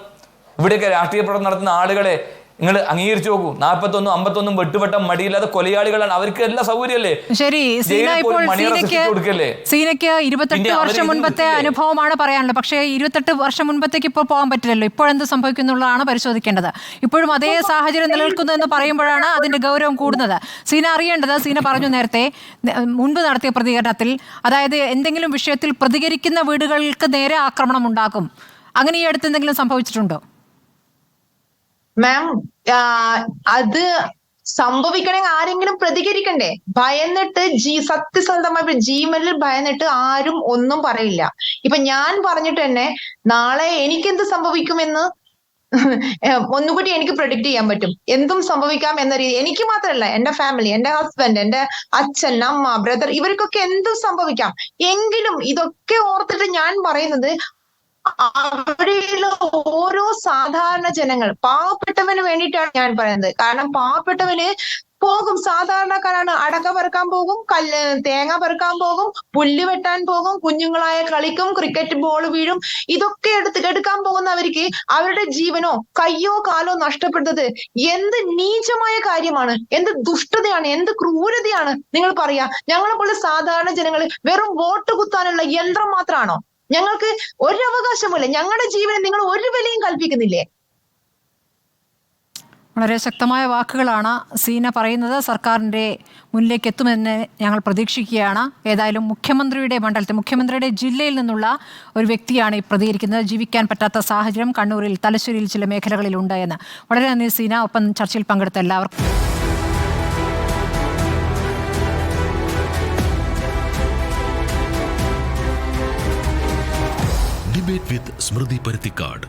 ഇവിടെയൊക്കെ രാഷ്ട്രീയ പ്രവർത്തനം നടത്തുന്ന ആളുകളെ നിങ്ങൾ അംഗീകരിച്ചു നോക്കൂ. 41, 51 വെട്ടുവെട്ടം മടിയില്ലാതെ കൊലയാളികളാണ്. അവർക്ക് എല്ലാ സൗകര്യമല്ലേ. ശരി, സീനയ്ക്ക് 28 വർഷം മുൻപത്തെ അനുഭവമാണ് പറയാനുള്ളത്. പക്ഷേ 28 വർഷം മുൻപത്തേക്ക് ഇപ്പോൾ പോകാൻ പറ്റില്ലല്ലോ. ഇപ്പോഴെന്ത് സംഭവിക്കുന്നുള്ളതാണ് പരിശോധിക്കേണ്ടത്. ഇപ്പോഴും അതേ സാഹചര്യം നിലനിൽക്കുന്നു എന്ന് പറയുമ്പോഴാണ് അതിന്റെ ഗൗരവം കൂടുന്നത്. സീന അറിയേണ്ടത്, സീന പറഞ്ഞു നേരത്തെ മുൻപ് നടത്തിയ പ്രതികരണത്തിൽ, അതായത് എന്തെങ്കിലും വിഷയത്തിൽ പ്രതികരിക്കുന്ന വീടുകൾക്ക് നേരെ ആക്രമണം ഉണ്ടാക്കും. അങ്ങനെ ഈ അടുത്ത് എന്തെങ്കിലും സംഭവിച്ചിട്ടുണ്ടോ? മാം, അത് സംഭവിക്കണമെങ്കിൽ ആരെങ്കിലും പ്രതികരിക്കണ്ടേ? ഭയന്നിട്ട് സത്യസന്ധമായി ജീവനിൽ ഭയന്നിട്ട് ആരും ഒന്നും പറയില്ല. ഇപ്പൊ ഞാൻ പറഞ്ഞിട്ട് തന്നെ നാളെ എനിക്കെന്ത് സംഭവിക്കുമെന്ന് ഒന്നുകൂടി എനിക്ക് പ്രഡിക്റ്റ് ചെയ്യാൻ പറ്റും. എന്തും സംഭവിക്കാം എന്ന രീതി. എനിക്ക് മാത്രമല്ല, എന്റെ ഫാമിലി, എന്റെ ഹസ്ബൻഡ്, എന്റെ അച്ഛൻ, അമ്മ, ബ്രദർ, ഇവർക്കൊക്കെ എന്തും സംഭവിക്കാം. എങ്കിലും ഇതൊക്കെ ഓർത്തിട്ട് ഞാൻ പറയുന്നത്, അവിടെയുള്ള ഓരോ സാധാരണ ജനങ്ങൾ, പാവപ്പെട്ടവന് വേണ്ടിയിട്ടാണ് ഞാൻ പറയുന്നത്. കാരണം പാവപ്പെട്ടവന് പോകും, സാധാരണക്കാരാണ്, അടക്ക പെറുക്കാൻ പോകും, തേങ്ങ പെറുക്കാൻ പോകും, പുല്ല് വെട്ടാൻ പോകും, കുഞ്ഞുങ്ങളായ കളിക്കും, ക്രിക്കറ്റ് ബോൾ വീഴും, ഇതൊക്കെ എടുക്കാൻ പോകുന്നവർക്ക് അവരുടെ ജീവനോ കയ്യോ കാലോ നഷ്ടപ്പെടുന്നത് എന്ത് നീചമായ കാര്യമാണ്, എന്ത് ദുഷ്ടതയാണ്, എന്ത് ക്രൂരതയാണ്. നിങ്ങൾ പറയാ, ഞങ്ങളെ പോലെ സാധാരണ ജനങ്ങൾ വെറും വോട്ട് കുത്താനുള്ള യന്ത്രം മാത്രമാണോ? ഞങ്ങൾക്ക് ഒരു അവകാശമില്ല. ഞങ്ങളുടെ ജീവനെ നിങ്ങൾ ഒരു വിലയും കൽപ്പിക്കുന്നില്ലേ? വളരെ ശക്തമായ വാക്കുകളാണ് സീന പറയുന്നത്. സർക്കാരിൻ്റെ മുന്നിലേക്ക് എത്തുമെന്ന് ഞങ്ങൾ പ്രതീക്ഷിക്കുകയാണ്. ഏതായാലും മുഖ്യമന്ത്രിയുടെ മണ്ഡലത്തിൽ, മുഖ്യമന്ത്രിയുടെ ജില്ലയിൽ നിന്നുള്ള ഒരു വ്യക്തിയാണ് ഈ പ്രതികരിക്കുന്നത്. ജീവിക്കാൻ പറ്റാത്ത സാഹചര്യം കണ്ണൂരിൽ, തലശ്ശേരിയിൽ ചില മേഖലകളിലുണ്ട് എന്ന്. വളരെ നന്ദി സീന. ഒപ്പം ചർച്ചയിൽ പങ്കെടുത്ത എല്ലാവർക്കും. ഡിബേറ്റ് വിത്ത് സ്മൃതി പരുത്തിക്കാട്.